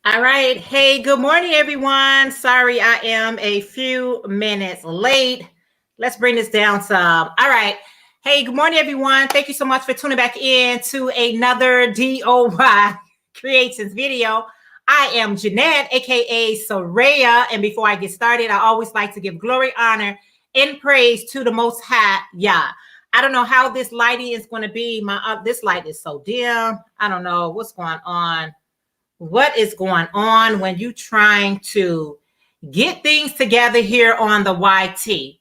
All right. Hey, good morning, everyone. Sorry, I am a few minutes late. Let's bring this down some. All right. Hey, good morning, everyone. Thank you so much for tuning back in to another DOY Creations video. I am Jeanette, aka Sarayah. And before I get started, I always like to give glory, honor, and praise to the Most High Yah. I don't know how this lighting is going to be. This light is so dim. I don't know what's going on. What is going on when you trying to get things together here on the YT?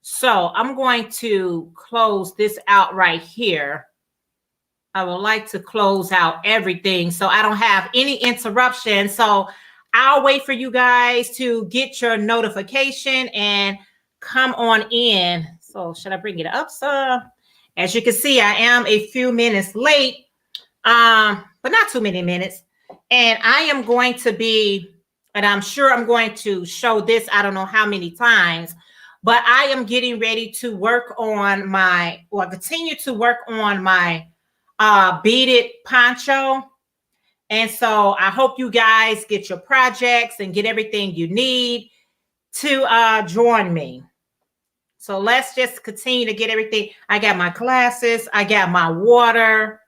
So I'm going to close this out right here. I would like to close out everything so I don't have any interruption. So I'll wait for you guys to get your notification and come on in. So should I bring it up some? As you can see, I am a few minutes late, but not too many minutes. And I am going to be, and I'm sure I'm going to show this, I don't know how many times, but I am getting ready to work on continue to work on my beaded poncho. And so I hope you guys get your projects and get everything you need to join me. So let's just continue to get everything. I got my glasses. I got my water.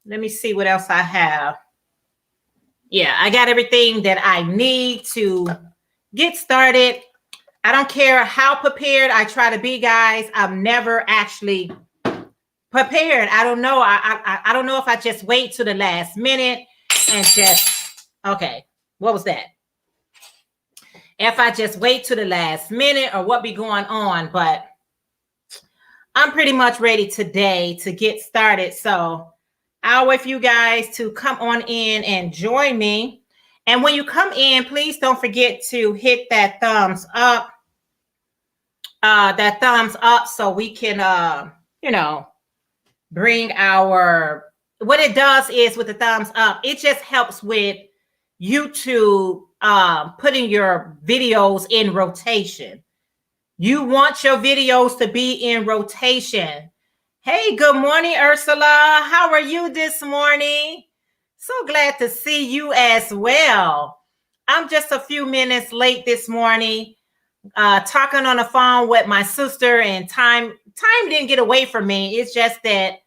Let me see what else I have. Yeah, I got everything that I need to get started. I don't care how prepared I try to be, guys. I'm never actually prepared. I don't know. I don't know if I just wait to the last minute and just, okay, what was that? If I just wait to the last minute or what be going on, but I'm pretty much ready today to get started. So I'll wait for you guys to come on in and join me. And when you come in, please don't forget to hit that thumbs up. So we can, bring what it does is with the thumbs up, it just helps with YouTube putting your videos in rotation. You want your videos to be in rotation. Hey, good morning, Ursula. How are you this morning? So glad to see you as well. I'm just a few minutes late this morning, talking on the phone with my sister, and time didn't get away from me. It's just that,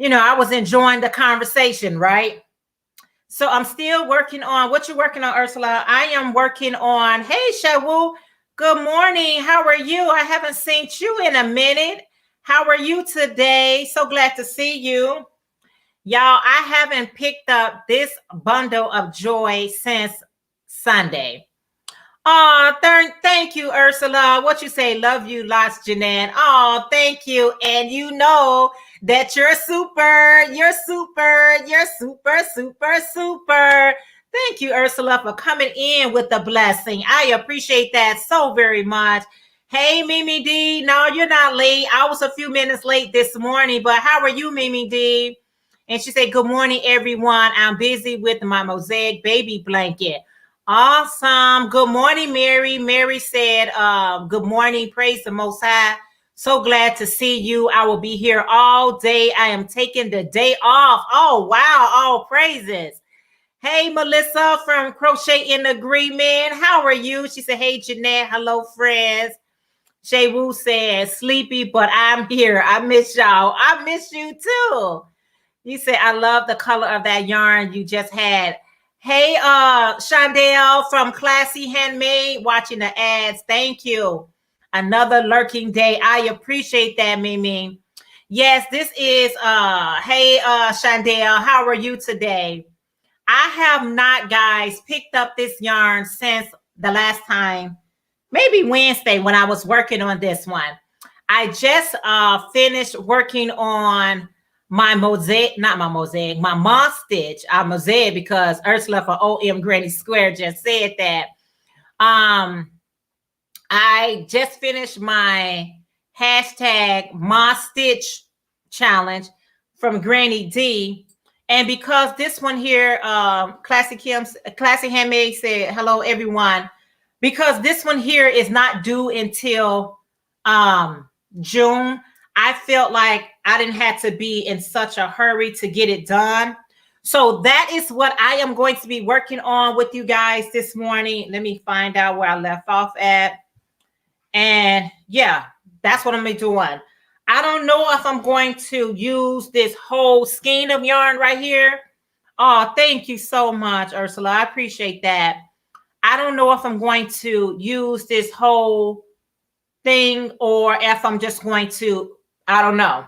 I was enjoying the conversation, right? So I'm still working on what you're working on, Ursula. I am working on, hey, Shawu, good morning. How are you? I haven't seen you in a minute. How are you today? So glad to see you. Y'all, I haven't picked up this bundle of joy since Sunday. Oh, thank you, Ursula. What you say? Love you lots, Jeanette. Oh, thank you. And you know that you're super. You're super. You're super, super, super. Thank you, Ursula, for coming in with the blessing. I appreciate that so very much. Hey, Mimi D. No, you're not late. I was a few minutes late this morning, but how are you, Mimi D? And she said, good morning, everyone. I'm busy with my mosaic baby blanket. Awesome. Good morning, Mary. Mary said, good morning. Praise the Most High. So glad to see you. I will be here all day. I am taking the day off. Oh, wow. All praises. Hey, Melissa from Crocheting Agreement. How are you? She said, hey, Jeanette. Hello, friends. Shay Wu says, sleepy, but I'm here. I miss y'all. I miss you too. You said, I love the color of that yarn you just had. Hey, Shondell from Classy Handmade, watching the ads. Thank you. Another lurking day. I appreciate that, Mimi. Yes, this is, hey, Shondell, how are you today? I have not, guys, picked up this yarn since the last time, maybe Wednesday when I was working on this one. I just finished working on my mosaic, not my mosaic, my Moss Stitch, mosaic, because Ursula for OM Granny Square just said that. I just finished my hashtag Moss Stitch challenge from Granny D. And because this one here, Classic Handmade said, hello, everyone. Because this one here is not due until June, I felt like I didn't have to be in such a hurry to get it done. So that is what I am going to be working on with you guys this morning. Let me find out where I left off at. And yeah, that's what I'm going to be doing. I don't know if I'm going to use this whole skein of yarn right here. Oh, thank you so much, Ursula. I appreciate that. I don't know if I'm going to use this whole thing or if I'm just going to, I don't know.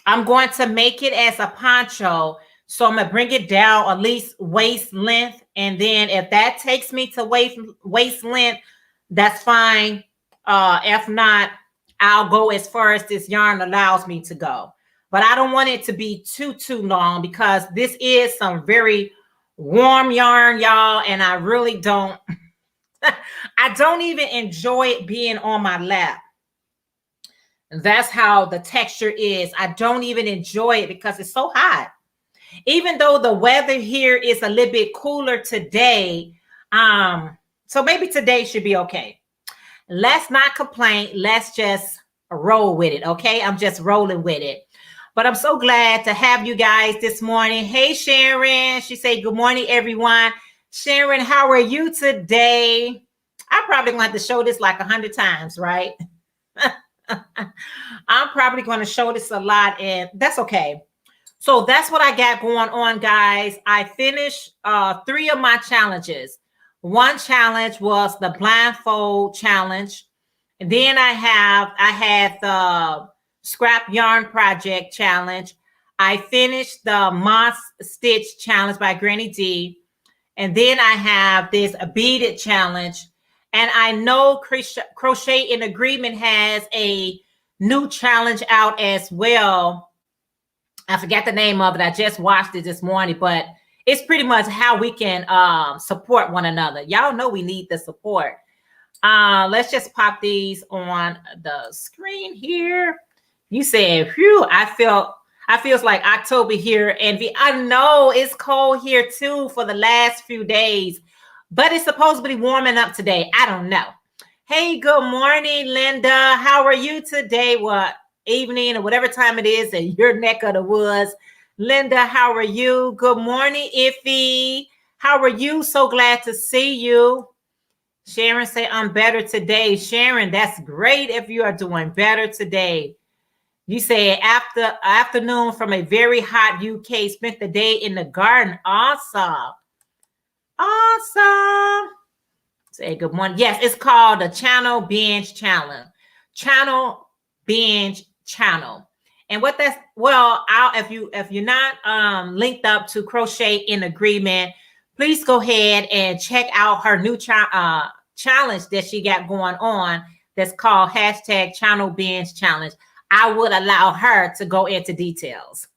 I'm going to make it as a poncho. So I'm going to bring it down at least waist length. And then if that takes me to waist length, that's fine. If not, I'll go as far as this yarn allows me to go. But I don't want it to be too long because this is some very warm yarn, y'all. And I really don't, I don't even enjoy it being on my lap. That's how the texture is. I don't even enjoy it because it's so hot. Even though the weather here is a little bit cooler today. So maybe today should be okay. Let's not complain. Let's just roll with it. Okay. I'm just rolling with it. But I'm so glad to have you guys this morning. Hey, Sharon. She said, good morning, everyone. Sharon, how are you today? I'm probably going to have to show this like 100 times, right? I'm probably going to show this a lot, and that's okay. So that's what I got going on, guys. I finished 3 of my challenges. One challenge was the blindfold challenge. And then I had the scrap yarn project challenge. I finished the moss stitch challenge by Granny D. And then I have this beaded challenge. And I know Crochet in Agreement has a new challenge out as well. I forgot the name of it. I just watched it this morning, but it's pretty much how we can support one another. Y'all know we need the support. Let's just pop these on the screen here. You said, phew, I feels like October here. And I know it's cold here too for the last few days, but it's supposed to be warming up today. I don't know. Hey, good morning, Linda. How are you today? What evening or whatever time it is in your neck of the woods. Linda, how are you? Good morning, Iffy. How are you? So glad to see you. Sharon say, I'm better today. Sharon, that's great if you are doing better today. You say afternoon from a very hot UK, spent the day in the garden. Awesome. Awesome. Say good morning. Yes, it's called the Channel Binge Challenge. Channel Binge Channel. And what that's, well, if you're not linked up to Crochet in Agreement, please go ahead and check out her new challenge that she got going on that's called hashtag Channel Binge Challenge. I would allow her to go into details.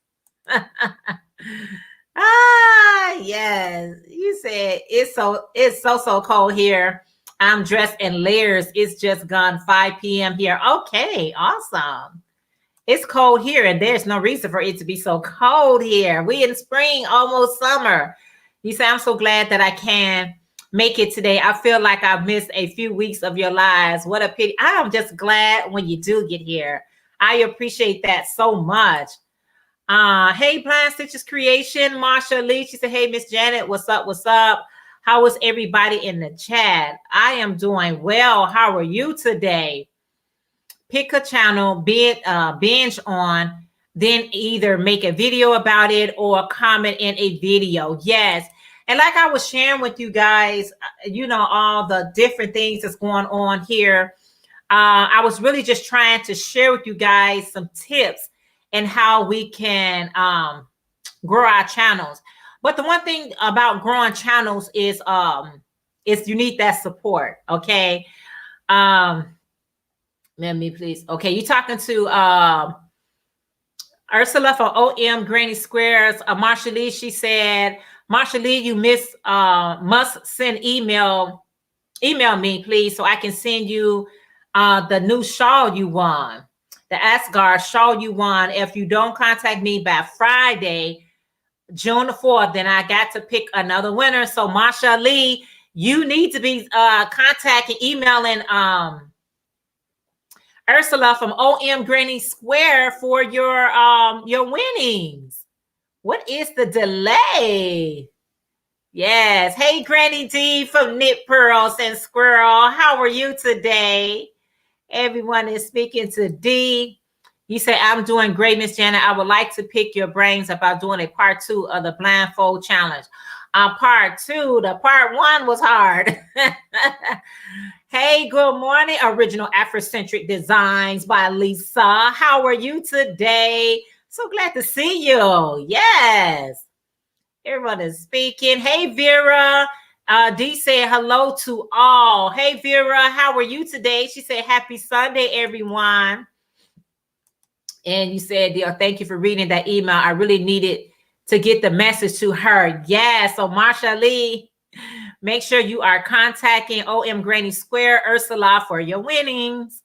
Yes. You said it's so cold here. I'm dressed in layers. It's just gone 5 p.m. here. Okay, awesome. It's cold here, and there's no reason for it to be so cold here. We in spring, almost summer. You say, I'm so glad that I can make it today. I feel like I've missed a few weeks of your lives. What a pity. I'm just glad when you do get here. I appreciate that so much. Hey, Blind Stitches Creation, Marsha Lee. She said, hey, Miss Janet, what's up? What's up? How is everybody in the chat? I am doing well. How are you today? Pick a channel, binge on, then either make a video about it or comment in a video. Yes. And like I was sharing with you guys, you know, all the different things that's going on here. I was really just trying to share with you guys some tips and how we can grow our channels. But the one thing about growing channels is you need that support. Okay. Let me please. Okay, you talking to Ursula from OM Granny Squares. Marsha Lee, she said, Marsha Lee, you must send email me, please, so I can send you the new shawl you won, the Asgard shawl you won. If you don't contact me by Friday, June the 4th, then I got to pick another winner. So Marsha Lee, you need to be contacting, emailing Ursula from OM Granny Square for your winnings. What is the delay? Yes. Hey, Granny D from Knit Pearls and Squirrel. How are you today? Everyone is speaking to D. You say, I'm doing great, Miss Janet. I would like to pick your brains about doing a part 2 of the blindfold challenge. Part 2, the part 1 was hard. Hey, good morning. Original Afrocentric Designs by Lisa. How are you today? So glad to see you. Yes. Everyone is speaking. Hey, Vera. D said hello to all. Hey, Vera, how are you today? She said, happy Sunday, everyone. And you said, thank you for reading that email. I really needed to get the message to her. Yeah, so Marsha Lee, make sure you are contacting OM Granny Square Ursula for your winnings.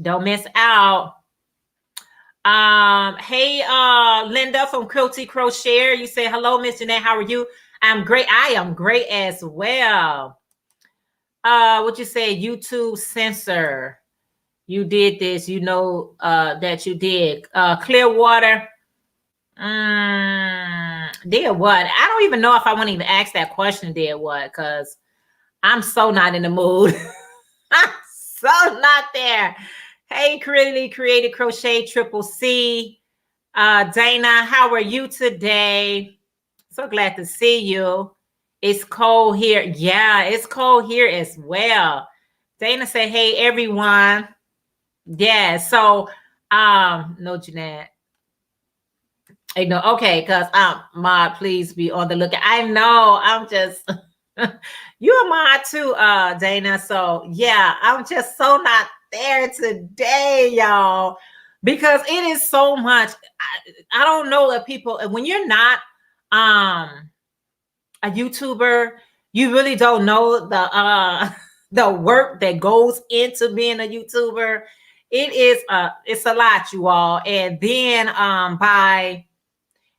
Don't miss out. Hey, Linda from Quilty Crochet. You say, hello, Miss Jeanette. How are you? I'm great. I am great as well. What you say? YouTube censor. You did this. You know that you did. Clearwater. Did what? I don't even know if I want to even ask that question. Did what? Because I'm so not in the mood. I'm so not there. Hey, Created Crochet Triple C. Dana, how are you today? So glad to see you. It's cold here. Yeah, it's cold here as well. Dana said, hey, everyone. Yeah, so, no, Jeanette. Hey, no, okay, because Mod, please be on the lookout. I know, I'm just, you're Mod too, Dana. So, yeah, I'm just so not there today, y'all, because it is so much. I don't know if people, when you're not a YouTuber, you really don't know the work that goes into being a YouTuber. It is it's a lot, you all. And then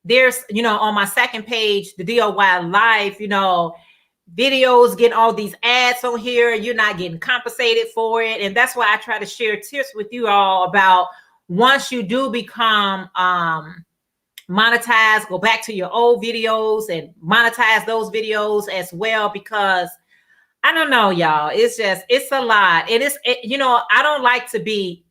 there's, on my second page, the DIY Life, videos, getting all these ads on here, you're not getting compensated for it. And that's why I try to share tips with you all about once you do become monetize, go back to your old videos and monetize those videos as well, because I don't know, y'all, it's a lot. I don't like to be,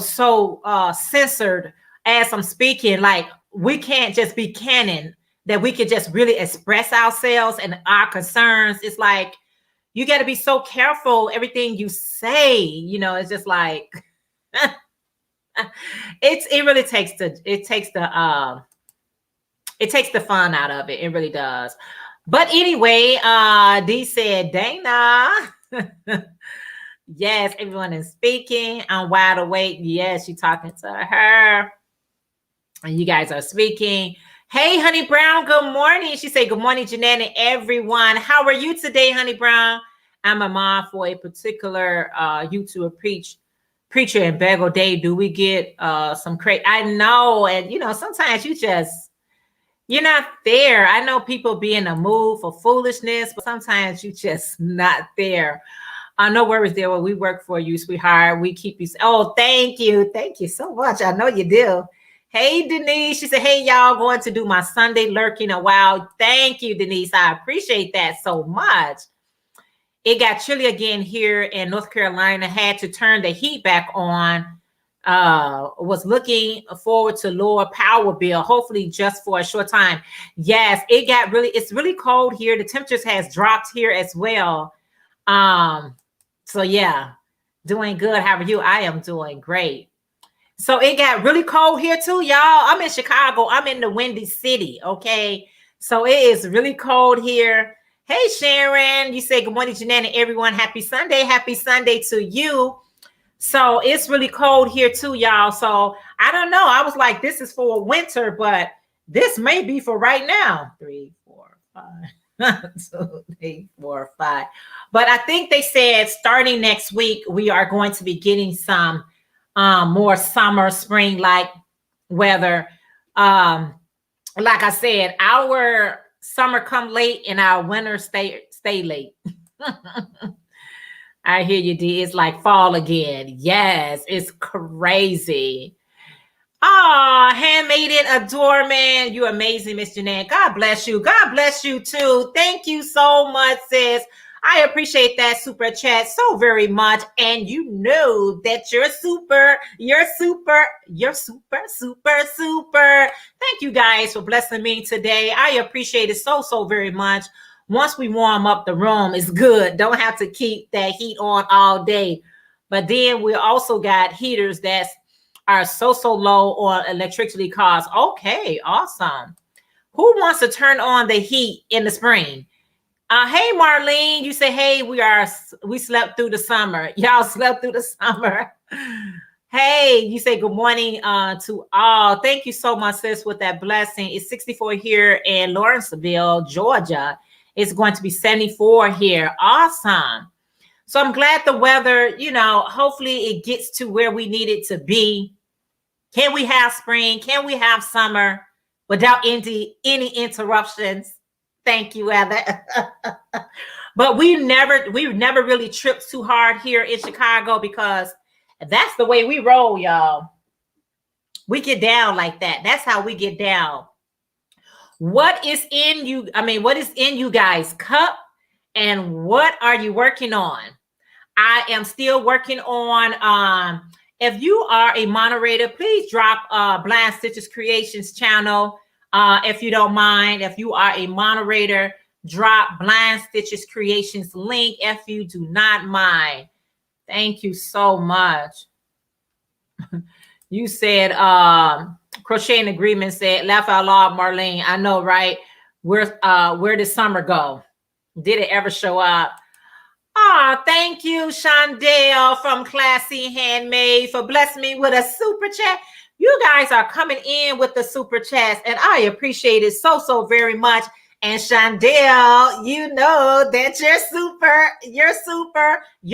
so censored as I'm speaking. Like, we can't just be canon, that we could just really express ourselves and our concerns. It's like, you got to be so careful everything you say, it's just like, it really takes the fun out of it. It really does. But anyway, D said, Dana. Yes, everyone is speaking. I'm wide awake. Yes, you're talking to her. And you guys are speaking. Hey, Honey Brown, good morning. She said, good morning, Jeanette and everyone. How are you today, Honey Brown? I'm a mom for a particular YouTuber preacher in Bagel Day. Do we get some crate? I know. And, sometimes you're not there. I know people be in a mood for foolishness, but sometimes you just not there. No worries there. Well, we work for you, sweetheart. We keep you. Oh, thank you. Thank you so much. I know you do. Hey, Denise. She said, hey, y'all, going to do my Sunday lurking a while. Thank you, Denise. I appreciate that so much. It got chilly again here in North Carolina. Had to turn the heat back on. Was looking forward to lower power bill, hopefully just for a short time. Yes, it's really cold here. The temperatures has dropped here as well. So yeah, doing good. How are you? I am doing great. So it got really cold here too, y'all. I'm in Chicago. I'm in the Windy City. Okay. So it is really cold here. Hey, Sharon, you say good morning, Jeanette, and everyone. Happy Sunday. Happy Sunday to you. So it's really cold here too, y'all. So I don't know. I was like, this is for winter, but this may be for right now. 3, 4, 5. 2, 3, 4, 5. But I think they said starting next week, we are going to be getting some more summer, spring-like weather. Like I said, our summer come late and our winter stay late. I hear you, D. It's like fall again. Yes, it's crazy. Oh, handmade it, adornment. You're amazing, Miss Jeanette. God bless you. God bless you too. Thank you so much, sis. I appreciate that super chat so very much. And you know that you're super. You're super. You're super, super, super. Thank you guys for blessing me today. I appreciate it so, so very much. Once we warm up the room, it's good. Don't have to keep that heat on all day. But then we also got heaters that's are so low on electricity costs. Okay, awesome. Who wants to turn on the heat in the spring? Hey Marlene, you say hey. We slept through the summer. Y'all slept through the summer. Hey, you say good morning to all. Thank you so much, sis, with that blessing. It's 64 here in Lawrenceville, Georgia. It's going to be 74 here. Awesome. So I'm glad the weather, hopefully it gets to where we need it to be. Can we have spring? Can we have summer without any interruptions? Thank you, Heather. But we've never really tripped too hard here in Chicago because that's the way we roll, y'all. We get down like that. That's how we get down. What is in you? What is in you guys' cup? And what are you working on? I am still working on, if you are a moderator, please drop Blind Stitches Creations channel. If you don't mind, if you are a moderator, drop Blind Stitches Creations link if you do not mind. Thank you so much. You said, Crocheting Agreement said, laugh out loud, Marlene. I know, right? Where did summer go? Did it ever show up? Oh, thank you, Shondell from Classy Handmade, for blessing me with a super chat. You guys are coming in with the super chats, and I appreciate it so, so very much. And Shondell, you know that you're super,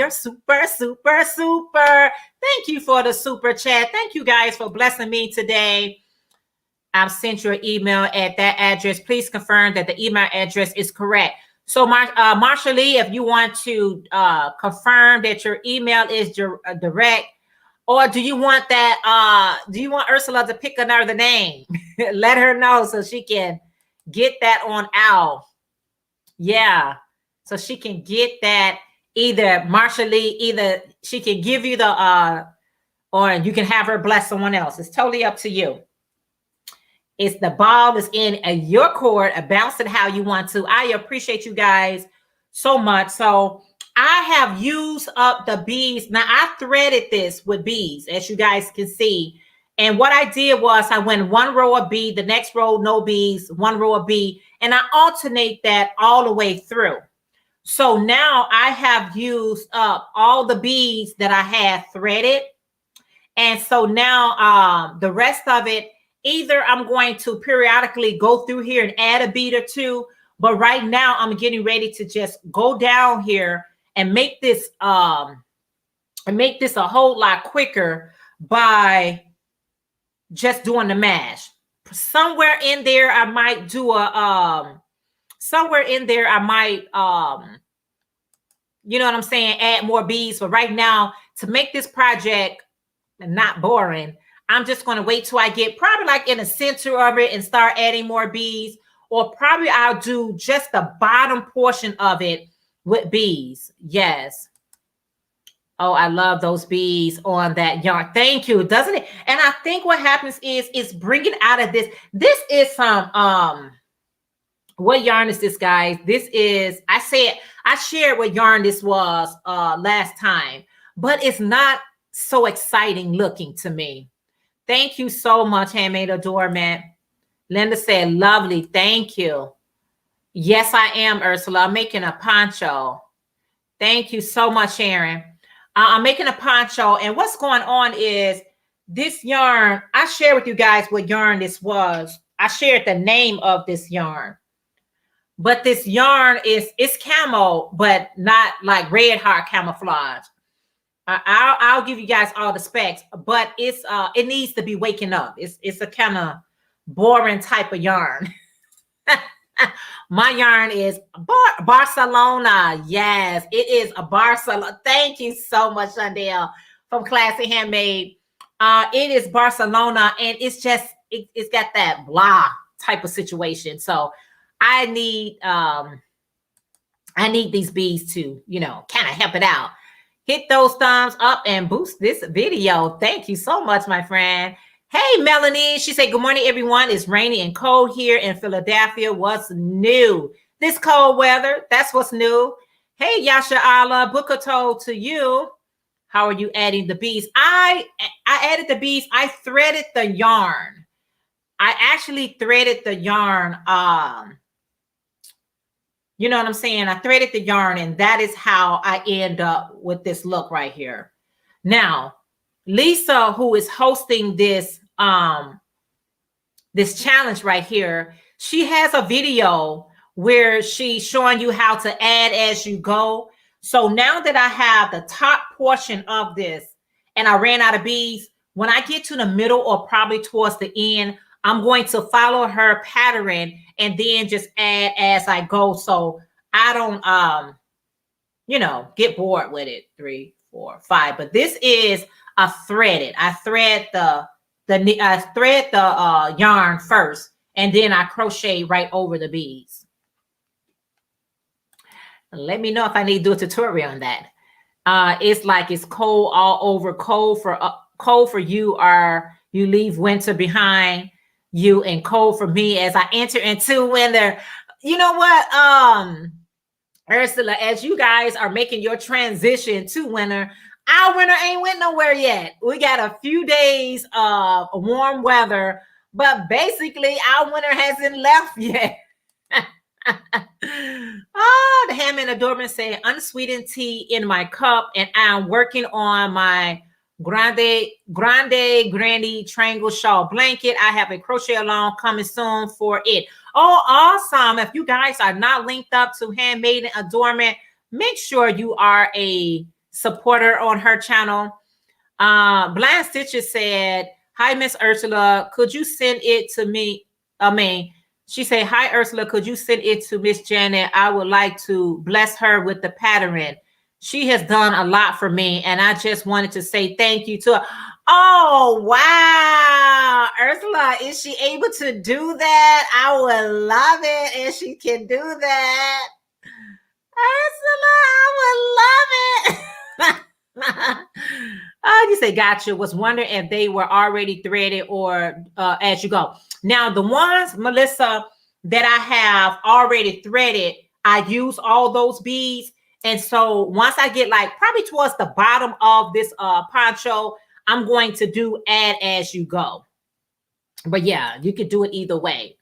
super, super, super. Thank you for the super chat. Thank you guys for blessing me today. I've sent your email at that address. Please confirm that the email address is correct. So, Marsha Lee, if you want to confirm that your email is direct, or do you want that? Do you want Ursula to pick another name? Let her know so she can get that on out. Yeah, so she can get that. Either Marsha Lee, either she can give you the, or you can have her bless someone else. It's totally up to you. It's the ball is in your court, bounce it how you want to. I appreciate you guys so much. So I have used up the beads. Now I threaded this with beads, as you guys can see. And what I did was I went one row of bead, the next row, no beads, one row of bead, and I alternate that all the way through. So now I have used up all the beads that I had threaded. And so now the rest of it, either I'm going to periodically go through here and add a bead or two, but right now I'm getting ready to just go down here and make this a whole lot quicker by just doing the mash. Somewhere in there I might do a you know what I'm saying, add more beads. But right now, to make this project not boring, I'm just going to wait till I get probably like in the center of it and start adding more beads, or probably I'll do just the bottom portion of it with beads. Yes. Oh, I love those beads on that yarn. Thank you. Doesn't it? And I think what happens is it's bringing out of this. This is some, what yarn is this, guys? This is, I shared what yarn this was last time, but it's not so exciting looking to me. Thank you so much, Handmade Adornment. Linda said, lovely. Thank you. Yes, I am, Ursula. I'm making a poncho. Thank you so much, Sharon. I'm making a poncho. And what's going on is this yarn, I shared with you guys what yarn this was. I shared the name of this yarn. But this yarn it's camo, but not like red heart camouflage. I'll give you guys all the specs, but it needs to be waking up. It's a kind of boring type of yarn. My yarn is Barcelona. Yes, it is a Barcelona. Thank you so much, Shondell from Classy Handmade. It is Barcelona, and it's just it's got that blah type of situation. So I need these bees to, you know, kind of help it out. Hit those thumbs up and boost this video. Thank you so much, my friend. Hey, Melanie. She said, good morning, everyone. It's rainy and cold here in Philadelphia. What's new? This cold weather. That's what's new. Hey, Yasha Allah. Bukato to you. How are you adding the beads? I added the beads. I threaded the yarn. I actually threaded the yarn. You know what I'm saying? I threaded the yarn, and that is how I end up with this look right here. Now, Lisa, who is hosting this this challenge right here, she has a video where she's showing you how to add as you go. So now that I have the top portion of this and I ran out of beads, when I get to the middle or probably towards the end, I'm going to follow her pattern and then just add as I go. So I don't, you know, get bored with it. 3, 4, 5. But this is a threaded. I thread the yarn first, and then I crochet right over the beads. Let me know if I need to do a tutorial on that. It's like it's cold all over. Cold for you, or you leave winter behind you, and cold for me as I enter into winter. You know what, Ursula, as you guys are making your transition to winter, our winter ain't went nowhere yet. We got a few days of warm weather, but basically our winter hasn't left yet. Oh, the Hammond Adornment saying unsweetened tea in my cup, and I'm working on my grande granny triangle shawl blanket. I have a crochet along coming soon for it. Oh, awesome. If you guys are not linked up to Handmade Adornment, make sure you are a supporter on her channel. Blind Stitches said, hi, Miss Ursula. Could you send it to me? She said, hi, Ursula. Could you send it to Miss Janet? I would like to bless her with the pattern. She has done a lot for me, and I just wanted to say thank you to her. Oh, wow. Ursula, is she able to do that? I would love it if she can do that. Ursula, I would love it. Oh, you say, gotcha. Was wondering if they were already threaded or as you go. Now, the ones, Melissa, that I have already threaded, I use all those beads. And so once I get like probably towards the bottom of this poncho, I'm going to do add as you go. But yeah, you could do it either way.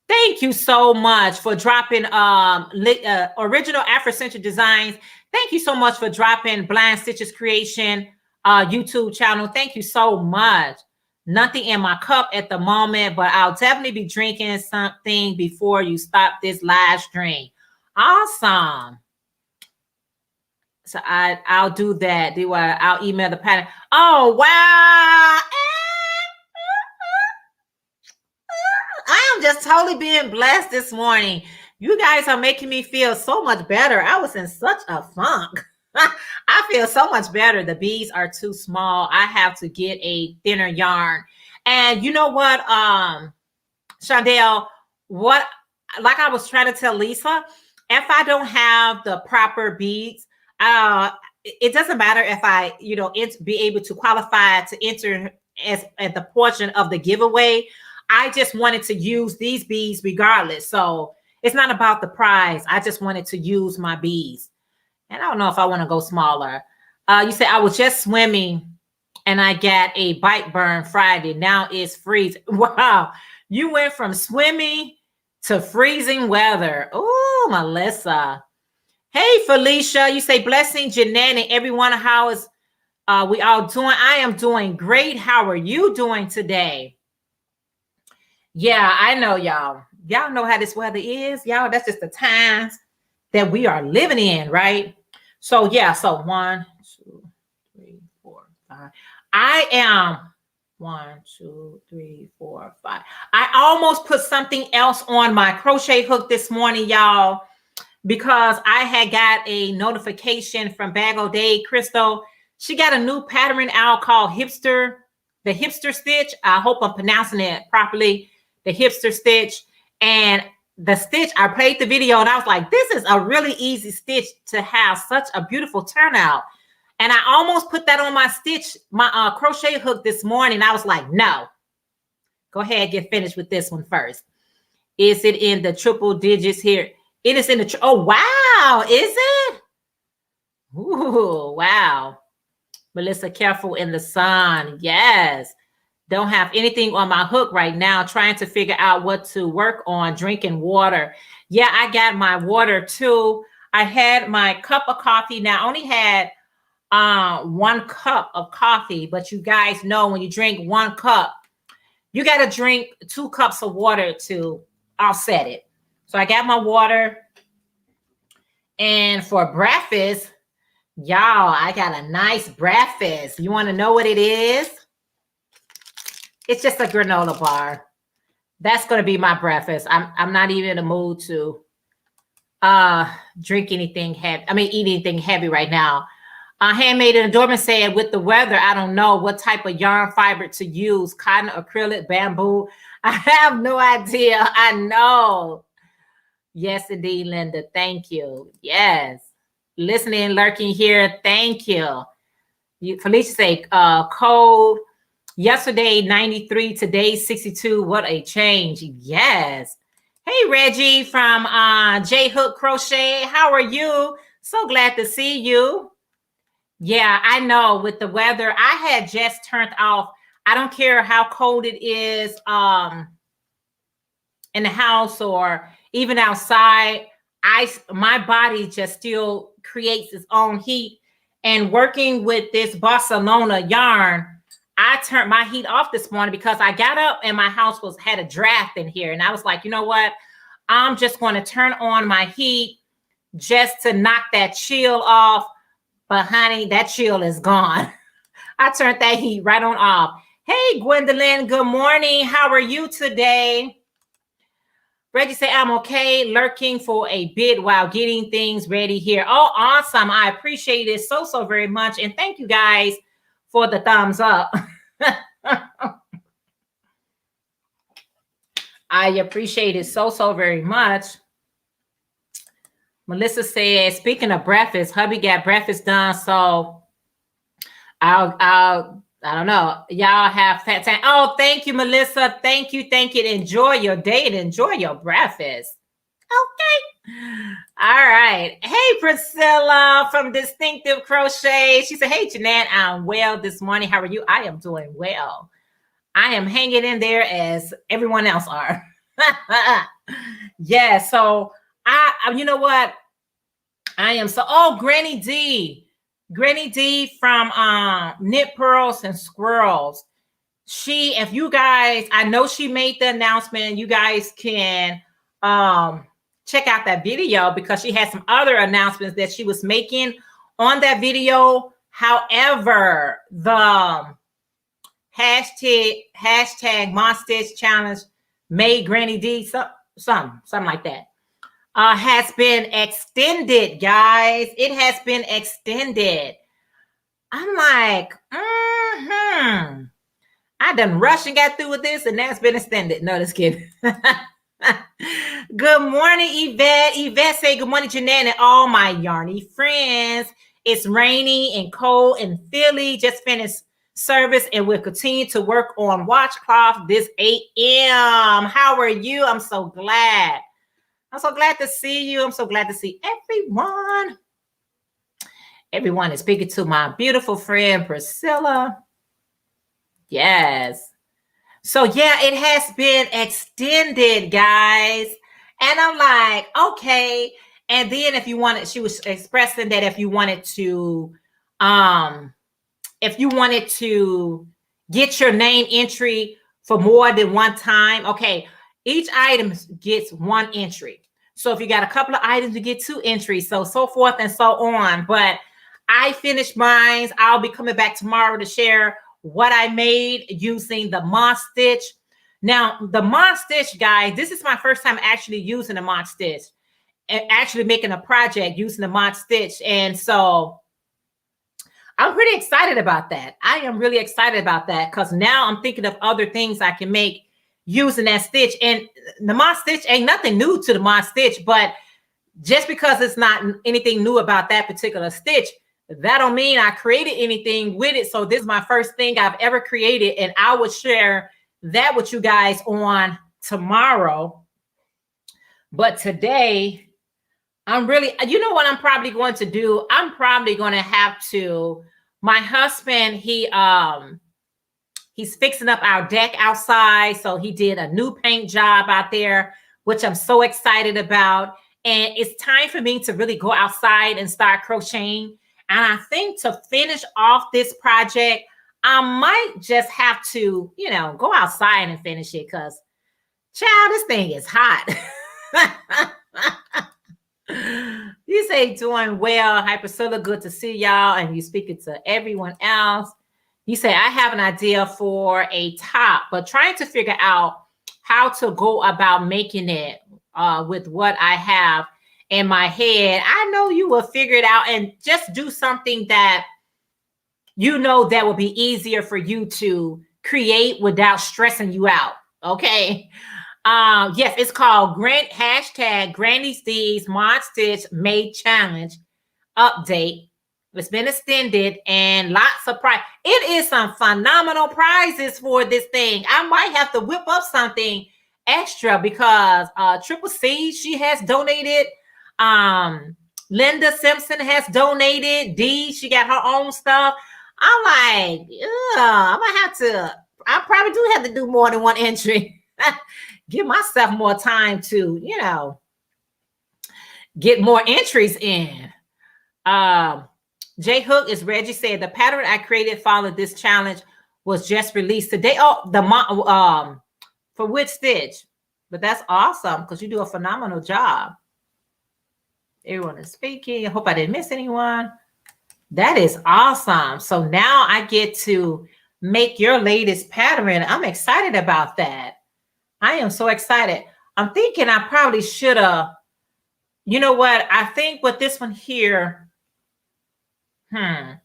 Thank you so much for dropping original Afrocentric Designs. Thank you so much for dropping Blind Stitches Creation YouTube channel. Thank you so much. Nothing in my cup at the moment, but I'll definitely be drinking something before you stop this live stream. Awesome. So I'll do that. I'll email the pattern. Oh, wow. I am just totally being blessed this morning. You guys are making me feel so much better. I was in such a funk. I feel so much better. The beads are too small. I have to get a thinner yarn. And you know what, Shondell, like I was trying to tell Lisa, if I don't have the proper beads, it doesn't matter if I, be able to qualify to enter at the portion of the giveaway. I just wanted to use these beads regardless. So it's not about the prize. I just wanted to use my beads. And I don't know if I want to go smaller. You said I was just swimming and I got a bite burn Friday. Now it's freezing. Wow. You went from swimming to freezing weather. Oh, Melissa. Hey, Felicia. You say blessing, Jeanette, and everyone. How is we all doing? I am doing great. How are you doing today? Yeah, I know, y'all. Y'all know how this weather is. Y'all, that's just the times that we are living in, right? So, yeah. So 1, 2, 3, 4, 5. I am 1, 2, 3, 4, 5. I almost put something else on my crochet hook this morning, y'all, because I had got a notification from Bag O' Day Crystal. She got a new pattern out called the Hipster Stitch. I hope I'm pronouncing it properly. The Hipster Stitch. And the stitch, I played the video and I was like, this is a really easy stitch to have such a beautiful turnout. And I almost put that on my stitch, my crochet hook this morning. I was like, no, go ahead, get finished with this one first. Is it in the triple digits here? It is in the, oh, wow. Is it? Ooh, wow. Melissa, careful in the sun. Yes. Don't have anything on my hook right now. Trying to figure out what to work on. Drinking water. Yeah, I got my water too. I had my cup of coffee. Now, I only had 1 cup of coffee. But you guys know when you drink 1 cup, you got to drink 2 cups of water to offset it. So I got my water. And for breakfast, y'all, I got a nice breakfast. You want to know what it is? It's just a granola bar. That's going to be my breakfast. I'm not even in the mood to drink anything heavy. I mean, eat anything heavy right now. Handmade and Adornment said, with the weather, I don't know what type of yarn fiber to use. Cotton, acrylic, bamboo. I have no idea. I know. Yes, indeed, Linda. Thank you. Yes. Listening, lurking here. Thank you. Felicia say, cold. Yesterday, 93. Today, 62. What a change. Yes. Hey, Reggie from J Hook Crochet. How are you? So glad to see you. Yeah, I know. With the weather, I had just turned off. I don't care how cold it is in the house or even outside. My body just still creates its own heat. And working with this Barcelona yarn, I turned my heat off this morning because I got up and my house had a draft in here. And I was like, you know what? I'm just going to turn on my heat just to knock that chill off. But honey, that chill is gone. I turned that heat right on off. Hey, Gwendolyn, good morning. How are you today? Reggie say, I'm okay, lurking for a bit while getting things ready here. Oh, awesome. I appreciate it so very much. And thank you guys for the thumbs up. I appreciate it so very much. Melissa said, speaking of breakfast, hubby got breakfast done. So I don't know. Y'all have fat time. Oh, thank you, Melissa. Thank you. Enjoy your day and enjoy your breakfast. Okay. All right. Hey, Priscilla from Distinctive Crochet. She said, hey, Jeanette, I'm well this morning. How are you? I am doing well. I am hanging in there as everyone else are. Yeah. So you know what? I am so, Granny D from Knit Pearls and Squirrels. If you guys, I know she made the announcement. You guys can check out that video because she had some other announcements that she was making on that video. However, the hashtag Mod Stitch Challenge made Granny D something like that. Has been extended, guys. It has been extended. I'm like, I done rushed and got through with this, and that's been extended. No, just kidding. Good morning, Yvette. Yvette say, good morning, Jeanette, and all my yarny friends. It's rainy and cold in Philly. Just finished service, and we'll continue to work on washcloth this 8 a.m. How are you? I'm so glad. I'm so glad to see you. I'm so glad to see everyone. Everyone is speaking to my beautiful friend, Priscilla. Yes. So, yeah, it has been extended, guys. And I'm like, okay. And then if you wanted, she was expressing that if you wanted to get your name entry for more than one time, okay, each item gets 1 entry. So if you got a couple of items, you get 2 entries. So forth and so on. But I finished mine. I'll be coming back tomorrow to share what I made using the Mod Stitch. Now, the Mod Stitch, guys, this is my first time actually using the Mod Stitch and actually making a project using the Mod Stitch. And so I'm pretty excited about that. I am really excited about that because now I'm thinking of other things I can make using that stitch. And the Mod Stitch ain't nothing new to the Mod Stitch, but just because it's not anything new about that particular stitch, that don't mean I created anything with it. So this is my first thing I've ever created, and I will share that with you guys on tomorrow. But today, I'm really, you know what I'm probably going to do? I'm probably going to have to, my husband, he's fixing up our deck outside. So he did a new paint job out there, which I'm so excited about. And it's time for me to really go outside and start crocheting. And I think to finish off this project, I might just have to, you know, go outside and finish it because, child, this thing is hot. You say doing well. Hi, Priscilla. Good to see y'all. And you speaking to everyone else. You say, I have an idea for a top, but trying to figure out how to go about making it with what I have in my head. I know you will figure it out and just do something that you know that will be easier for you to create without stressing you out. Okay. Yes, it's called hashtag Granny's D's Mod Stitch May Challenge update. It's been extended and lots of prize. It is some phenomenal prizes for this thing. I might have to whip up something extra because Triple C, she has donated. Linda Simpson has donated. D, she got her own stuff. I'm like, I probably do have to do more than one entry. Give myself more time to, you know, get more entries in. J Hook is Reggie said the pattern I created following this challenge was just released today. Oh, for which stitch? But that's awesome because you do a phenomenal job. Everyone is speaking. I hope I didn't miss anyone. That is awesome. So now I get to make your latest pattern. I'm excited about that. I am so excited. I'm thinking I probably should have, you know what? I think with this one here, oh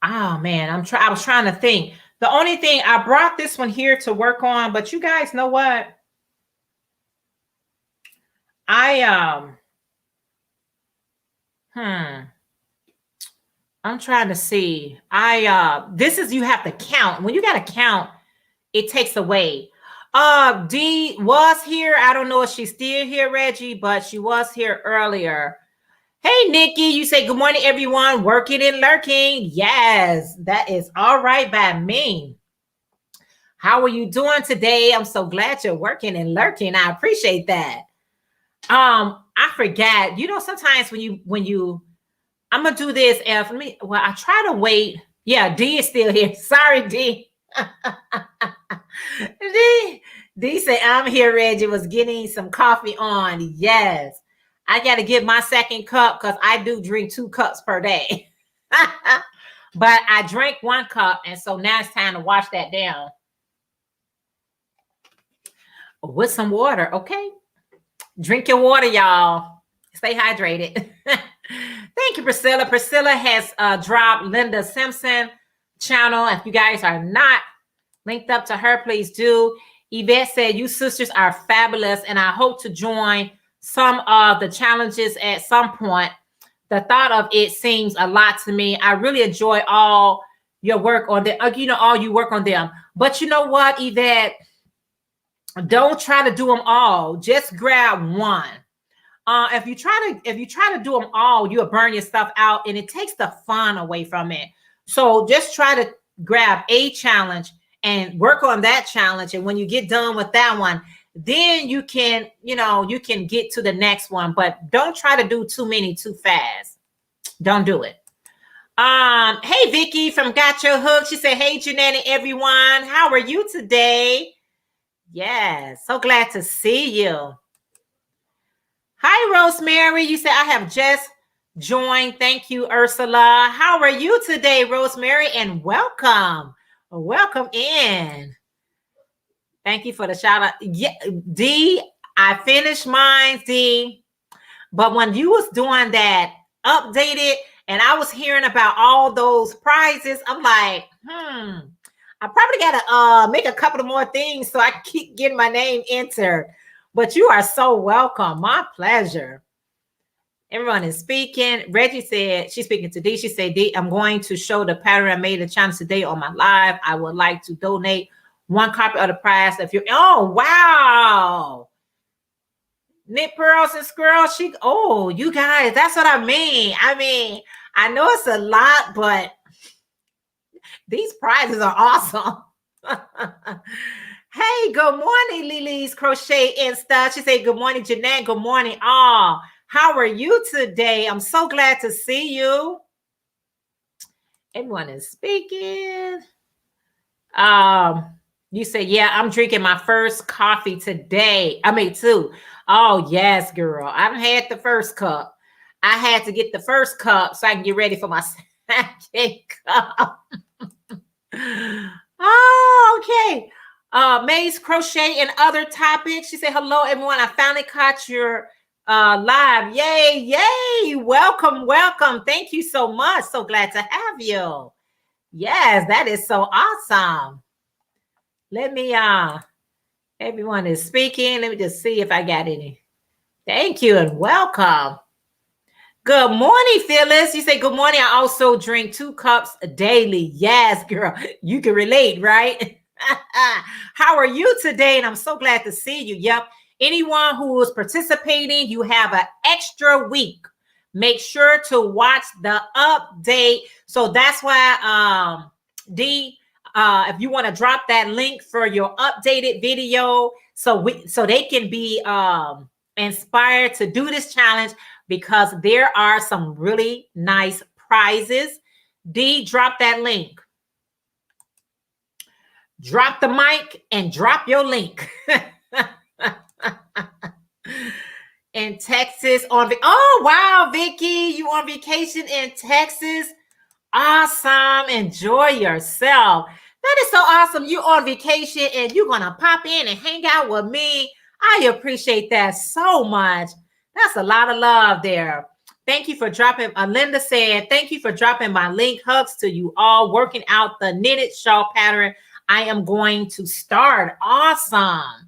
man, I was trying to think. The only thing, I brought this one here to work on, but you guys know what? I'm trying to see. This is, you have to count. When you got to count, it takes away. D was here. I don't know if she's still here, Reggie, but she was here earlier. Hey, Nikki, you say, good morning, everyone. Working and lurking. Yes, that is all right by me. How are you doing today? I'm so glad you're working and lurking. I appreciate that. I forgot, you know, sometimes when you, I'm going to do this. I try to wait. Yeah, D is still here. Sorry, D. D said, I'm here, Reggie. Was getting some coffee on. Yes. I got to get my second cup because I do drink 2 cups per day. But I drank 1 cup. And so now it's time to wash that down with some water. Okay. Drink your water, y'all. Stay hydrated. Thank you, Priscilla. Priscilla has dropped Linda Simpson channel. If you guys are not linked up to her, please do. Yvette said, you sisters are fabulous, and I hope to join some of the challenges at some point. The thought of it seems a lot to me. I really enjoy all your work on them. All you work on them. But you know what, Yvette? Don't try to do them all. Just grab one. If you try to do them all, you'll burn your stuff out, and it takes the fun away from it. So just try to grab a challenge and work on that challenge. And when you get done with that one, then you can get to the next one. But don't try to do too many too fast. Don't do it. Hey, Vicky from Got Your Hook. She said, hey, Jeanette and everyone. How are you today? Yes, so glad to see you. Hi, Rosemary. You said, I have just joined. Thank you, Ursula. How are you today, Rosemary? And welcome. Welcome in. Thank you for the shout out. Yeah, D, I finished mine, D. But when you was doing that, updated, and I was hearing about all those prizes. I'm like, I probably gotta make a couple of more things so I can keep getting my name entered. But you are so welcome. My pleasure. Everyone is speaking. Reggie said, she's speaking to D. She said, D, I'm going to show the pattern I made a challenge today on my live. I would like to donate one copy of the prize. If you're, oh, wow. Knit Pearls and Squirrels. You guys, that's what I mean. I know it's a lot, but these prizes are awesome. Hey, good morning, Lily's Crochet and Stuff. She said, good morning, Jeanette. Good morning, all. How are you today? I'm so glad to see you. Everyone is speaking. You say, yeah, I'm drinking my first coffee today. Two. Oh, yes, girl. I had the first cup. I had to get the first cup so I can get ready for my second cup. Oh, okay. May's Crochet and Other Topics. She said, hello, everyone. I finally caught your live. Yay. Welcome. Thank you so much. So glad to have you. Yes, that is so awesome. Let me, everyone is speaking. Let me just see if I got any. Thank you and welcome. Good morning, Phyllis. You say, good morning. I also drink 2 cups daily. Yes, girl. You can relate, right? How are you today? And I'm so glad to see you. Yep. Anyone who is participating, you have an extra week. Make sure to watch the update. So that's why, D, if you want to drop that link for your updated video, so they can be inspired to do this challenge, because there are some really nice prizes. D, drop that link. Drop the mic and drop your link. In Texas oh wow, Vicky, you on vacation in Texas? Awesome. Enjoy yourself. That is so awesome. You on vacation and you're gonna pop in and hang out with me. I appreciate that so much. That's a lot of love there. Thank you for dropping. Linda said, thank you for dropping my link. Hugs to you all. Working out the knitted shawl pattern I am going to start. Awesome.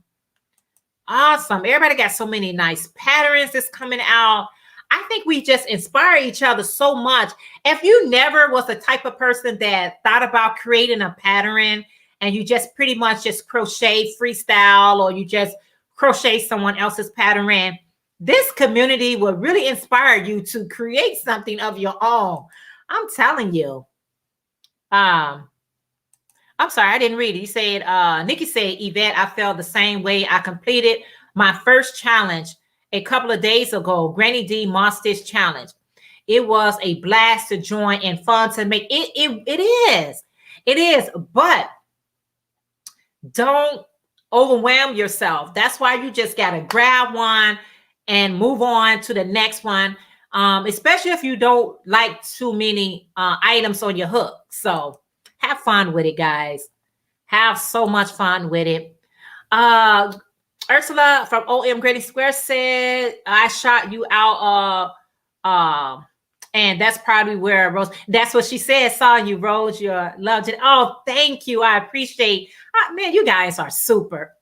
Everybody got so many nice patterns that's coming out. I think we just inspire each other so much. If you never was the type of person that thought about creating a pattern and you just pretty much just crochet freestyle, or you just crochet someone else's pattern, this community will really inspire you to create something of your own. I'm telling you. I'm sorry, I didn't read it. You said, Nikki said, Yvette, I felt the same way. I completed my first challenge a couple of days ago, Granny D Moss Stitch Challenge. It was a blast to join and fun to make. It is, but don't overwhelm yourself. That's why you just got to grab one and move on to the next one, especially if you don't like too many items on your hook. So have fun with it, guys. Have so much fun with it. Ursula from OM Granny Square said, I shot you out. And that's probably where Rose, that's what she said. Saw you, Rose. Your love. Oh, thank you. I appreciate. Man, you guys are super.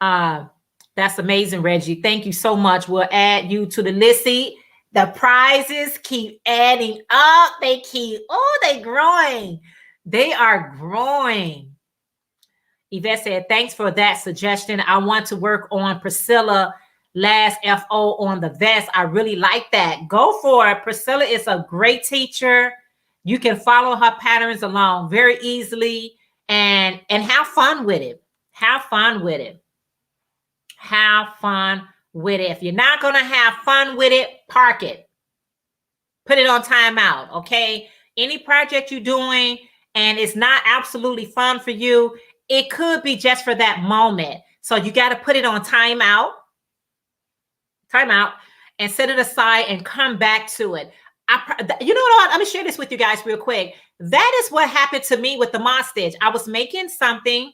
That's amazing, Reggie. Thank you so much. We'll add you to the list. See, the prizes keep adding up. They growing. They are growing. Yvette said, thanks for that suggestion. I want to work on Priscilla last FO on the vest. I really like that. Go for it. Priscilla is a great teacher. You can follow her patterns along very easily and have fun with it. Have fun with it. If you're not going to have fun with it, park it. Put it on timeout, okay? Any project you're doing and it's not absolutely fun for you, it could be just for that moment. So you got to put it on timeout, and set it aside and come back to it. You know what? Let me share this with you guys real quick. That is what happened to me with the Moss Stitch. I was making something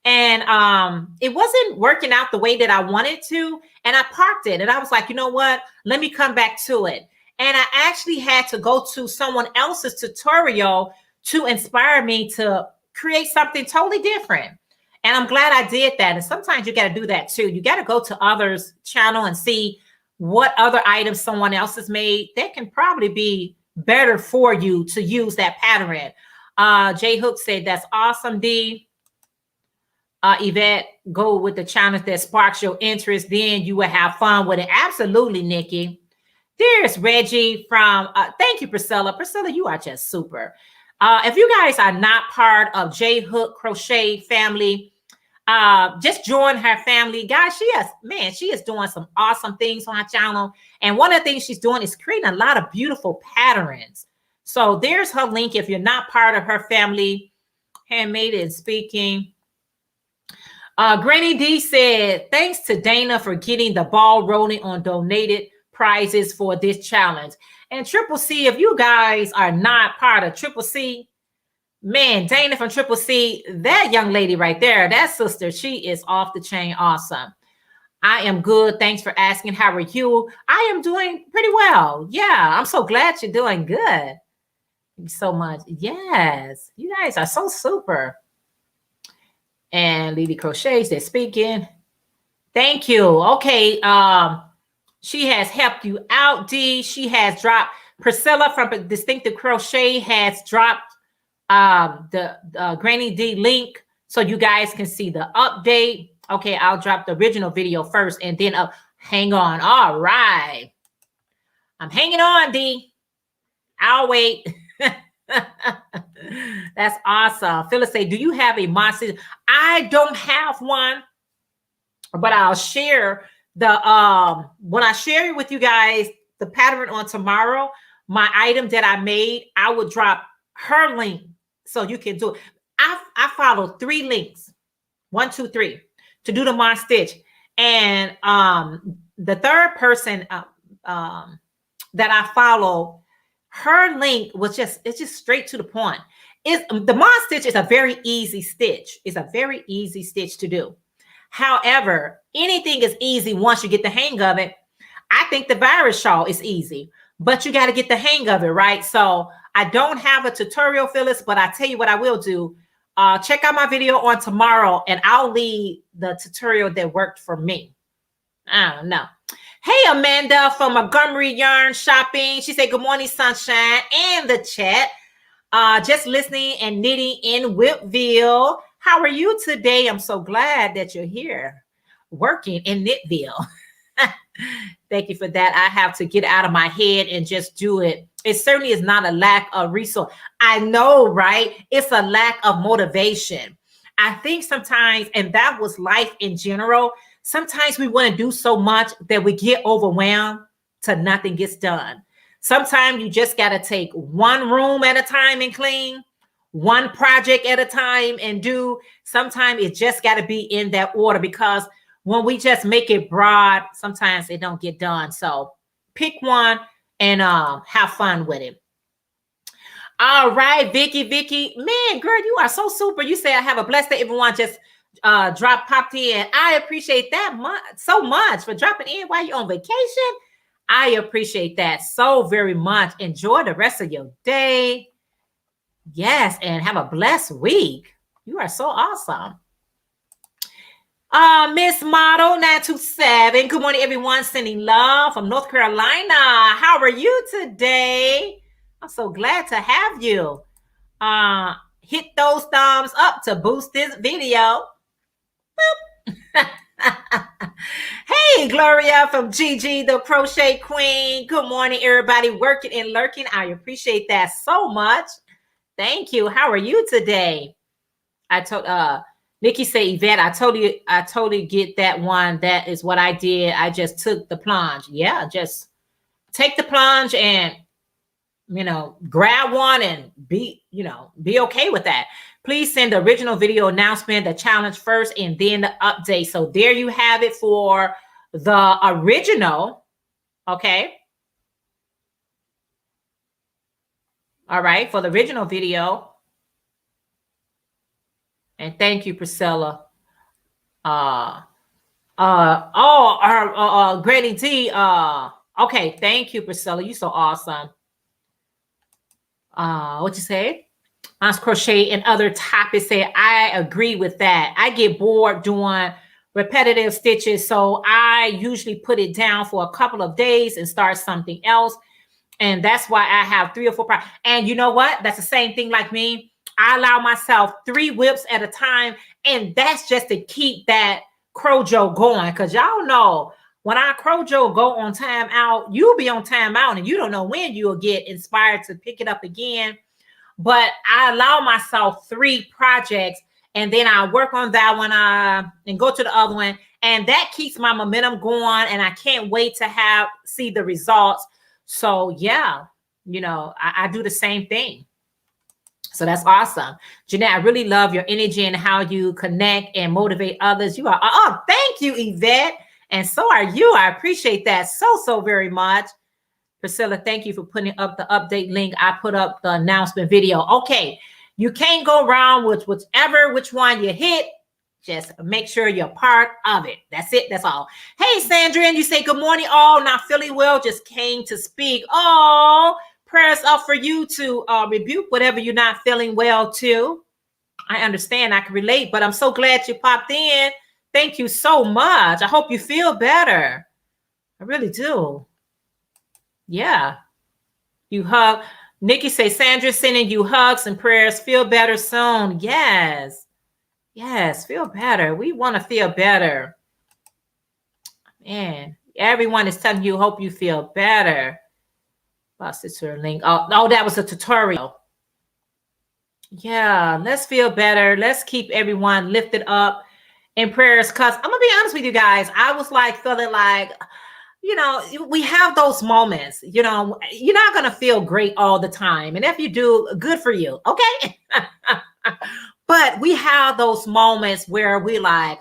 And it wasn't working out the way that I wanted to. And I parked it. And I was like, you know what? Let me come back to it. And I actually had to go to someone else's tutorial to inspire me to create something totally different. And I'm glad I did that. And sometimes you got to do that too. You got to go to others' channel and see what other items someone else has made. That can probably be better for you to use that pattern. Jay Hook said, that's awesome, D. Yvette, go with the challenge that sparks your interest. Then you will have fun with it. Absolutely, Nikki. There's Reggie from, thank you, Priscilla. Priscilla, you are just super. If you guys are not part of J Hook Crochet family, just join her family. Guys, she is doing some awesome things on her channel. And one of the things she's doing is creating a lot of beautiful patterns. So there's her link if you're not part of her family. Handmade and Speaking. Granny D said, thanks to Dana for getting the ball rolling on donated prizes for this challenge. And Triple C, if you guys are not part of Triple C, man, Dana from Triple C, that young lady right there, that sister, she is off the chain awesome. I am good. Thanks for asking. How are you? I am doing pretty well. Yeah, I'm so glad you're doing good. Thank you so much. Yes, you guys are so super. And Lily Crochets, they're speaking. Thank you. Okay. She has helped you out, D. She has dropped, Priscilla from Distinctive Crochet has dropped the Granny D link so you guys can see the update. Okay, I'll drop the original video first and then hang on. All right. I'm hanging on, D. I'll wait. That's awesome. Phyllis say, do you have a monster? I don't have one, but I'll share the when I share it with you guys, the pattern on tomorrow, my item that I made, I will drop her link so you can do it. I follow 3 links, 1, 2, 3, to do the Mon Stitch. And the third person that I follow, her link was it's just straight to the point. The Mon Stitch is a very easy stitch. It's a very easy stitch to do. However, anything is easy once you get the hang of it. I think the virus shawl is easy, but you got to get the hang of it, right? So I don't have a tutorial, Phyllis, but I tell you what I will do. Check out my video on tomorrow, and I'll leave the tutorial that worked for me. I don't know. Hey, Amanda from Montgomery Yarn Shopping. She said, good morning, sunshine, and the chat. Just listening and knitting in Whipville. How are you today? I'm so glad that you're here working in Knitville. Thank you for that. I have to get out of my head and just do it. It certainly is not a lack of resource. I know, right? It's a lack of motivation. I think sometimes, and that was life in general, sometimes we want to do so much that we get overwhelmed till nothing gets done. Sometimes you just got to take one room at a time and clean, one project at a time and do. Sometimes it just got to be in that order, because when we just make it broad, sometimes it don't get done. So pick one and have fun with it. All right, Vicky, man, girl, you are so super. You say I have a blessed day. Everyone just popped in. I appreciate that so much for dropping in while you're on vacation. I appreciate that so very much. Enjoy the rest of your day. Yes, and have a blessed week. You are so awesome. Miss Model 927. Good morning, everyone. Sending love from North Carolina. How are you today? I'm so glad to have you. Hit those thumbs up to boost this video. Hey, Gloria from Gigi, the Crochet Queen. Good morning, everybody working and lurking. I appreciate that so much. Thank you. How are you today? I told Nikki say, Yvette, I totally get that one. That is what I did. I just took the plunge. Yeah, just take the plunge and, grab one and be okay with that. Please send the original video announcement, the challenge first, and then the update. So there you have it for the original. Okay. All right, for the original video. And thank you, Priscilla. Granny D. Okay, thank you, Priscilla. You so awesome. What you say? Moms Crochet and other topics say, I agree with that. I get bored doing repetitive stitches, so I usually put it down for a couple of days and start something else. And that's why I have 3 or 4 projects. And you know what? That's the same thing like me. I allow myself 3 whips at a time. And that's just to keep that Crojo going. Because y'all know when our Crojo go on time out, you'll be on time out and you don't know when you'll get inspired to pick it up again. But I allow myself 3 projects and then I work on that one and go to the other one. And that keeps my momentum going. And I can't wait to see the results. So yeah, you know, I do the same thing. So that's awesome. Jeanette, I really love your energy and how you connect and motivate others. You are, oh, thank you, Yvette. And so are you. I appreciate that so very much. Priscilla, thank you for putting up the update link. I put up the announcement video. Okay, you can't go wrong with which one you hit. Just make sure you're part of it. That's it. That's all. Hey, Sandra, and you say, good morning, all. Not feeling well. Just came to speak. Oh, prayers up for you to rebuke whatever you're not feeling well to. I understand. I can relate, but I'm so glad you popped in. Thank you so much. I hope you feel better. I really do. Yeah. You hug. Nikki say, Sandra, sending you hugs and prayers. Feel better soon. Yes. Yes, feel better. We want to feel better. Man, everyone is telling you, hope you feel better. Lost it to her link. Oh, that was a tutorial. Yeah, let's feel better. Let's keep everyone lifted up in prayers. Because I'm going to be honest with you guys. I was feeling like, you know, we have those moments. You know, you're not going to feel great all the time. And if you do, good for you. Okay. But we have those moments where we like,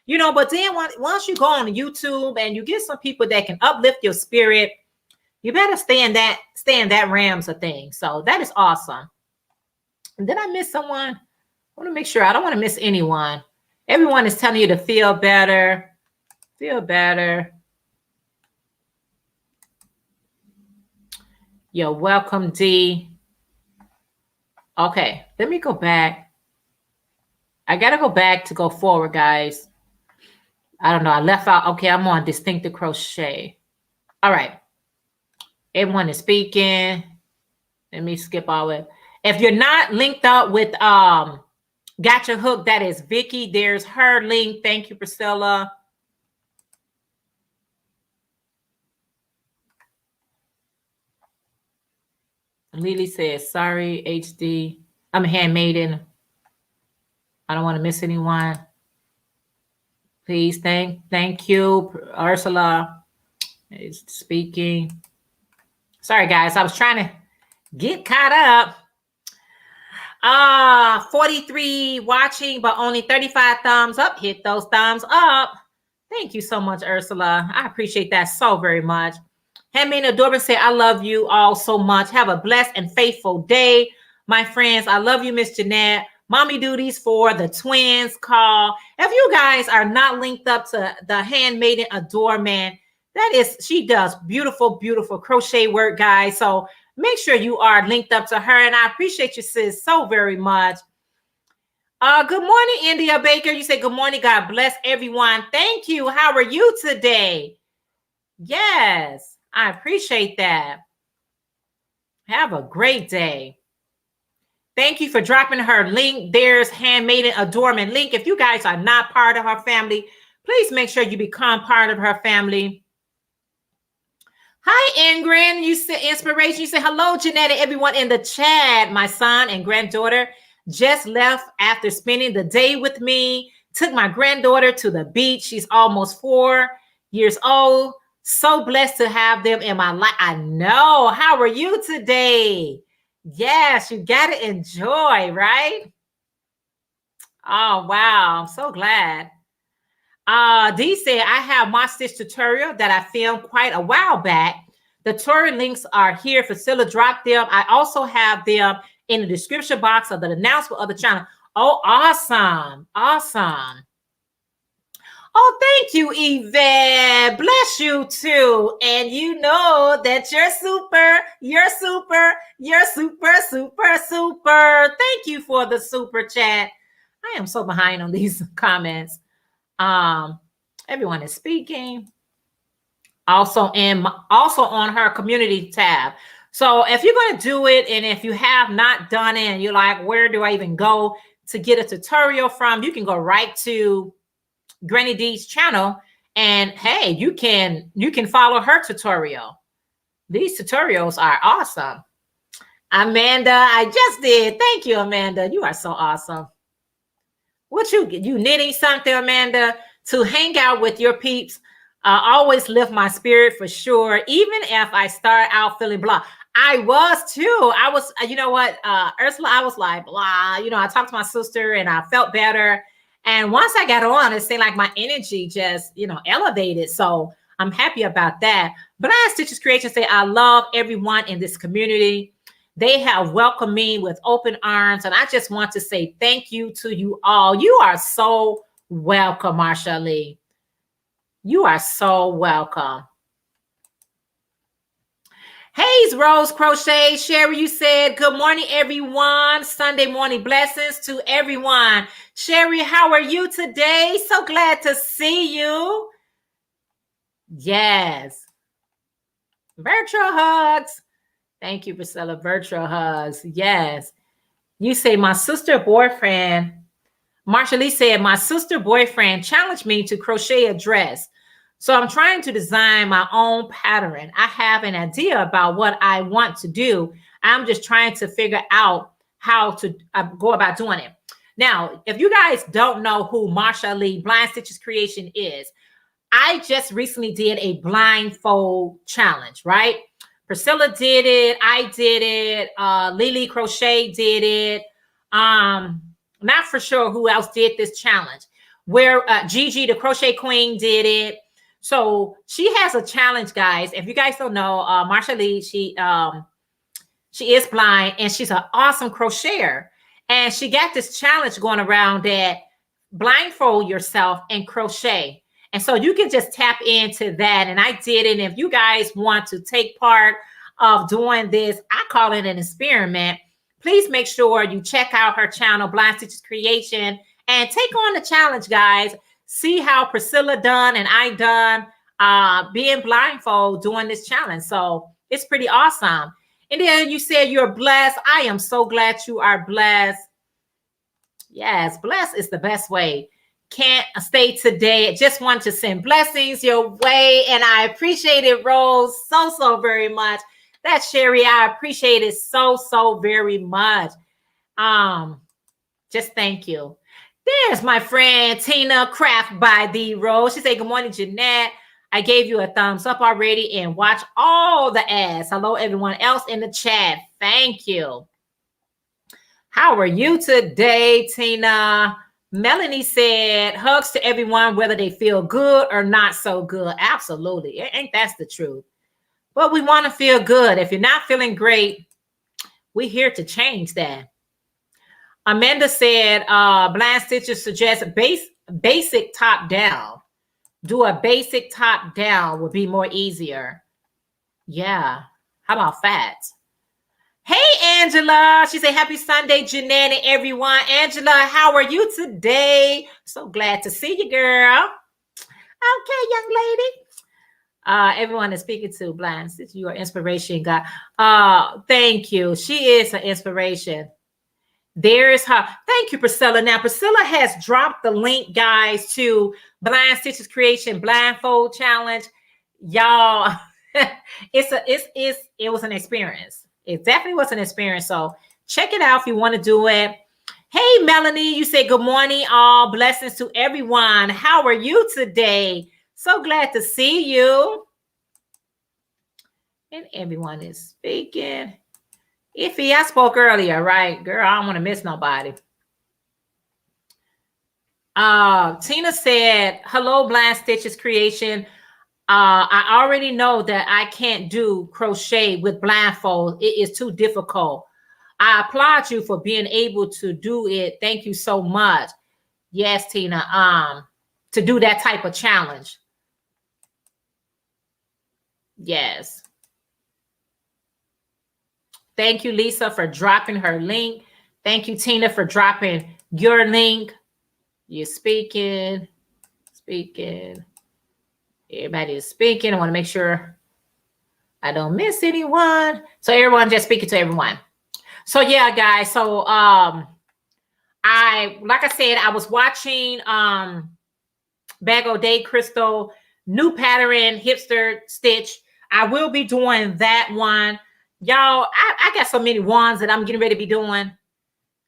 you know, but then once you go on YouTube and you get some people that can uplift your spirit, you better stay in that realms of things. So that is awesome. Did I miss someone? I want to make sure. I don't want to miss anyone. Everyone is telling you to feel better. Feel better. You're welcome, D. Okay, let me go back. I got to go back to go forward, guys. I don't know. I left out. Okay, I'm on Distinctive Crochet. All right. Everyone is speaking. Let me skip all it. If you're not linked up with Gotcha Hook, that is Vicky. There's her link. Thank you, Priscilla. Lily says, sorry, HD. I'm a handmaiden. I don't want to miss anyone. Please, thank you. Ursula is speaking. Sorry, guys. I was trying to get caught up. 43 watching, but only 35 thumbs up. Hit those thumbs up. Thank you so much, Ursula. I appreciate that so very much. Handmaiden Adorable say, I love you all so much. Have a blessed and faithful day, my friends. I love you, Miss Jeanette. Mommy duties for the twins call. If you guys are not linked up to the Handmaiden Adorable, she does beautiful, beautiful crochet work, guys. So make sure you are linked up to her. And I appreciate you, sis, so very much. Good morning, India Baker. You say, good morning. God bless everyone. Thank you. How are you today? Yes. I appreciate that. Have a great day. Thank you for dropping her link. There's Handmaiden Adorable link. If you guys are not part of her family, please make sure you become part of her family. Hi, Ingrid. You said inspiration. You say, hello, Jeanette, and everyone in the chat. My son and granddaughter just left after spending the day with me. Took my granddaughter to the beach. She's almost 4 years old. So blessed to have them in my life. I know. How are you today? Yes, you got to enjoy, right? Oh, wow. I'm so glad. Dee said, I have my stitch tutorial that I filmed quite a while back. The tutorial links are here. Priscilla dropped them. I also have them in the description box of the announcement of the channel. Oh, awesome. Awesome. Oh, thank you, Yvette. Bless you too. And you know that you're super, super, super. Thank you for the super chat. I am so behind on these comments. Everyone is speaking. Also on her community tab. So if you're going to do it, and if you have not done it and you're like, where do I even go to get a tutorial from? You can go right to Granny D's channel, and hey, you can follow her tutorial. These tutorials are awesome. Amanda, I just did. Thank you, Amanda. You are so awesome. What you knitting something, Amanda, to hang out with your peeps? Always lift my spirit for sure. Even if I start out feeling blah, I was too. I was, you know what, Ursula, I was like blah. You know, I talked to my sister and I felt better. And once I got on, it seemed like my energy just, you know, elevated. So I'm happy about that. But I Stitches Creations say, I love everyone in this community. They have welcomed me with open arms. And I just want to say thank you to you all. You are so welcome, Marsha Lee. You are so welcome. Hayes Rose Crochet, Sherry, you said, good morning, everyone. Sunday morning blessings to everyone. Sherry, how are you today? So glad to see you. Yes. Virtual hugs. Thank you, Priscilla. Virtual hugs. Yes. You say, my sister boyfriend, Marsha Lee said, my sister boyfriend challenged me to crochet a dress. So I'm trying to design my own pattern. I have an idea about what I want to do. I'm just trying to figure out how to go about doing it. Now, if you guys don't know who Marsha Lee Blind Stitches Creation is, I just recently did a blindfold challenge, right? Priscilla did it. I did it. Lily Crochet did it. Not for sure who else did this challenge. Where Gigi, the Crochet Queen, did it. So she has a challenge, guys. If you guys don't know, Marsha Lee, she is blind and she's an awesome crocheter. And she got this challenge going around that blindfold yourself and crochet. And so you can just tap into that. And I did it. And if you guys want to take part of doing this, I call it an experiment. Please make sure you check out her channel, Blind Stitches Creation, and take on the challenge, guys. See how Priscilla done and I done being blindfold doing this challenge. So it's pretty awesome. And then you said you're blessed. I am so glad you are blessed. Yes, blessed is the best way. Can't stay today. Just want to send blessings your way. And I appreciate it, Rose, so very much. That's Sherry. I appreciate it so very much. Just thank you. There's my friend Tina Craft by the Rose. She said, good morning, Jeanette. I gave you a thumbs up already and watch all the ads. Hello, everyone else in the chat. Thank you. How are you today, Tina? Melanie said, hugs to everyone, whether they feel good or not so good. Absolutely. Ain't that's the truth? But we want to feel good. If you're not feeling great, we're here to change that. Amanda said, Blind Stitches suggests basic top down. Do a basic top down would be more easier. Yeah. How about that? Hey, Angela. She said, happy Sunday, Jeanette and everyone. Angela, how are you today? So glad to see you, girl. Okay, young lady. Everyone is speaking to Blind Stitch. You are inspiration, God. Thank you. She is an inspiration. There's her. Thank you, Priscilla. Now, Priscilla has dropped the link, guys, to Blind Stitches Creation Blindfold Challenge. Y'all, it was an experience. It definitely was an experience. So check it out if you want to do it. Hey, Melanie, you say good morning, all. Blessings to everyone. How are you today? So glad to see you. And everyone is speaking. Iffy, I spoke earlier, right? Girl, I don't want to miss nobody. Tina said, hello, Blind Stitches Creation. I already know that I can't do crochet with blindfold. It is too difficult. I applaud you for being able to do it. Thank you so much. Yes, Tina. to do that type of challenge. Yes. Thank you, Lisa, for dropping her link. Thank you, Tina, for dropping your link. You're speaking. Everybody is speaking. I want to make sure I don't miss anyone. So everyone just speaking to everyone. So yeah, guys. So like I said, I was watching Bag O' Day Crystal new pattern Hipster Stitch. I will be doing that one. Y'all, I got so many ones that I'm getting ready to be doing.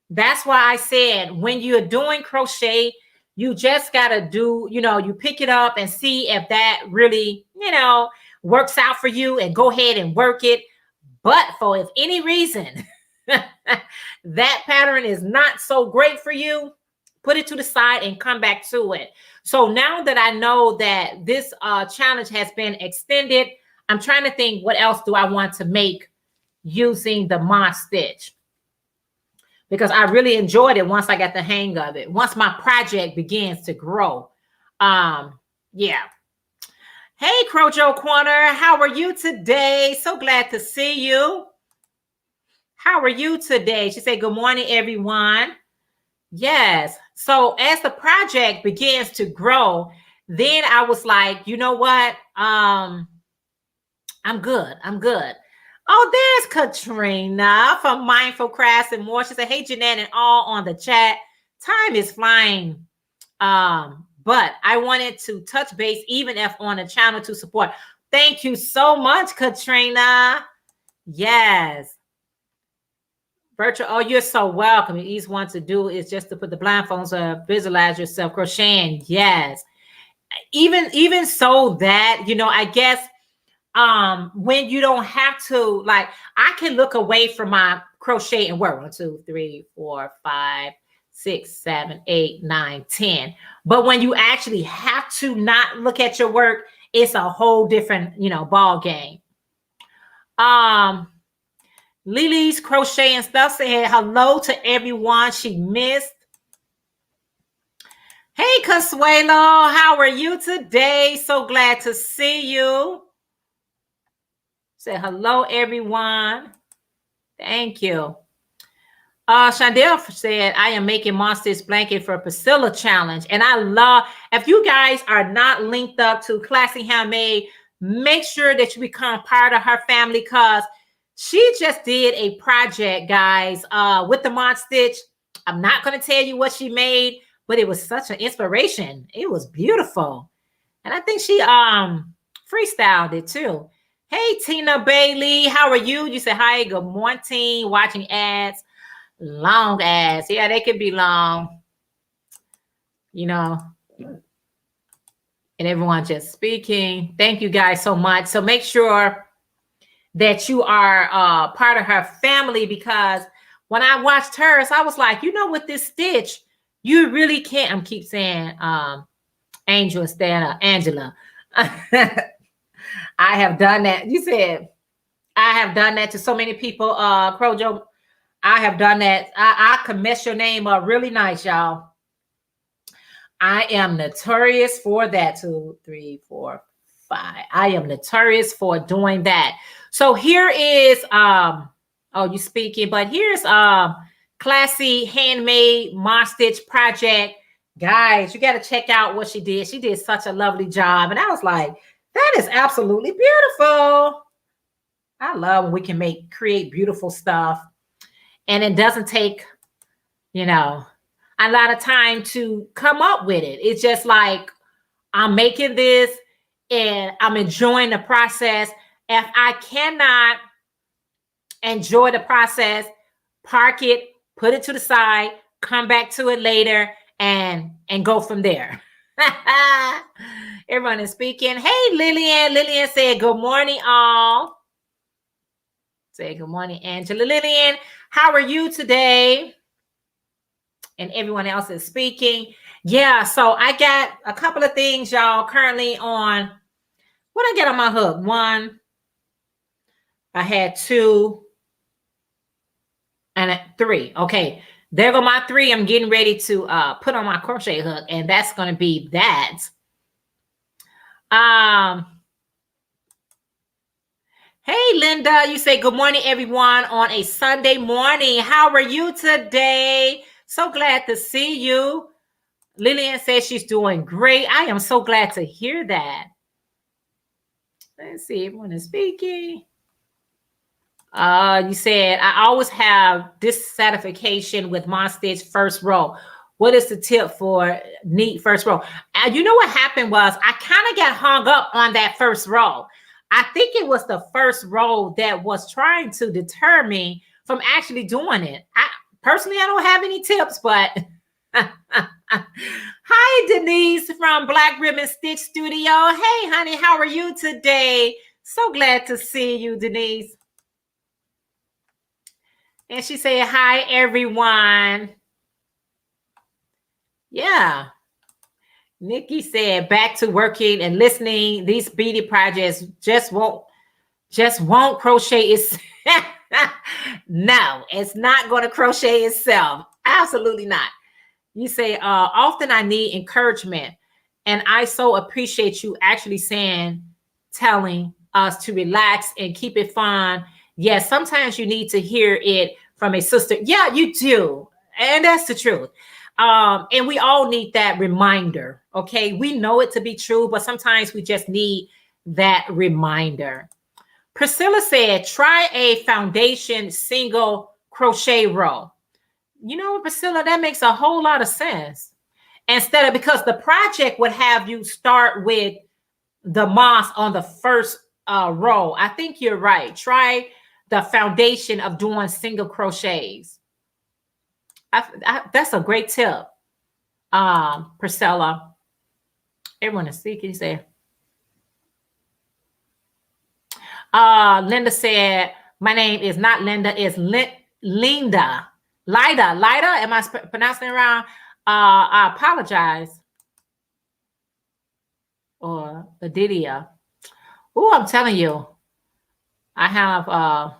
That's why I said when you're doing crochet, you just got to do, you pick it up and see if that really, works out for you and go ahead and work it. But for if any reason that pattern is not so great for you, put it to the side and come back to it. So now that I know that this challenge has been extended, I'm trying to think what else do I want to make using the Mod Stitch, because I really enjoyed it once I got the hang of it. Once my project begins to grow. Yeah. Hey, Crojo Corner, how are you today? So glad to see you. How are you today? She said, good morning, everyone. Yes. So as the project begins to grow, then I was like, you know what? I'm good. Oh, there's Katrina from Mindful Crafts and More. She said, hey, Jeanette and all on the chat. Time is flying. But I wanted to touch base, even if on the channel, to support. Thank you so much, Katrina. Yes. Virtual, oh, you're so welcome. The easy one to do is just to put the blindfolds on, visualize yourself crocheting. Yes. Even so that, I guess, when you don't have to, like, I can look away from my crochet and work 1, 2, 3, 4, 5, 6, 7, 8, 9, 10. But when you actually have to not look at your work, it's a whole different, ball game. Lily's Crochet and Stuff said hello to everyone she missed. Hey, Consuelo, how are you today? So glad to see you. Say hello, everyone. Thank you. Chandel said, I am making Monsters blanket for Priscilla challenge. And I love, if you guys are not linked up to Classy Handmade, make sure that you become part of her family, because she just did a project, guys, with the Mod Stitch. I'm not going to tell you what she made, but it was such an inspiration. It was beautiful. And I think she freestyled it too. Hey, Tina Bailey, how are you? You said, hi, good morning, watching ads, long ads. Yeah, they could be long, and everyone just speaking. Thank you guys so much. So make sure that you are part of her family, because when I watched hers, I was like, with this stitch, you really can't. I'm keep saying Angel instead of Angela. I have done that. You said I have done that to so many people. Crojo, I have done that. I can mess your name up really nice, y'all. I am notorious for that. 2, 3, 4, 5. I am notorious for doing that. So here is you speaking, but here's Classy Handmade Mod Stitch project. Guys, you got to check out what she did. She did such a lovely job. And I was like, that is absolutely beautiful. I love when we can create beautiful stuff. And it doesn't take, a lot of time to come up with it. It's just like, I'm making this and I'm enjoying the process. If I cannot enjoy the process, park it, put it to the side, come back to it later, and go from there. Everyone is speaking. Hey, Lillian. Lillian said, good morning, all. Say good morning, Angela. Lillian, how are you today? And everyone else is speaking. Yeah, so I got a couple of things, y'all, currently on. What I get on my hook? 1. I had 2 and 3. Okay. There go my 3. I'm getting ready to put on my crochet hook, and that's going to be that. Hey, Linda, you say good morning, everyone, on a Sunday morning. How are you today? So glad to see you. Lillian says she's doing great. I am so glad to hear that. Let's see, everyone is speaking. You said, I always have dissatisfaction with my stitch first row. What is the tip for neat first row? You know what happened was I kind of got hung up on that first row. I think it was the first row that was trying to deter me from actually doing it. Personally, I don't have any tips, but hi, Denise from Black Ribbon Stitch Studio. Hey, honey, how are you today? So glad to see you, Denise. And she said, hi, everyone. Yeah. Nikki said, back to working and listening. These beauty projects just won't crochet itself. No, it's not going to crochet itself. Absolutely not. You say, often I need encouragement. And I so appreciate you actually telling us to relax and keep it fun. Yes, sometimes you need to hear it from a sister. Yeah, you do. And that's the truth. And we all need that reminder. Okay. We know it to be true, but sometimes we just need that reminder. Priscilla said, try a foundation single crochet row. You know, Priscilla, that makes a whole lot of sense. Because the project would have you start with the moss on the first row. I think you're right. Try the foundation of doing single crochets. That's a great tip, Priscilla. Everyone is speaking. Say, Linda said, my name is not Linda, it's Linda. Lida. Am I pronouncing it wrong? I apologize. Or Lydia. Oh, I'm telling you, I have.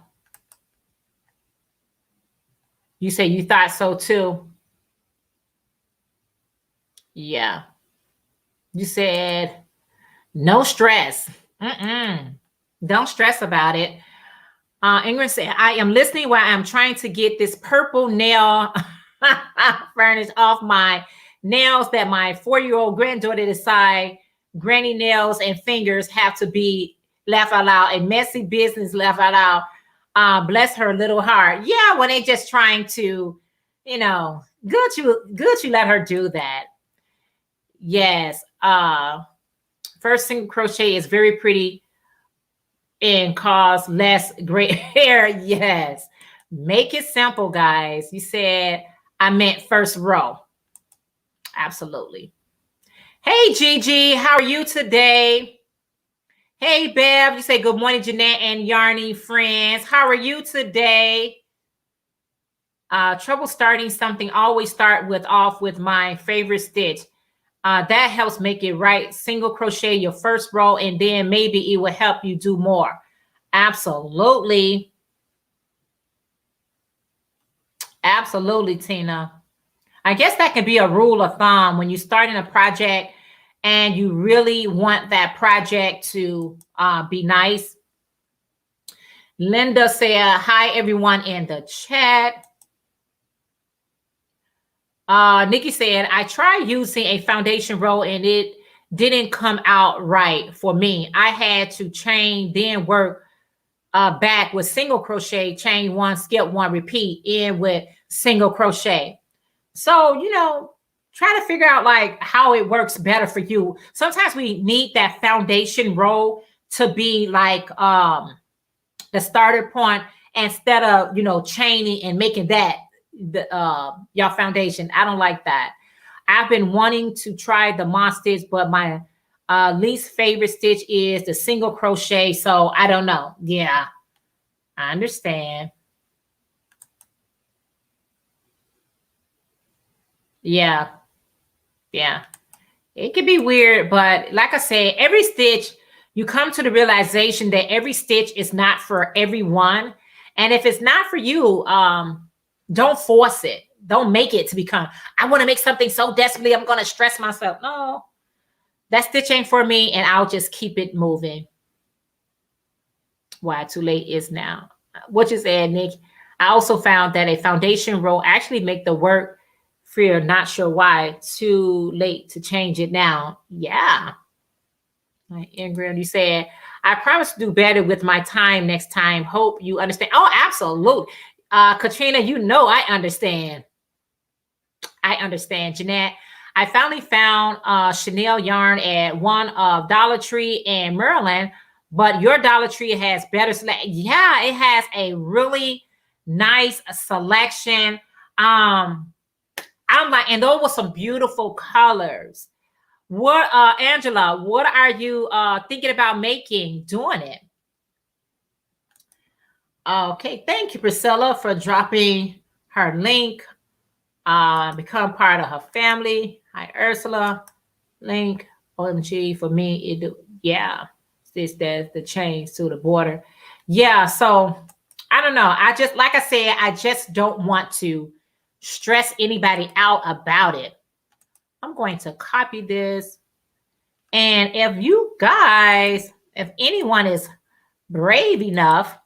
You say you thought so too. Yeah. You said no stress. Don't stress about it. Ingrid said, I am listening while I'm trying to get this purple nail furnish off my nails that my 4-year-old granddaughter decide granny nails and fingers have to be left out. A messy business left out. Bless her little heart. Yeah, when they just trying to, good you let her do that. Yes. First single crochet is very pretty and cause less gray hair. Yes. Make it simple, guys. You said I meant first row. Absolutely. Hey, Gigi, how are you today? Hey, Bev, you say good morning, Jeanette and Yarny friends. How are you today? Trouble starting something. Always start off with my favorite stitch. That helps make it right. Single crochet your first row, and then maybe it will help you do more. Absolutely. Absolutely, Tina. I guess that could be a rule of thumb when you're starting a project and you really want that project to be nice. Linda said, hi, everyone in the chat. Nikki said, I tried using a foundation row and it didn't come out right for me. I had to chain, then work back with single crochet, chain one, skip one, repeat in with single crochet. So, try to figure out like how it works better for you. Sometimes we need that foundation row to be like the starter point instead of, chaining and making that your foundation. I don't like that. I've been wanting to try the moss stitch, but my least favorite stitch is the single crochet. So I don't know. Yeah, I understand. Yeah. It could be weird, but like I said, every stitch, you come to the realization that every stitch is not for everyone. And if it's not for you, don't force it. don't make it to become, I want to make something so desperately, I'm going to stress myself. No, that stitch ain't for me, and I'll just keep it moving. Why too late is now. What you said, Nick. I also found that a foundation roll actually make the work freer. Not sure why. Too late to change it now. Yeah. Ingrid, you said, I promise to do better with my time next time. Hope you understand. Oh, absolutely. Katrina, you know I understand. I understand. Jeanette, I finally found Chanel yarn at one of Dollar Tree in Maryland, but your Dollar Tree has better selection. Yeah, it has a really nice selection. I'm like, and those were some beautiful colors. What, Angela, what are you thinking about making, doing it? Okay, thank you, Priscilla, for dropping her link. Become part of her family. Hi, Ursula. Link. OMG, for me, yeah. This the change to the border. Yeah, so I don't know. I just, like I said, I just don't want to stress anybody out about it. I'm going to copy this. And if you guys, if anyone is brave enough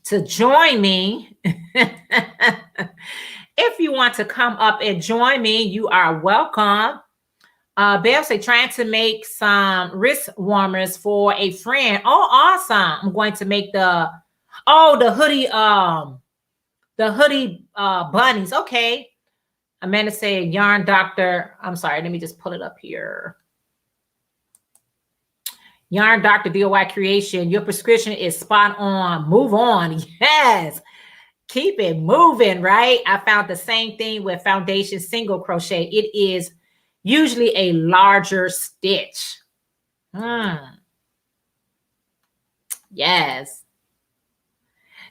to join me, if you want to come up and join me, you are welcome. Bev say, trying to make some wrist warmers for a friend. Oh, awesome. I'm going to make the hoodie bunnies. Okay. Amanda said, yarn doctor. I'm sorry. Let me just pull it up here. Yarn Doctor DOY Creation. Your prescription is spot on. Move on. Yes. Keep it moving, right? I found the same thing with foundation single crochet. It is usually a larger stitch. Yes.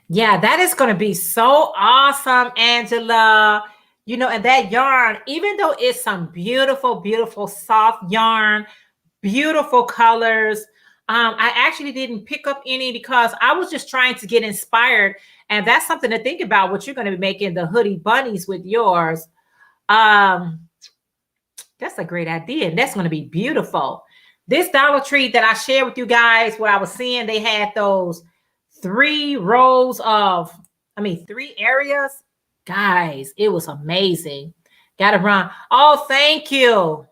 Yeah, that is going to be so awesome, Angela. You know, and that yarn, even though it's some beautiful, beautiful soft yarn, beautiful colors. I actually didn't pick up any because I was just trying to get inspired. And that's something to think about, what you're going to be making the hoodie bunnies with yours. That's a great idea. And that's going to be beautiful. This Dollar Tree that I shared with you guys, where I was seeing they had those 3 rows of, 3 areas. Guys, it was amazing. Got to run. Oh, thank you.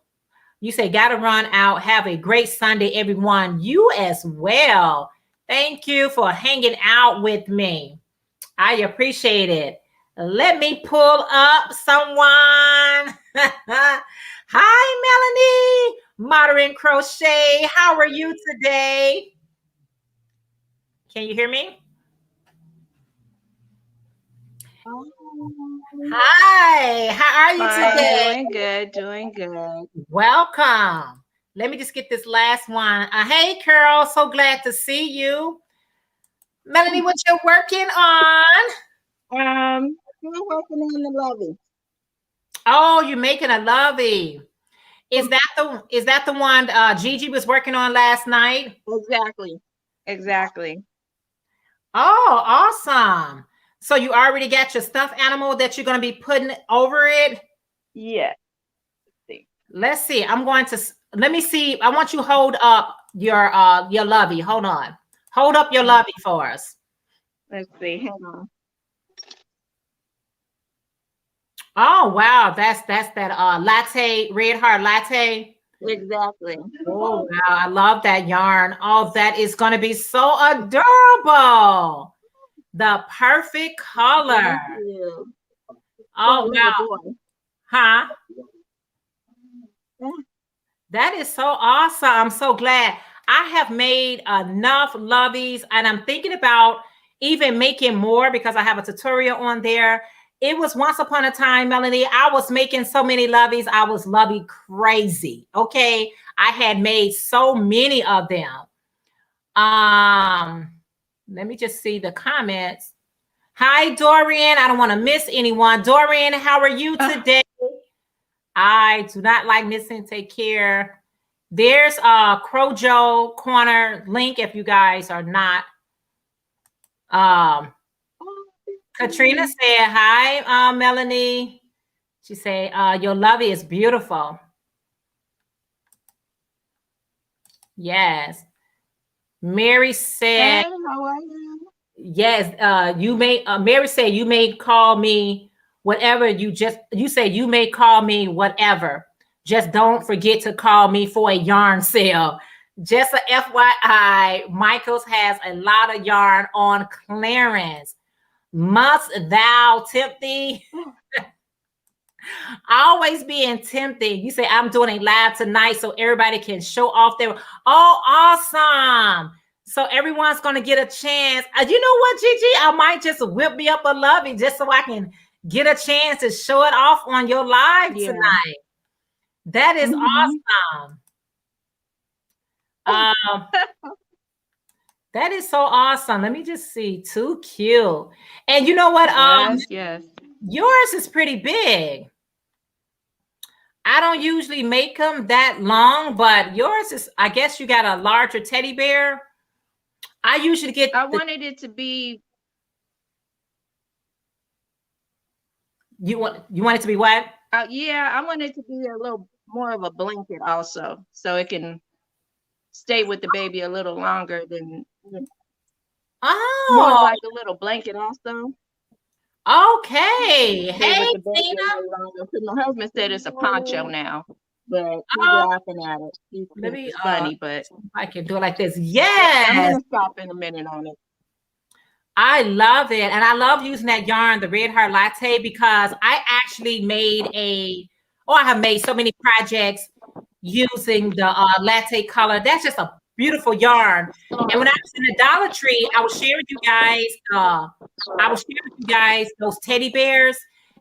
You say, got to run out. Have a great Sunday, everyone. You as well. Thank you for hanging out with me. I appreciate it. Let me pull up someone. Hi, Melanie. Modern Crochet. How are you today? Can you hear me? Hi. How are you today? Doing good. Welcome. Let me just get this last one. Hey, Carol. So glad to see you. Melanie, what you're working on? I'm working on the lovey. Oh, you're making a lovey. Is that the one Gigi was working on last night? Exactly. Oh, awesome. So you already got your stuffed animal that you're going to be putting over it? Yeah. Let's see. I'm going to, let me see. I want you to hold up your lovey. Hold on. Hold up your lovey for us. Let's see. Hang on. Oh, wow. That's that latte, red heart latte. Exactly. Oh, wow. I love that yarn. Oh, that is going to be so adorable. The perfect color. Oh, wow. Huh? That is so awesome. I'm so glad. I have made enough loveys, and I'm thinking about even making more because I have a tutorial on there. It was once upon a time, Melanie, I was making so many loveys. I was lovey crazy. Okay. I had made so many of them. Let me just see the comments. Hi, Dorian. I don't want to miss anyone. Dorian, how are you today? I do not like missing. Take care. There's a Crojo Corner link if you guys are not. Katrina said, hi, Melanie. She said, your lovey is beautiful. Yes. Mary said, Hey, how are you? yes, you may, Mary said, you may call me whatever you say you may call me whatever. Just don't forget to call me for a yarn sale. Just a FYI, Michaels has a lot of yarn on clearance. Must thou tempt thee? Always being tempted. You say, I'm doing a live tonight so everybody can show off their. Oh, awesome. So everyone's going to get a chance. You know what, Gigi? I might just whip me up a lovey just so I can get a chance to show it off on your live tonight. That is awesome. That is so awesome. Let me just see. Too cute. And you know what? Yes. Yours is pretty big. I don't usually make them that long, but yours is, I guess you got a larger teddy bear. I usually get. I wanted it to be. You want it to be what? Yeah, I want it to be a little more of a blanket also, so it can stay with the baby a little longer than. More like a little blanket also. Okay. Hey, Tina. My husband said it's a poncho now, but he's laughing at it. It's funny, but I can do it like this. Yes. I'm gonna stop in a minute on it. I love it, and I love using that yarn, the Red Heart Latte, because I actually I have made so many projects using the latte color. That's just a beautiful yarn. And when I was in the Dollar Tree, I was sharing with you guys those teddy bears,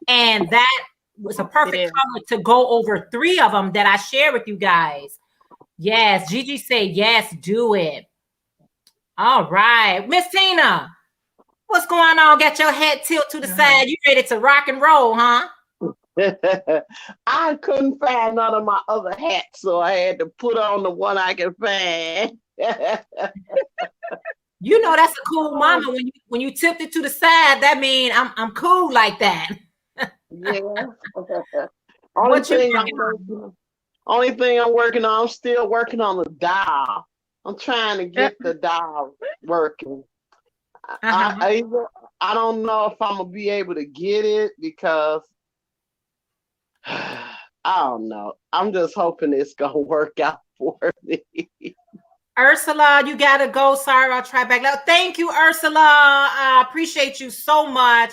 and that was a perfect color to go over 3 of them that I share with you guys. Yes, Gigi said yes, do it. All right, Miss Tina, what's going on? Got your head tilt to the side. You ready to rock and roll, huh? I couldn't find none of my other hats, so I had to put on the one I could find. You know that's a cool mama. When you tipped it to the side, that means I'm cool like that. Yeah. Only thing I'm working on, I'm still working on the dial. I'm trying to get the dial working. I don't know if I'm gonna be able to get it because I don't know. I'm just hoping it's gonna work out for me. Ursula, you gotta go. Sorry, I'll try back. Thank you, Ursula. I appreciate you so much.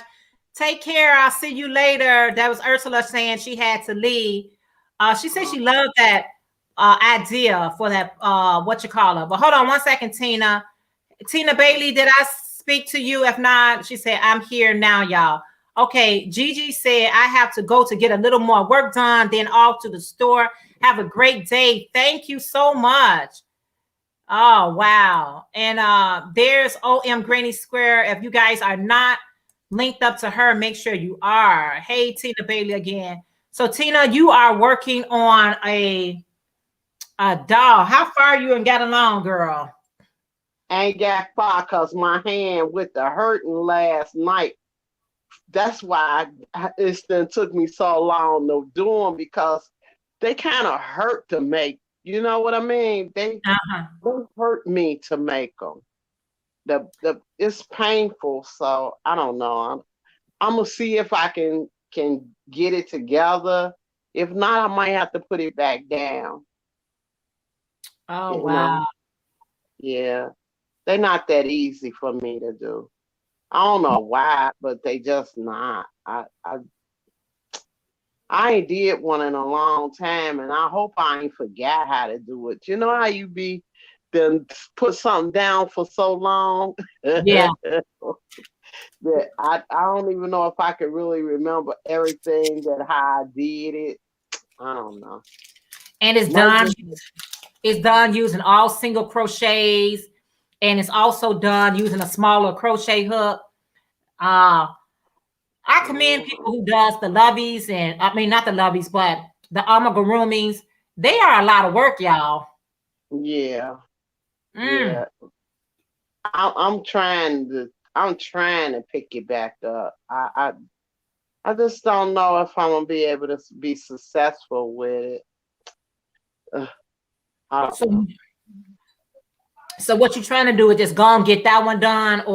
Take care. I'll see you later. That was Ursula saying she had to leave. She said she loved that idea for that what you call her. But hold on one second, Tina. Tina Bailey, did I speak to you? If not, she said, I'm here now, y'all. Okay, Gigi said, I have to go to get a little more work done, then off to the store. Have a great day. Thank you so much. Oh, wow. And there's OM Granny Square. If you guys are not linked up to her, make sure you are. Hey, Tina Bailey again. So, Tina, you are working on a doll. How far you and got along, girl? I ain't got far because my hand with the hurting last night. That's why it took me so long to do them, because they kind of hurt to make. You know what I mean? They hurt me to make them. It's painful, so I don't know. I'm gonna see if I can get it together. If not, I might have to put it back down. Oh, wow. Yeah, they're not that easy for me to do. I don't know why, but they just not. I ain't did one in a long time, and I hope I ain't forgot how to do it. You know how you be then put something down for so long? Yeah. That I don't even know if I could really remember everything that how I did it. I don't know. And it's done. It's done using all single crochets, and it's also done using a smaller crochet hook. I commend people who does the loveys, and I mean not the loveys, but the amigurumis. They are a lot of work, y'all. Yeah. Yeah. I'm trying to I'm trying to pick it back up. I just don't know if I'm gonna be able to be successful with it. I don't So, know. so what you trying to do is just go and get that one done, and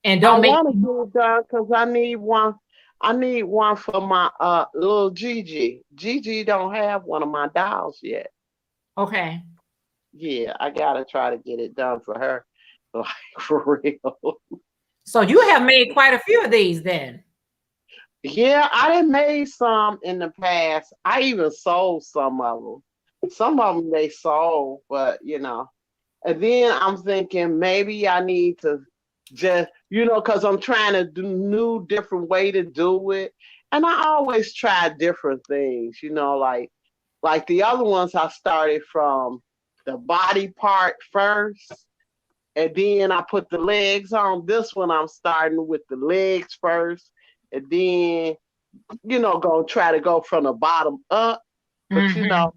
I don't make. want to get it done because I need one. I need one for my little Gigi. Gigi don't have one of my dolls yet. Okay. Yeah, I gotta try to get it done for her, like for real. So you have made quite a few of these then. Yeah, I done made some in the past. I even sold some of them. Some of them they sold, but you know. And then I'm thinking maybe I need to just, because I'm trying to do new, different way to do it. And I always try different things, like the other ones I started from the body part first. And then I put the legs on. This one I'm starting with the legs first. And then, gonna try to go from the bottom up. But Mhm.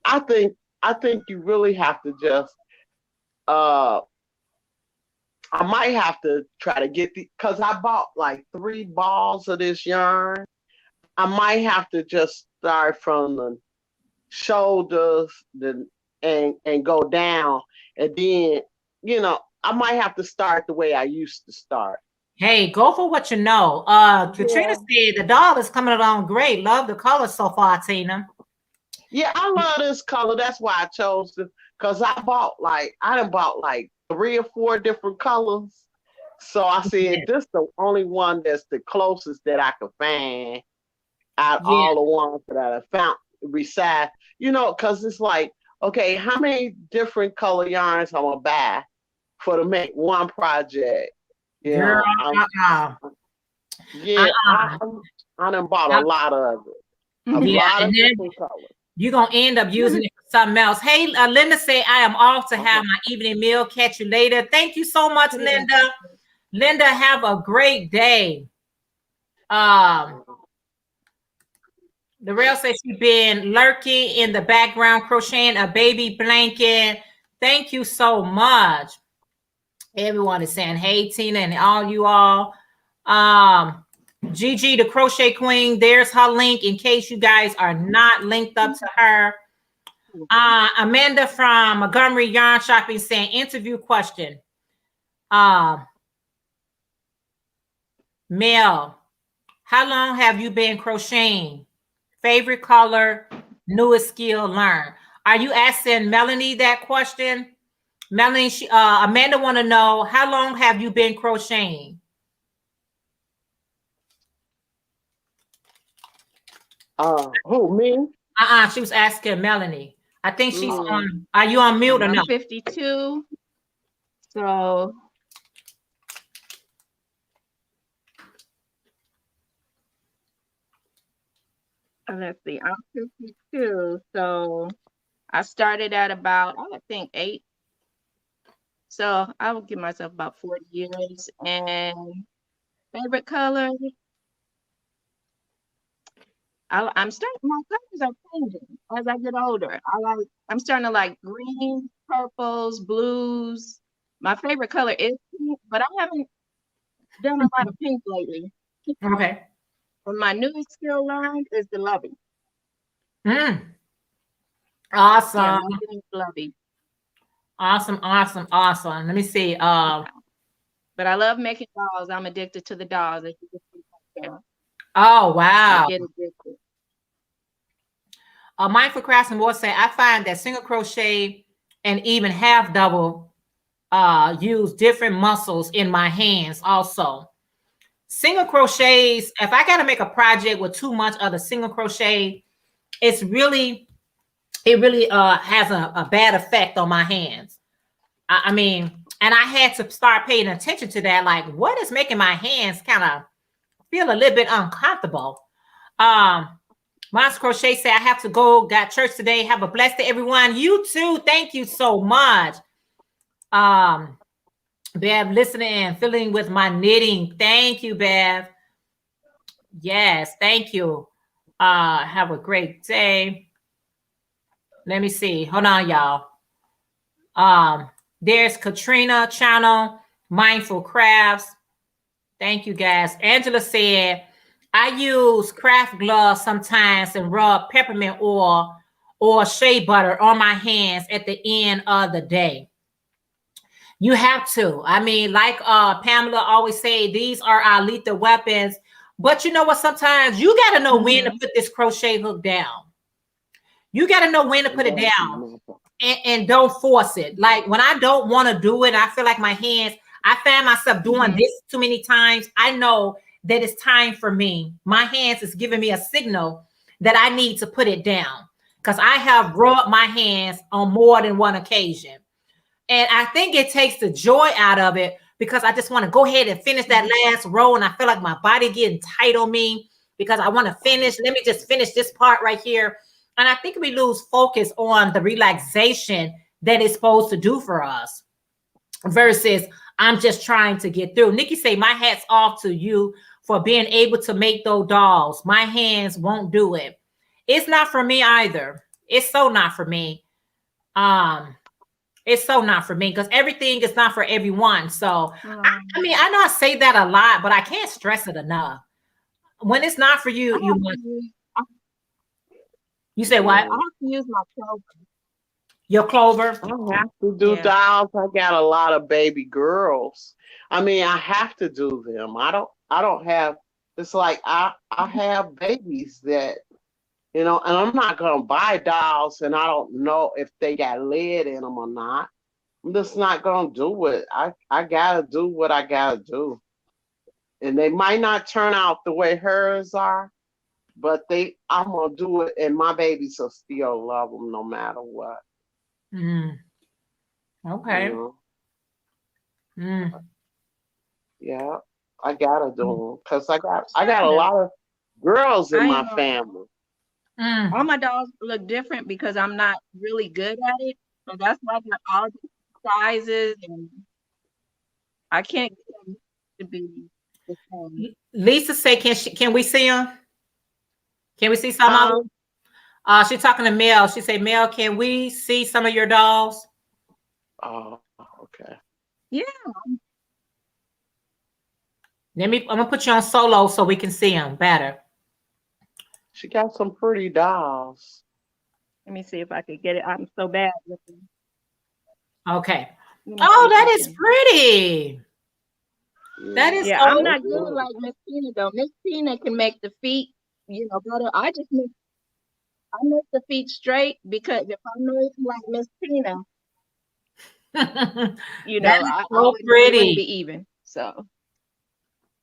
I think you really have to just I might have to try to get because I bought like 3 balls of this yarn. I might have to just start from the shoulders and go down. And then, I might have to start the way I used to start. Hey, go for what you know. Katrina said the doll is coming along great. Love the color so far, Tina. Yeah, I love this color. That's why I chose it. Because I done bought like 3 or 4 different colors. So I said, this the only one that's the closest that I could find out all the ones that I found beside, because it's like, okay, how many different color yarns I'm gonna buy to make one project? Girl, yeah, I done bought a lot of it. A lot of different colors. You're gonna end up using it for something else. Hey, Linda say I am off to have my evening meal. Catch you later. Thank you so much, Linda. Linda, have a great day. The rail says she's been lurking in the background, crocheting a baby blanket. Thank you so much. Everyone is saying, hey, Tina, and all you all. Gigi, the crochet queen, there's her link in case you guys are not linked up to her. Amanda from Montgomery Yarn Shopping saying, interview question. Mel, how long have you been crocheting? Favorite color, newest skill learned. Are you asking Melanie that question? Melanie, Amanda want to know, how long have you been crocheting? Who, me? She was asking Melanie. I think she's on. Are you on mute or no? I'm 52. So let's see, I'm 52. So I started at about, I think 8. So I would give myself about 40 years. And favorite color, I'm starting, my colors are changing as I get older. I'm starting to like greens, purples, blues. My favorite color is pink, but I haven't done a lot of pink lately. Okay. But my newest skill learned is the lovey. Awesome. Yeah, lovey. Awesome. Let me see. But I love making dolls. I'm addicted to the dolls. Oh, wow. I get addicted. Mindful Craftsman will say, I find that single crochet and even half double use different muscles in my hands also. Single crochets, if I got to make a project with too much of the single crochet, it really has a bad effect on my hands. I mean, and I had to start paying attention to that. Like, what is making my hands kind of feel a little bit uncomfortable? Monster Crochet say, I have to go. Got church today. Have a blessed day, everyone. You too. Thank you so much. Bev, listening and filling with my knitting. Thank you, Bev. Yes, thank you. Have a great day. Let me see. Hold on, y'all. There's Katrina channel. Mindful Crafts. Thank you, guys. Angela said, I use craft gloves sometimes and rub peppermint oil or shea butter on my hands at the end of the day. You have to. I mean, like Pamela always say, these are our lethal weapons. But you know what? Sometimes you got to know when to put this crochet hook down. You got to know when to put it down and don't force it. Like when I don't want to do it, I feel like my hands, I find myself doing this too many times. I know that it's time for me. My hands is giving me a signal that I need to put it down because I have rubbed my hands on more than one occasion. And I think it takes the joy out of it because I just want to go ahead and finish that last row. And I feel like my body getting tight on me because I want to finish. Let me just finish this part right here. And I think we lose focus on the relaxation that it's supposed to do for us versus I'm just trying to get through. Nikki say, my hat's off to you for being able to make those dolls. My hands won't do it. It's not for me either. It's so not for me. It's so not for me because everything is not for everyone. So, I mean, I know I say that a lot, but I can't stress it enough. When it's not for you, you must. You say what? I have to use my clover. Your clover? I have to do dolls. I got a lot of baby girls. I mean, I have to do them. I don't have, it's like I have babies that, you know, and I'm not gonna buy dolls and I don't know if they got lead in them or not. I'm just not gonna do it. I gotta do what I gotta do. And they might not turn out the way hers are, but I'm gonna do it, and my babies will still love them no matter what. Okay. You know? Yeah, I gotta do them because I got a lot of girls in my family. All my dolls look different because I'm not really good at it, so that's why they're all different sizes, and I can't get them to be the same. Lisa say, can we see them? Can we see some of them? She's talking to Mel. She said, Mel, can we see some of your dolls? Oh, okay. Yeah. I'm gonna put you on solo so we can see them better. She got some pretty dolls. Let me see if I could get it. I'm so bad with them. Okay. Oh, that is pretty. That is yeah. so I'm not good like Miss Tina though. Miss Tina can make the feet, you know, better. I make the feet straight because if I made like Miss Tina, you know, I wouldn't be even. So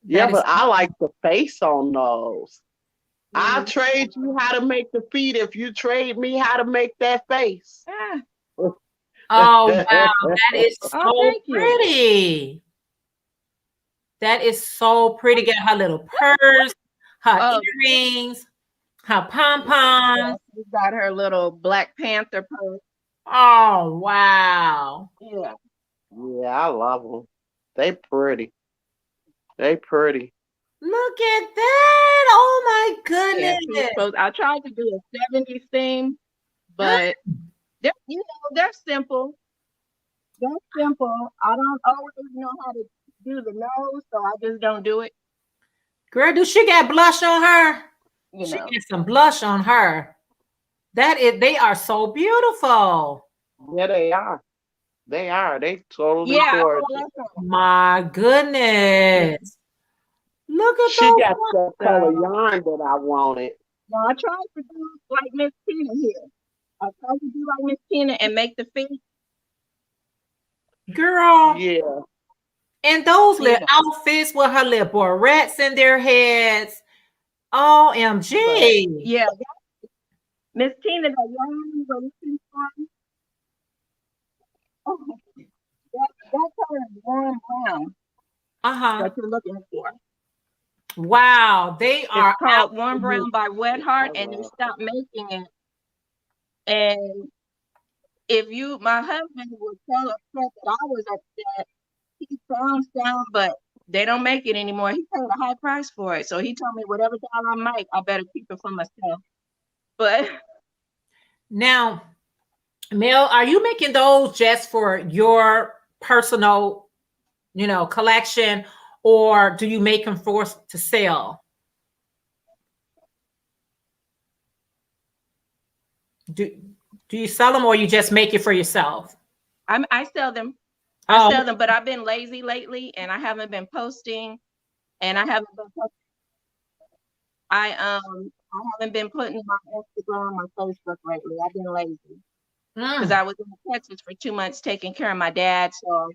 yeah, but I like the face on those. I'll trade you how to make the feet if you trade me how to make that face. Oh wow, that is so pretty. That is so pretty. Get her little purse, her earrings, her pom-poms. She's got her little Black Panther purse. Oh wow. Yeah. Yeah, I love them. They pretty. They pretty. Look at that. Oh my goodness. Yeah, I tried to do a 70s theme, but they're simple. They're simple. I don't always know how to do the nose, so I just don't do it. Girl, do she got blush on her? She got some blush on her. They are so beautiful. Yeah, they are. They are. They totally gorgeous. My goodness. Look at she got the color yarn that I wanted. Now I tried to do like Miss Tina here. I tried to do like Miss Tina and make the feet. Girl. Yeah. And those little outfits with her little barrettes in their heads. OMG. Yeah. Miss Tina, the yarn was that color is warm brown. That you're looking for. Wow, they are. It's called Warm Brown by Wet Heart, and they stopped making it. And my husband was so upset that I was upset. He found some, but they don't make it anymore. He paid a high price for it, so he told me whatever doll I make, I better keep it for myself. But now, Mel, are you making those just for your personal collection, or do you make them for to sell? Do you sell them, or you just make it for yourself? I sell them. Oh. I sell them, but I've been lazy lately, and I haven't been posting, and I haven't been posting. I haven't been putting my Instagram, my Facebook lately. I've been lazy because I was in Texas for 2 months taking care of my dad, so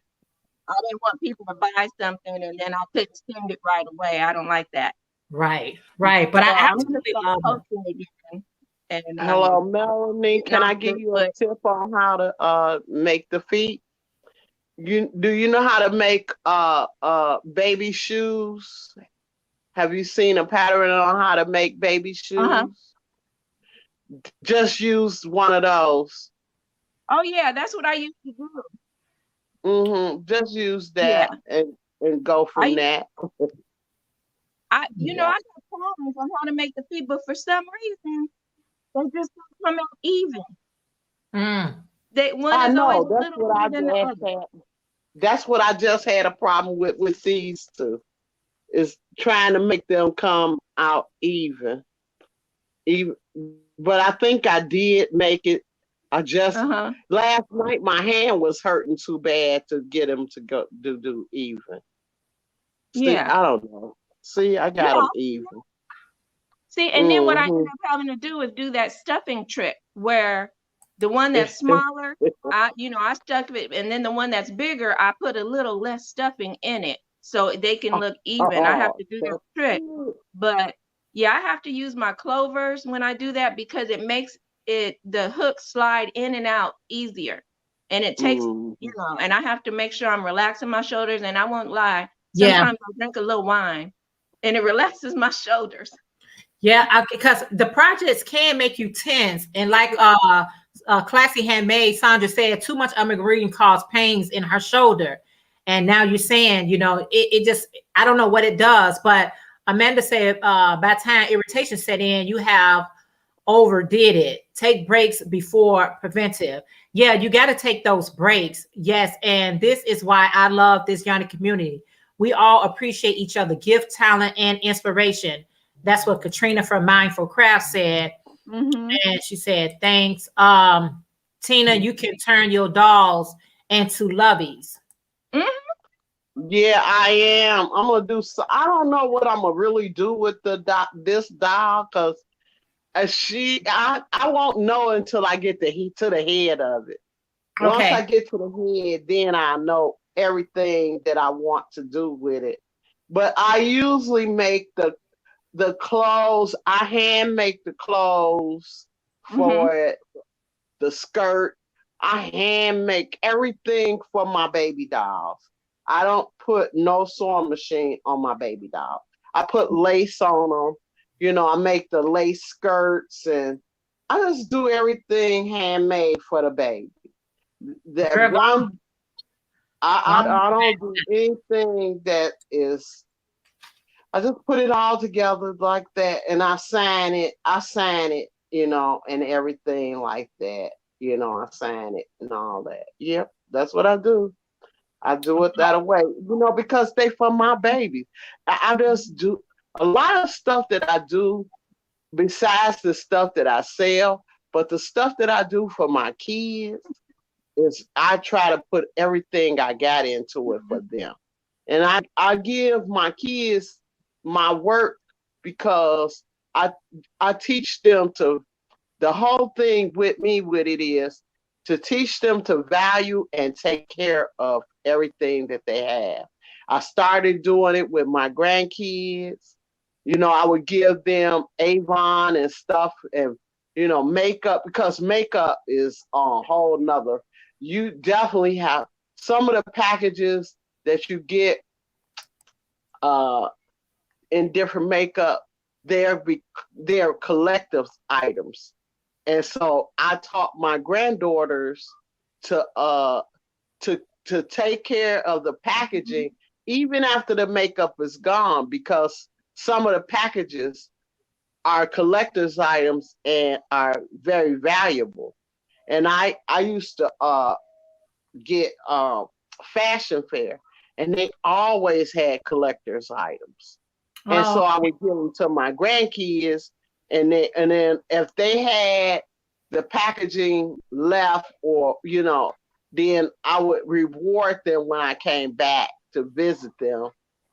I didn't want people to buy something and then I couldn't send it right away. I don't like that. Right. But so I I'm gonna start posting again. And hello, Melanie. Can I give you a tip on how to make the feet? Do you know how to make baby shoes? Have you seen a pattern on how to make baby shoes? Just use one of those. Oh yeah, that's what I used to do. Just use that and go from that. I got problems on how to make the feet, but for some reason they just don't come out even. One is always a little bigger than the other. That's what I just had a problem with these two, is trying to make them come out even. But I think I did make it. I just last night my hand was hurting too bad to get them to go do even. See, I don't know. See, I got them even. See, and then what I ended up having to do is do that stuffing trick where the one that's smaller, I stuck it, and then the one that's bigger, I put a little less stuffing in it so they can look even. I have to do that trick, but yeah, I have to use my clovers when I do that because it makes the hook slide in and out easier, and it takes and I have to make sure I'm relaxing my shoulders. And I won't lie, sometimes I drink a little wine, and it relaxes my shoulders. Yeah, because the projects can make you tense, and like Classy Handmade Sandra said, too much green caused pains in her shoulder, and now you're saying, it just, I don't know what it does, but Amanda said by the time irritation set in, you have overdid it. Take breaks before preventive. Yeah, you got to take those breaks. Yes, and this is why I love this Yanni community. We all appreciate each other, gift, talent, and inspiration. That's what Katrina from Mindful Craft said. And she said, thanks. Tina, you can turn your dolls into loveys. Yeah, I am. I'm gonna do so. I don't know what I'm gonna really do with this doll, because I won't know until I get to the head of it. Once I get to the head, then I know everything that I want to do with it. But I usually make the clothes. I hand make the clothes for it, the skirt. I hand make everything for my baby dolls. I don't put no sewing machine on my baby doll. I put lace on them. I make the lace skirts, and I just do everything handmade for the baby. I don't do anything that is. I just put it all together like that, and I sign it, and everything like that. I sign it and all that. Yep, that's what I do. I do it that way, because they for my baby. I just do a lot of stuff that I do besides the stuff that I sell, but the stuff that I do for my kids is I try to put everything I got into it for them. And I give my kids my work because I teach them the whole thing with it is to teach them to value and take care of everything that they have. I started doing it with my grandkids. I would give them Avon and stuff, and makeup, because makeup is a whole nother. You definitely have some of the packages that you get in different makeup. They're collective items. And so I taught my granddaughters to take care of the packaging even after the makeup is gone, because some of the packages are collector's items and are very valuable. And I used to get fashion fair, and they always had collector's items. And Oh, so I would give them to my grandkids, and then if they had the packaging left, or then I would reward them when I came back to visit them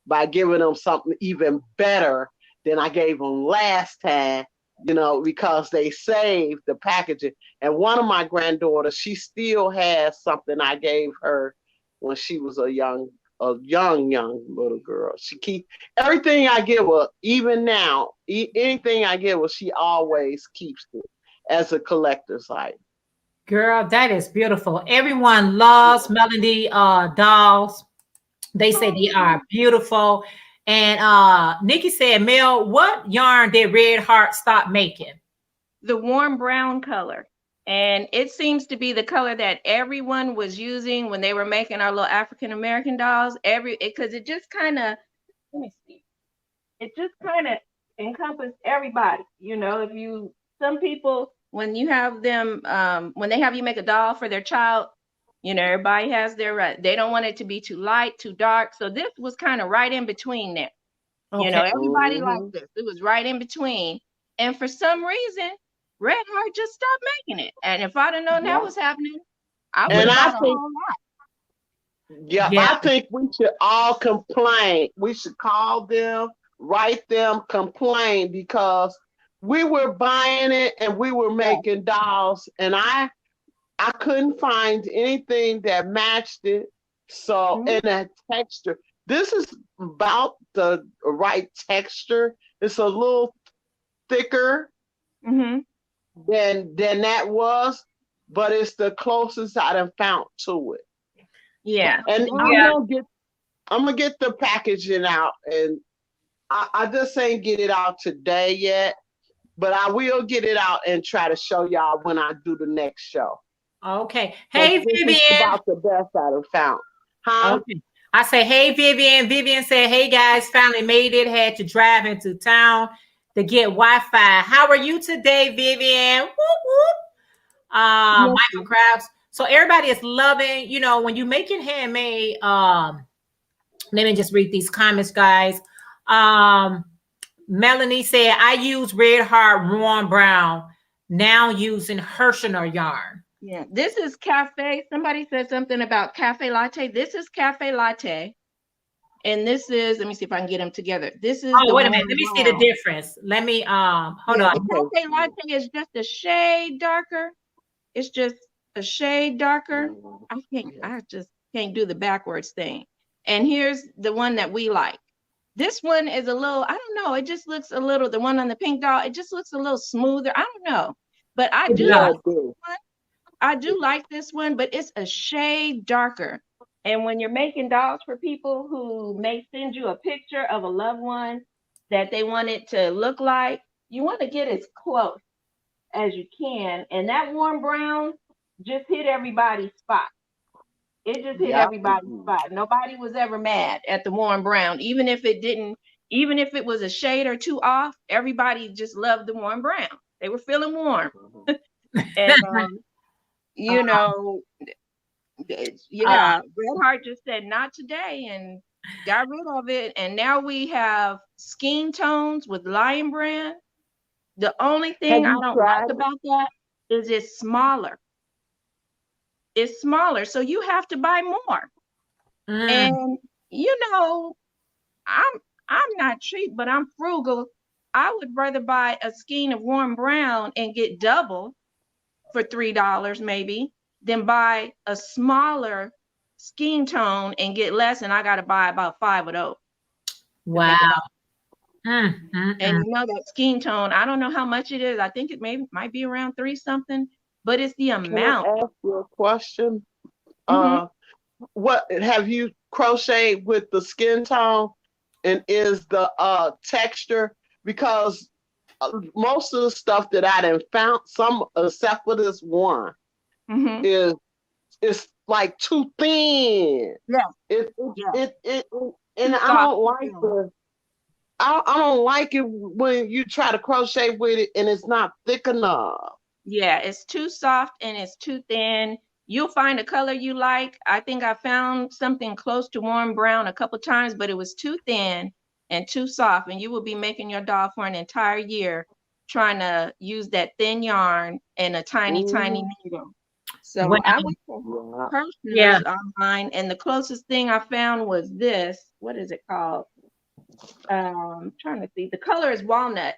by giving them something even better than I gave them last time, because they saved the packaging. And one of my granddaughters, she still has something I gave her when she was a young little girl. She keep everything I give her, even now, anything I give her, she always keeps it as a collector's item. girl, that is beautiful. Everyone loves Melody dolls. They say they are beautiful. And Nikki said, Mel, what yarn did Red Heart stop making? The warm brown color. And it seems to be the color that everyone was using when they were making our little African American dolls. Because it just kind of, let me see. It just kind of encompassed everybody. Some people, when you have them, when they have you make a doll for their child, everybody has their, they don't want it to be too light, too dark. So this was kind of right in between there. Okay. Everybody liked this. It was right in between. And for some reason, Red Heart just stopped making it. And if I'd have known that was happening, I would have bought a whole lot. Yeah, I think we should all complain. We should call them, write them, complain, because we were buying it and we were making dolls, and I couldn't find anything that matched it. So, and that texture, this is about the right texture. It's a little thicker than that was, but it's the closest I done found to it. Yeah. And I'm gonna get the packaging out, and I just ain't get it out today yet, but I will get it out and try to show y'all when I do the next show. Okay. Hey, Vivian. About the best I done found. Huh? Okay. I say, hey, Vivian. Vivian said, hey, guys, finally made it. Had to drive into town to get Wi-Fi. How are you today, Vivian? Whoop, whoop. Michael Krabs. So everybody is loving, when you're making handmade, let me just read these comments, guys. Melanie said, I use Red Heart warm brown, now using Hirschner yarn. Yeah, this is cafe. Somebody said something about cafe latte. This is cafe latte. And this is, let me see if I can get them together. This is wait a minute. Let me see the difference. Let me hold on. Cafe latte is just a shade darker. It's just a shade darker. I just can't do the backwards thing. And here's the one that we like. This one is a little, I don't know, it just looks a little, the one on the pink doll, it just looks a little smoother. I don't know. But I do like this one. I do like this one, but it's a shade darker. And when you're making dolls for people who may send you a picture of a loved one that they want it to look like, you want to get as close as you can. And that warm brown just hit everybody's spot. It just hit everybody's spot. Nobody was ever mad at the warm brown, even if it was a shade or two off, everybody just loved the warm brown. They were feeling warm. And Red Heart just said not today and got rid of it. And now we have skein tones with Lion Brand. The only thing I don't like about that is it's smaller. It's smaller, so you have to buy more. And I'm not cheap, but I'm frugal. I would rather buy a skein of warm brown and get double for $3 maybe than buy a smaller skein tone and get less, and I got to buy about 5 of those. Wow. And that skein tone, I don't know how much it is. I think it might be around 3 something, but it's the amount. Can I ask you a question? What have you crocheted with the skin tone, and is the texture, because most of the stuff that I done found, some except for this one, it's like too thin. And I don't like I don't like it when you try to crochet with it and it's not thick enough. Yeah, it's too soft and it's too thin. you'll find a color you like. I think I found something close to warm brown a couple times, but it was too thin and too soft. And you will be making your doll for an entire year trying to use that thin yarn and a tiny, tiny needle. So Wow. I went for Yeah. online, and the closest thing I found was this. What is it called? Trying to see. The color is walnut.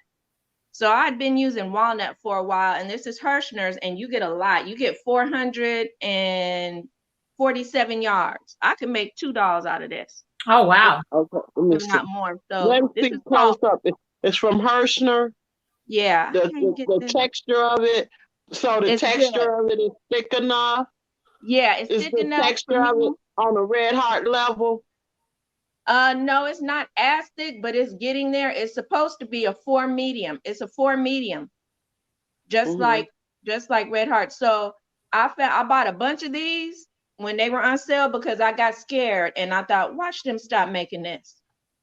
So I'd been using walnut for a while, and this is Hirschner's, and you get a lot. You get 447 yards. I can make 2 dolls out of this. Oh, wow. Okay, let me If see. not more. So Let me this see is close called, up. It's from Hirschner. yeah. The texture of it. So the It's texture of it is thick enough. Yeah, it's Is thick the enough. texture of it on a red heart level? No, it's not as thick, but it's getting there. It's supposed to be a 4 medium. It's a 4 medium, just like Red Heart. So I bought a bunch of these when they were on sale because I got scared and I thought, watch them stop making this.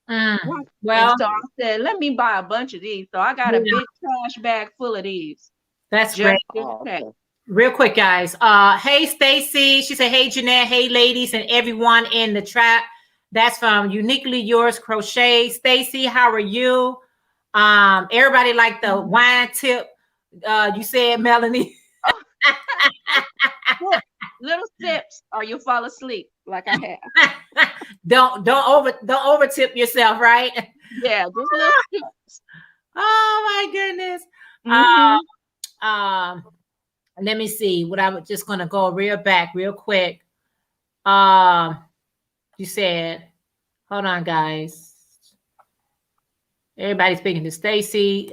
Well, and so I said, let me buy a bunch of these. So I got a big trash bag full of these. That's great. Okay. Real quick, guys. Hey, Stacy. She said, hey, Jeanette. Hey, ladies, and everyone in the chat. That's from Uniquely Yours Crochet. Stacy, how are you? Everybody like the wine tip. You said, Melanie. Little sips, or you'll fall asleep like I have. don't over tip yourself, right? Yeah, just little sips. Oh my goodness. Let me see what I'm just gonna go real quick. You said, hold on, guys. Everybody's speaking to Stacy.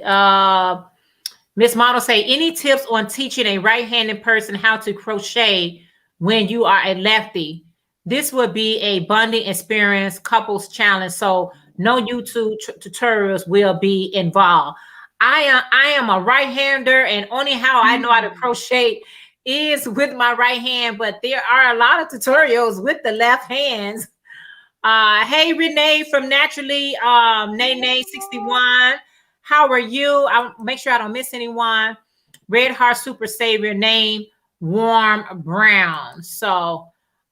Miss Model say, any tips on teaching a right-handed person how to crochet when you are a lefty? This would be a bonding experience, couples challenge. So no YouTube tutorials will be involved. I am a right-hander, and only how I know how to crochet is with my right hand, but there are a lot of tutorials with the left hands. Hey, Renee from Naturally, Nay 61. How are you? I'll make sure I don't miss anyone. Red Heart Super Savior name, Warm Brown. So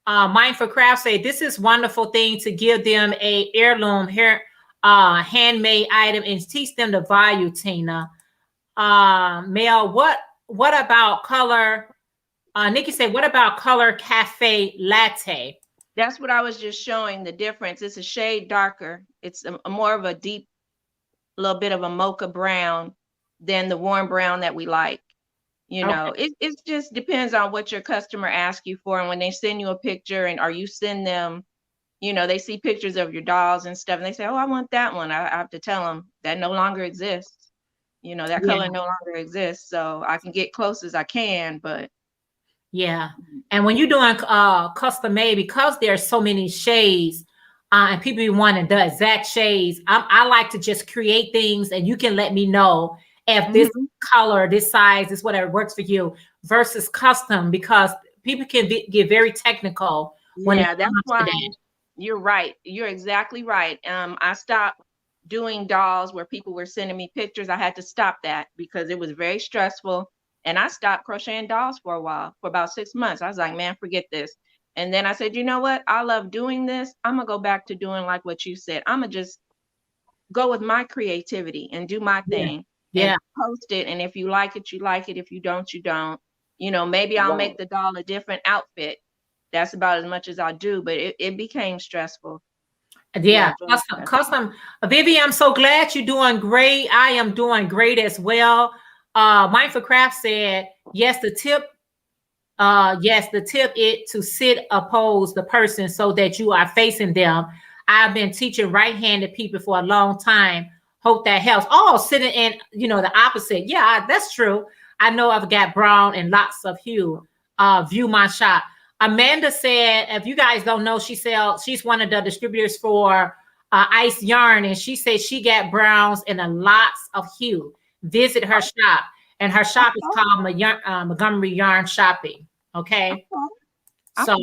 Mindful Craft say, this is wonderful thing to give them a heirloom hair handmade item and teach them the value, Tina. Mel, what about color? Nikki said, what about color cafe latte? That's what I was just showing, the difference. It's a shade darker. It's a more of a deep, little bit of a mocha brown than the warm brown that we like. You know, it just depends on what your customer asks you for. And when they send you a picture, and or you send them, you know, they see pictures of your dolls and stuff, and they say, oh, I want that one. I have to tell them that no longer exists. You know, that color no longer exists. So I can get close as I can, but yeah. And when you're doing custom made, because there's so many shades and people wanting the exact shades, I like to just create things, and you can let me know if this color, this size, this whatever works for you versus custom, because people can get very technical. That's why you're right. You're exactly right. I stopped doing dolls where people were sending me pictures. I had to stop that because it was very stressful. And I stopped crocheting dolls for a while, for about 6 months. I was like, man, forget this. And then I said, you know what? I love doing this. I'm going to go back to doing like what you said. I'm going to just go with my creativity and do my thing. And post it. And if you like it, you like it. If you don't, you don't. You know, maybe I'll make the doll a different outfit. That's about as much as I do. But it became stressful. Yeah, custom. Vivi, I'm so glad you're doing great. I am doing great as well. Mindful Craft said, yes, the tip is to sit oppose the person so that you are facing them. I've been teaching right-handed people for a long time. Hope that helps. Oh, sitting in, you know, the opposite. Yeah, that's true. I know I've got brown and lots of hue. View my shop. Amanda said, if you guys don't know, she's one of the distributors for Ice Yarn, and she said she got browns and a lots of hue. Visit her shop, and her shop is called Montgomery Yarn Shopping. Okay. So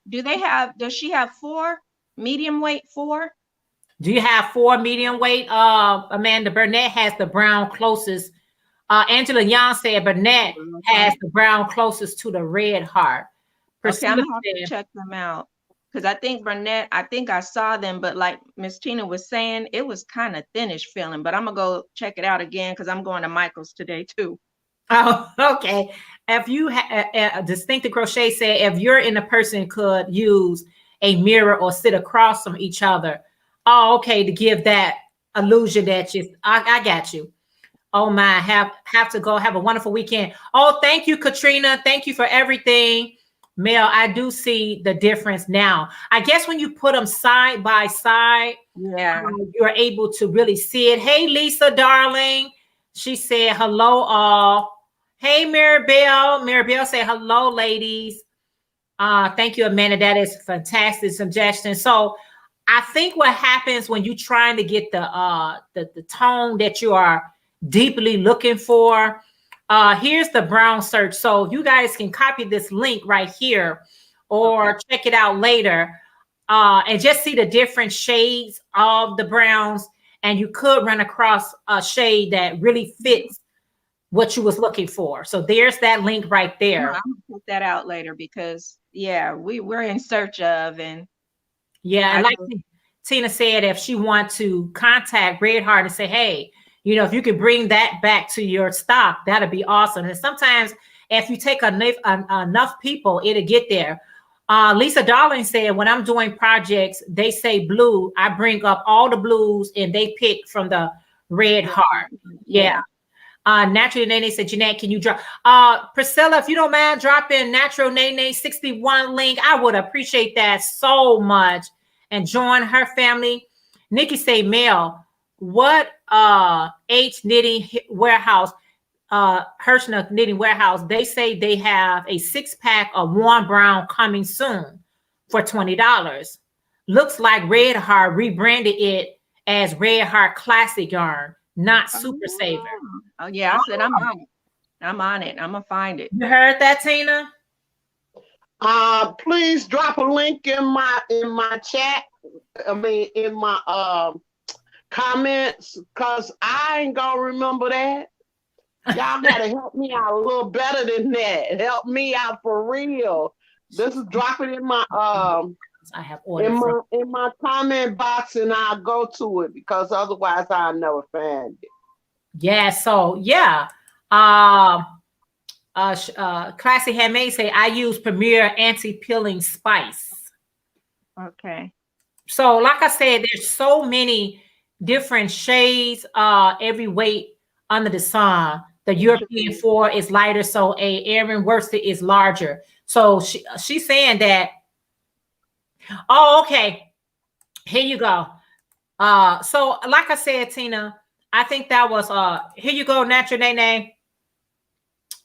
does she have 4 medium weight 4? Do you have 4 medium weight? Amanda Burnett has the brown closest. Angela Young said Burnett has the brown closest to the red heart. Okay, I'm Priscilla gonna have to said, check them out. Because I think Burnett, I think I saw them, but like Miss Tina was saying, it was kind of thinnish feeling. But I'm gonna go check it out again because I'm going to Michael's today too. oh, okay. If you Distinctive Crochet said, if you're in a person could use a mirror or sit across from each other. Oh, okay, to give that illusion that I got you. Oh my, have to go. Have a wonderful weekend. Oh, thank you, Katrina. Thank you for everything. Mel, I do see the difference now. I guess when you put them side by side, Yeah. you're able to really see it. Hey, Lisa, darling. She said, hello, all. Hey, Maribel. Maribel said, hello, ladies. Thank you, Amanda. That is a fantastic suggestion. So I think what happens when you're trying to get the tone that you are deeply looking for, here's the brown search. So you guys can copy this link right here or check it out later and just see the different shades of the browns. And you could run across a shade that really fits what you was looking for. So there's that link right there. I'm gonna put that out later because yeah, we're in search of and yeah, and like Tina said, if she wants to contact Red Heart and say, hey, you know, if you could bring that back to your stock, that'd be awesome. And sometimes if you take enough people, it'll get there. Lisa Darling said, when I'm doing projects, they say blue. I bring up all the blues and they pick from the Red Heart. Yeah. Natural Nene said, Jeanette, can you drop? Priscilla, if you don't mind dropping Natural Nene 61 link, I would appreciate that so much. And join her family. Nikki say, Mel, what H Knitting Warehouse, Hirschner Knitting Warehouse, they say they have a 6-pack of warm brown coming soon for $20. Looks like Red Heart rebranded it as Red Heart Classic Yarn, not Super Saver. Oh yeah, I said I'm on it. I'm on it. I'm gonna find it. You heard that, Tina? Please drop a link in my chat. I mean, in my comments, cause I ain't gonna remember that. Y'all gotta help me out a little better than that. Help me out for real. This is drop it in my I have ordered in my comment box, and I'll go to it because otherwise I'll never find it. Yeah. So yeah. Classy Handmade say I use Premier anti-peeling spice. Okay. So like I said, there's so many different shades, every weight under the sun. The European 4 is lighter, so a Erin worsted is larger. So she's saying that. Oh, okay. Here you go. So like I said, Tina, I think that was here you go, Natural Nene.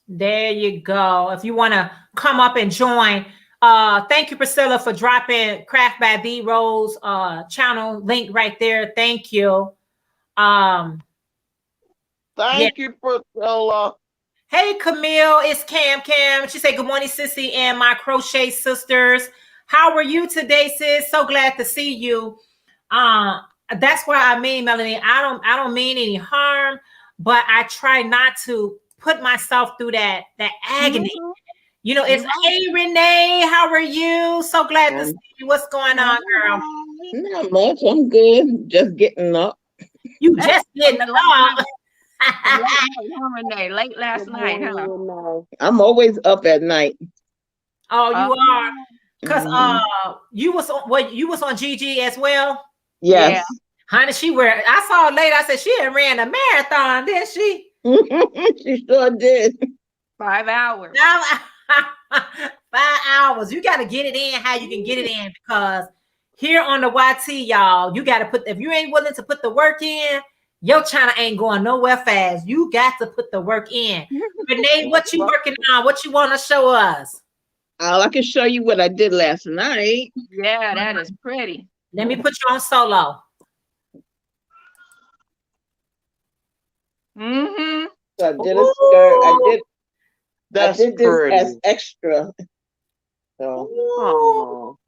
There you go. If you want to come up and join, thank you, Priscilla, for dropping Craft by The Rose channel link right there. Thank you. Thank you, Priscilla. Hey, Camille, it's Cam. She said, good morning, Sissy and my crochet sisters. How are you today, sis? So glad to see you. That's what I mean, Melanie. I don't mean any harm, but I try not to put myself through that agony. Mm-hmm. You know, it's hey Renee, how are you? So glad to see you. What's going on, girl? Not much. I'm good. Just getting up. You just getting up. Renee, late last night, huh? I'm always up at night. Oh, you are. Because you was on GG as well. Yes. Yeah. Honey, I saw her later. I said she had ran a marathon, didn't she? She sure did. 5 hours. 5 hours. You got to get it in how you can get it in, because here on the YT, y'all, you got to if you ain't willing to put the work in, your channel ain't going nowhere fast. You got to put the work in. Renee, what you working on? What you want to show us? I can show you what I did last night. Yeah, that is pretty. Let me put you on solo. Mm-hmm. So I did a skirt. I did this pretty. as extra. So.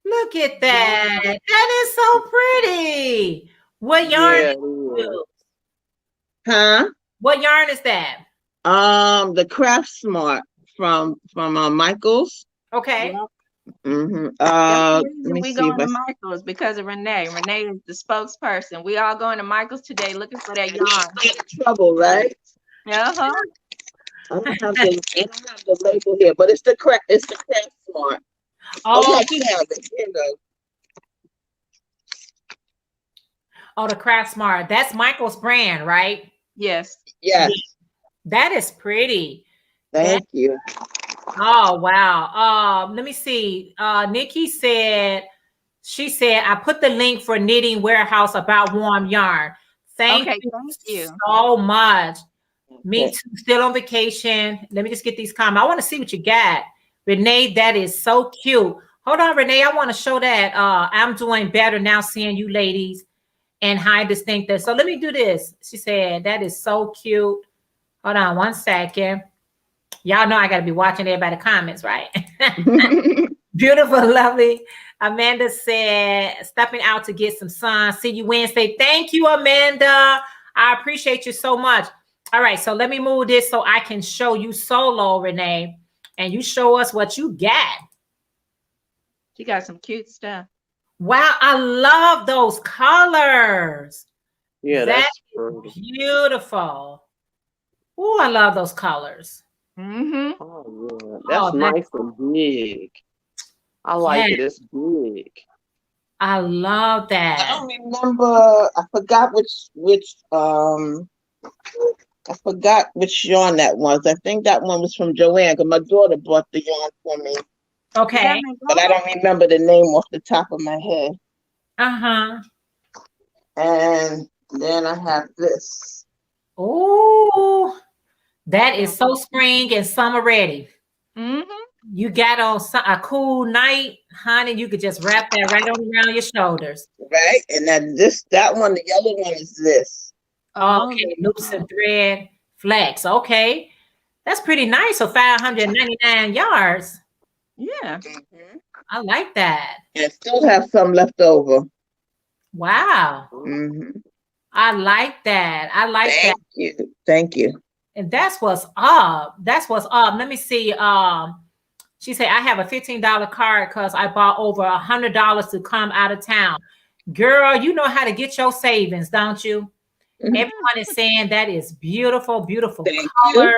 Look at that. Yeah. That is so pretty. What yarn? Huh? What yarn is that? The Craft Smart from Michael's. Okay. Yeah. Mm-hmm. That's the Let reason me we see going if to I, Michael's because of Renee. Renee is the spokesperson. We all going to Michael's today looking for that yarn. trouble, right? Uh-huh. I don't have the label here, but it's the craft smart. Oh, Okay, I do have it. Here you go. oh, the Craft Smart. That's Michael's brand, right? Yes. Yes, That is pretty. thank you. Oh, wow. Let me see. Nikki said, she said, I put the link for Knitting Warehouse about warm yarn. Thank Okay, you thank you. so much. Me Okay. too, still on vacation. Let me just get these comments. I want to see what you got. Renee, that is so cute. Hold on, Renee. I want to show that. I'm doing better now seeing you ladies and high distinctive. So let me do this. She said, that is so cute. Hold on one second. Y'all know I got to be watching everybody comments, right? Beautiful, lovely. Amanda said, stepping out to get some sun. See you Wednesday. Thank you, Amanda. I appreciate you so much. All right, so let me move this so I can show you solo, Renee, and you show us what you got. She got some cute stuff. Wow, I love those colors. Yeah, That that's pretty. beautiful. Oh, I love those colors. Mm-hmm. Oh yeah, that's Oh, nice and big. I like it. It's big. I love I that. don't remember. I forgot which I forgot which yarn that was. I think that one was from Joanne, because my daughter bought the yarn for me, Okay. but I don't remember the name off the top of my head. Uh-huh. And then I have this. Oh, that is so spring and summer ready. Mm-hmm. You got on a cool night, honey. You could just wrap that right on around your shoulders. Right? And then that one, the yellow one is this. Okay, loops and thread, flex. Okay, that's pretty nice. So 599 yards. Yeah. Mm-hmm. I like that. And still have some left over. Wow, Mm-hmm. I like that. I like that. Thank you. Thank you. And that's what's up. That's what's up. Let me see. She said, I have a $15 card because I bought over $100 to come out of town. Girl, you know how to get your savings, don't you? Mhm. Everyone is saying that is beautiful, beautiful Thank color.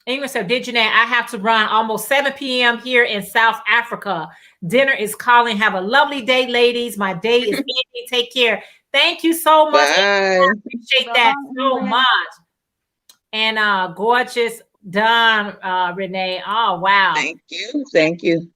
Ingrid said, did Jeanette, I have to run almost 7 p.m. here in South Africa. Dinner is calling. Have a lovely day, ladies. My day is ending. Take care. Thank you so much. Bye. I appreciate that so much. And gorgeous done, Renee. Oh, wow. Thank you. Thank you.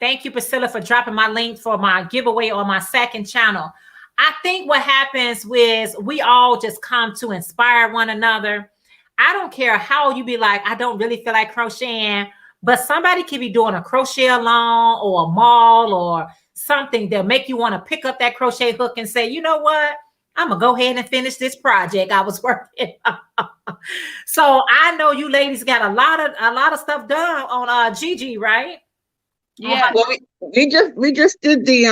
Thank you, Priscilla, for dropping my link for my giveaway on my second channel. I think what happens is we all just come to inspire one another. I don't care how you be like, I don't really feel like crocheting, but somebody could be doing a crochet along or a mall or something that make you want to pick up that crochet hook and say, you know what? I'm going to go ahead and finish this project I was working on. So I know you ladies got a lot of stuff done on Gigi, right? Yeah. Well, we just did the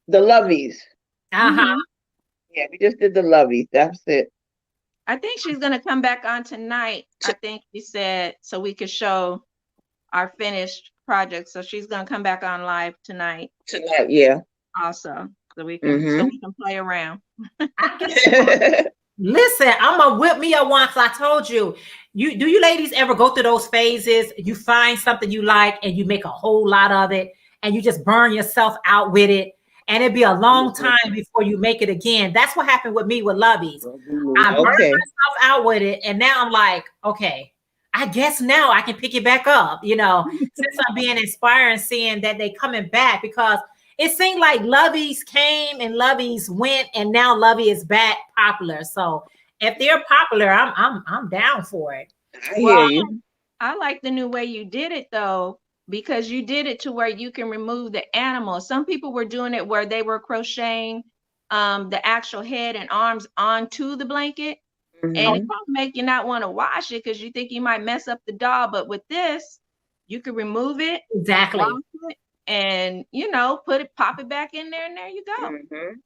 lovies. Uh-huh. Yeah, we just did the lovies. That's it. I think she's gonna come back on tonight. I think she said so we could show our finished project. So she's gonna come back on live tonight. Tonight, yeah. Also, so we can play around. Listen, I'm gonna whip me up once. I told you. You ladies ever go through those phases? You find something you like and you make a whole lot of it and you just burn yourself out with it. And it'd be a long time before you make it again. That's what happened with me with Lovies. I burned myself out with it, and now I'm like, okay, I guess now I can pick it back up. You know, since I'm being inspired and seeing that they coming back, because it seemed like Lovies came and Lovies went, and now Lovey is back popular. So if they're popular, I'm down for it. I hear you. I like the new way you did it though, because you did it to where you can remove the animal. Some people were doing it where they were crocheting the actual head and arms onto the blanket. And it probably make you not want to wash it because you think you might mess up the doll. But with this, you could remove it. Exactly. Wash it, and you know, pop it back in there, and there you go.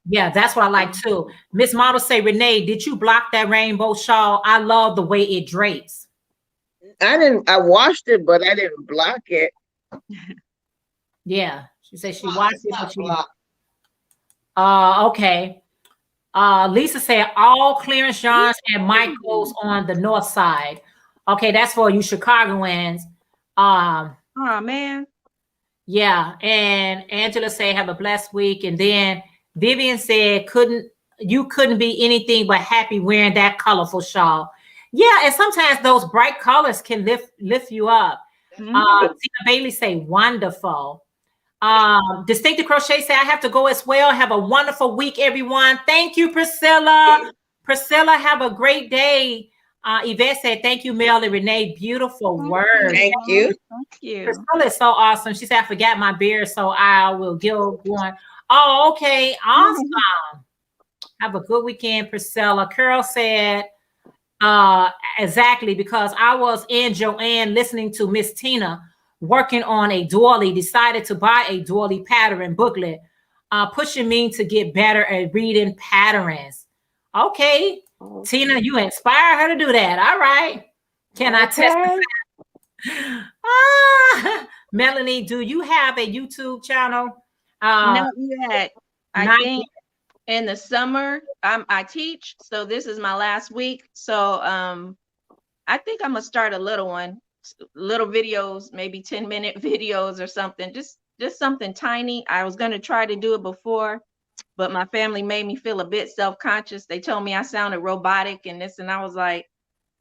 Yeah, that's what I like too. Miss Model say, Renee, did you block that rainbow shawl? I love the way it drapes. I watched it, but I didn't block it. Yeah, she said she watched It's it, but not she. blocked. Okay. Lisa said all clearance yarns and Michael's on the north side. Okay, that's for you Chicagoans. Oh man. Yeah, and Angela said have a blessed week, and then Vivian said you couldn't be anything but happy wearing that colorful shawl. Yeah, and sometimes those bright colors can lift you up. Tina Bailey say wonderful. Distinctive Crochet say I have to go as well. Have a wonderful week, everyone. Thank you, Priscilla. Priscilla, have a great day. Yvette said thank you, Mel and Renee. Beautiful words. Thank you. Thank you. Priscilla is so awesome. She said I forgot my beer, so I will go one. Oh, okay, awesome. Have a good weekend, Priscilla. Carol said exactly, because I was in Joanne listening to Miss Tina working on a doily, decided to buy a doily pattern booklet, pushing me to get better at reading patterns. Okay, Tina, you inspire her to do that. All right. Can I testify? Melanie, do you have a YouTube channel? Not yet. I not think in the summer I teach, so this is my last week. So I think I'm gonna start a little one, little videos, maybe 10-minute videos or something, just something tiny. I was gonna try to do it before, but my family made me feel a bit self-conscious. They told me I sounded robotic and this, and I was like,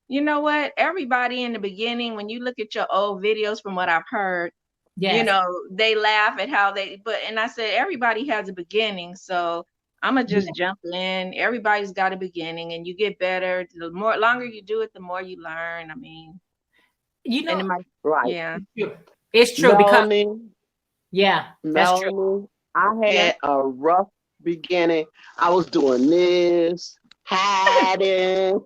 you know what? Everybody in the beginning, when you look at your old videos, from what I've heard, you know, they laugh at how and I said, everybody has a beginning. So I'm gonna just jump in. Everybody's got a beginning, and you get better. The longer you do it, the more you learn. I mean, you know, right. Yeah. It's true. Melanie, Because that's true. Melanie, I had a rough beginning. I was doing this, hiding.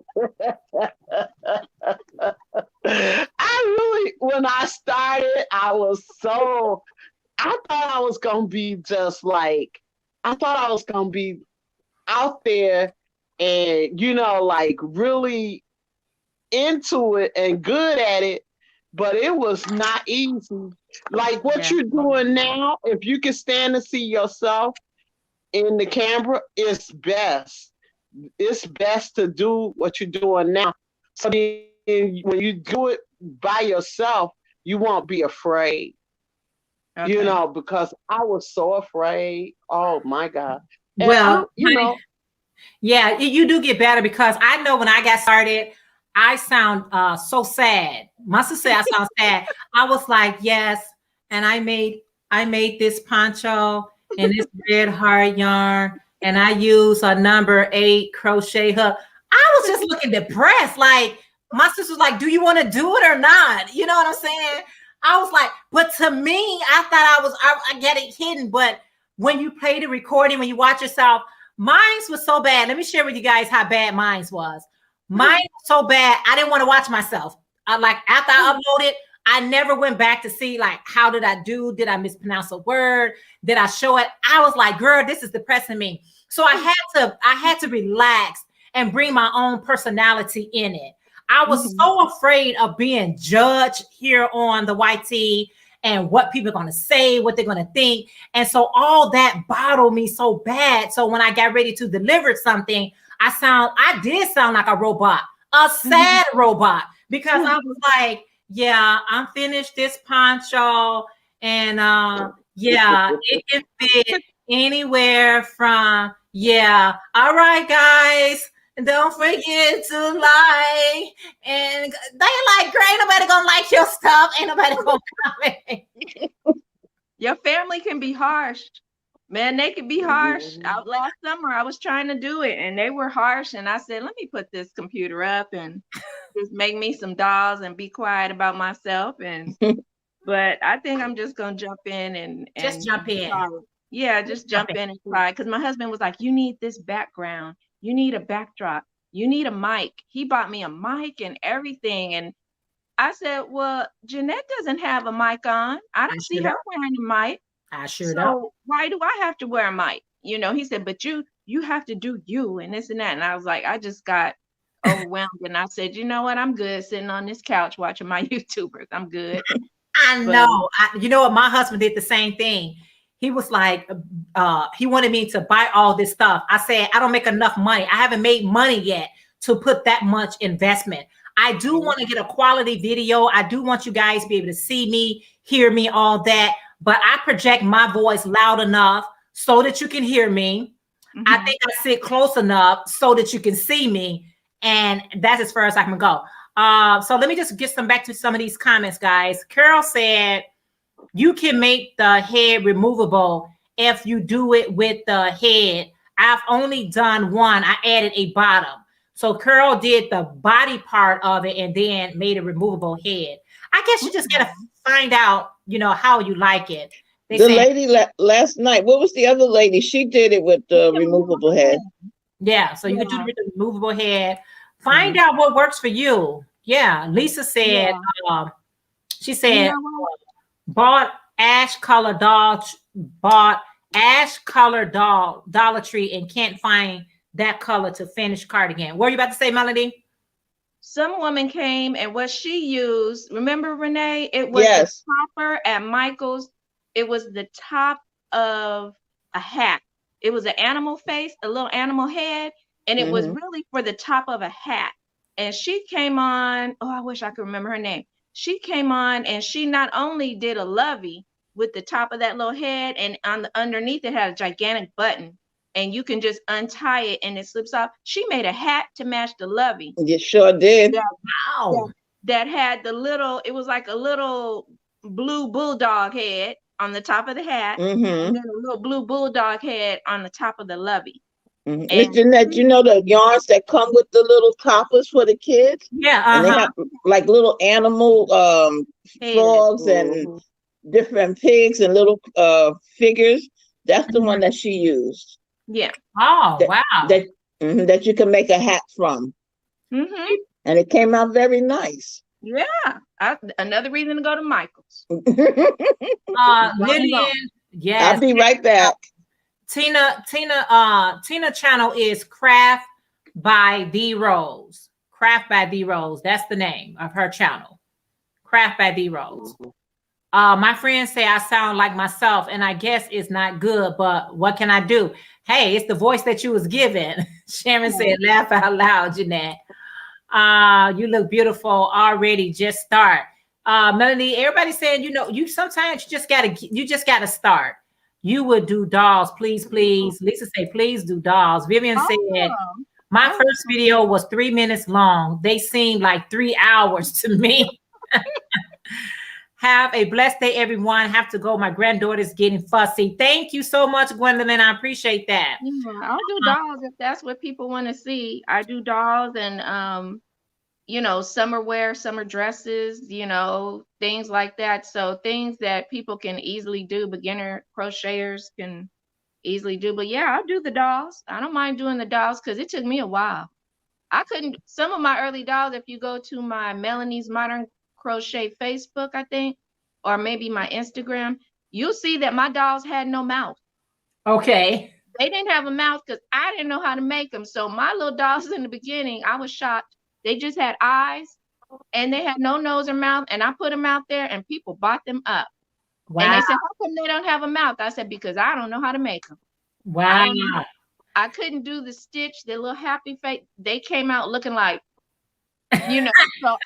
When I started, I thought I was gonna be just like, I thought I was gonna be out there and, like really into it and good at it, but it was not easy. Like what you're doing now, if you can stand to see yourself in the camera, it's best. It's best to do what you're doing now. So when you do it by yourself, you won't be afraid. Okay. Because I was so afraid. Oh my God. And Well, yeah, you do get better, because I know when I got started, I sound so sad. My sister said I sound sad. I was like, yes, and I made this poncho and this red heart yarn, and I use a number 8 crochet hook. I was just looking depressed. Like my sister was like, do you want to do it or not? You know what I'm saying? I was like, but to me, I thought I get it hidden. But when you play the recording, when you watch yourself, mine's was so bad. Let me share with you guys how bad mine's was. Mine was so bad, I didn't want to watch myself. Like after I uploaded, I never went back to see like, how did I do? Did I mispronounce a word? Did I show it? I was like, girl, this is depressing me. So I had to relax and bring my own personality in it. I was so afraid of being judged here on the YT and what people are going to say, what they're going to think. And so all that bottled me so bad. So when I got ready to deliver something, I did sound like a robot, a sad robot, because I was like, yeah, I'm finished this poncho. And it can fit anywhere from, all right, guys. And don't forget to like. And they like, girl, ain't nobody gonna like your stuff. Ain't nobody gonna comment. Your family can be harsh. Man, they can be harsh. Last summer, I was trying to do it, and they were harsh. And I said, let me put this computer up and just make me some dolls and be quiet about myself. But I think I'm just gonna jump in and just jump in. Yeah, just jump in and try. Because my husband was like, you need this background. You need a backdrop. You need a mic. He bought me a mic and everything. And I said, well, Jeanette doesn't have a mic on. I don't see her wearing a mic. I sure don't. Why do I have to wear a mic? He said, but you have to do you and this and that. And I was like, I just got overwhelmed. And I said, you know what? I'm good sitting on this couch watching my YouTubers. I'm good. I But know. You know what? My husband did the same thing. He was like, he wanted me to buy all this stuff. I said, I don't make enough money. I haven't made money yet to put that much investment. I do want to get a quality video. I do want you guys to be able to see me, hear me, all that. But I project my voice loud enough so that you can hear me. I think I sit close enough so that you can see me. And that's as far as I can go. So let me just get back to some of these comments, guys. Carol said, you can make the head removable if you do it with the head. I've only done one. I added a bottom. So Carol did the body part of it and then made a removable head. I guess you just got to find out, you know, how you like it. The lady last night, what was the other lady? She did it with the removable head. Yeah, so you can do it with the removable head. Find out what works for you. Yeah, Lisa said, she said, bought ash color Dollar Tree and can't find that color to finish cardigan. What are you about to say, Melody? Some woman came and what she used, remember Renee? It was the topper at Michael's. It was the top of a hat. It was an animal face, a little animal head, and it was really for the top of a hat. And she came on, oh, I wish I could remember her name. She came on and she not only did a lovey with the top of that little head, and on the underneath it had a gigantic button, and you can just untie it and it slips off. She made a hat to match the lovey. You sure did. Wow. That had the little, it was like a little blue bulldog head on the top of the hat, and then a little blue bulldog head on the top of the lovey. Miss Jeanette, you know the yarns that come with the little toppers for the kids? Yeah. And they have like little animal frogs and different pigs and little figures. That's the one that she used. Yeah. Oh, wow. That you can make a hat from. And it came out very nice. Yeah. Another reason to go to Michael's. Lillian, yes. I'll be right back. Tina channel is Craft by D Rose. Craft by D Rose. That's the name of her channel. Craft by D Rose. My friends say I sound like myself, and I guess it's not good, but what can I do? Hey, it's the voice that you was given. Sharon said, laugh out loud, Jeanette. You look beautiful already. Just start. Melanie, everybody saying, you know, you sometimes you just gotta start. You would do dolls, please. Lisa say, please do dolls. Vivian said, my first video was 3 minutes long. They seemed like 3 hours to me. Have a blessed day, everyone. Have to go. My granddaughter's getting fussy. Thank you so much, Gwendolyn. I appreciate that. Yeah, I'll do dolls if that's what people want to see. I do dolls and you know, summer wear, summer dresses, you know, things like that. So things that people can easily do, beginner crocheters can easily do. But yeah, I'll do the dolls. I don't mind doing the dolls because it took me a while. I couldn't, some of my early dolls, if you go to my Melanie's Modern Crochet Facebook, I think, or maybe my Instagram, you'll see that my dolls had no mouth. Okay. They didn't have a mouth because I didn't know how to make them. So my little dolls in the beginning, I was shocked. They just had eyes and they had no nose or mouth. And I put them out there and people bought them up. Wow. And they said, how come they don't have a mouth? I said, because I don't know how to make them. Wow. I couldn't do the stitch, the little happy face. They came out looking like, you know, so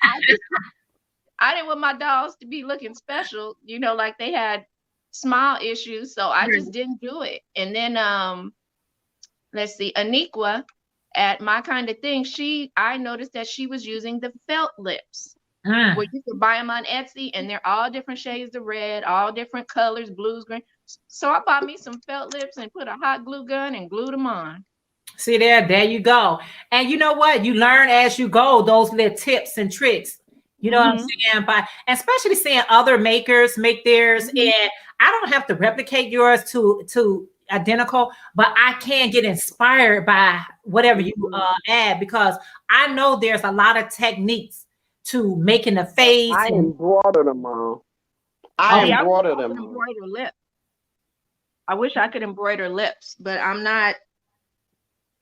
I didn't want my dolls to be looking special, you know, like they had smile issues. So I just didn't do it. And then, let's see, Aniqua at My Kind of Thing, I noticed that she was using the felt lips, where you can buy them on Etsy and they're all different shades of red, all different colors, blues, green. So I bought me some felt lips and put a hot glue gun and glued them on. See there you go. And you know what? You learn as you go, those little tips and tricks. You know what I'm saying? And especially seeing other makers make theirs. And I don't have to replicate yours to identical, but I can get inspired by whatever you add, because I know there's a lot of techniques to making the face. I embroider them all. I embroider them. Embroider lips. I wish I could embroider lips, but I'm not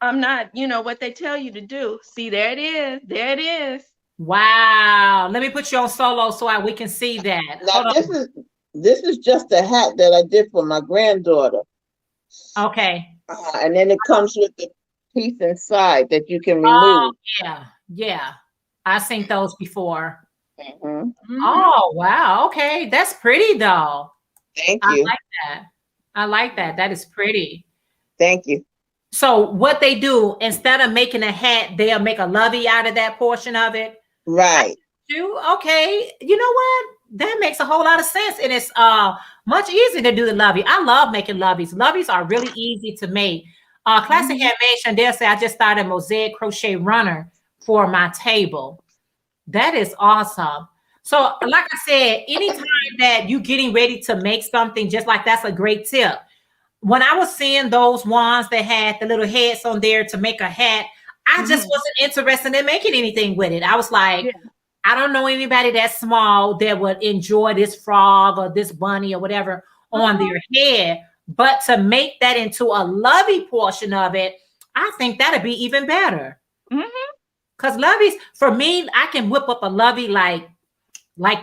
I'm not, you know, what they tell you to do. See, there it is. There it is. Wow. Let me put you on solo so we can see that. Now Hold on. this is just a hat that I did for my granddaughter. Okay. And then it comes with the piece inside that you can Oh, remove. yeah. Yeah. I've seen those before. Mhm. Oh, wow. Okay. That's pretty though. Thank I you. like that. I like that. That is pretty. Thank you. So what they do, instead of making a hat, they'll make a lovey out of that portion of it. Right. Okay. You know what? That makes a whole lot of sense. And it's much easier to do the lovey. I love making loveys. Loveys are really easy to make. Classic Handmade, they'll say I just started a mosaic crochet runner for my table. That is awesome. So, like I said, anytime that you're getting ready to make something, just like that's a great tip. When I was seeing those ones that had the little heads on there to make a hat, I just wasn't interested in making anything with it. I was like, I don't know anybody that small that would enjoy this frog or this bunny or whatever on their head. But to make that into a lovey portion of it, I think that'd be even better. Because loveys, for me, I can whip up a lovey like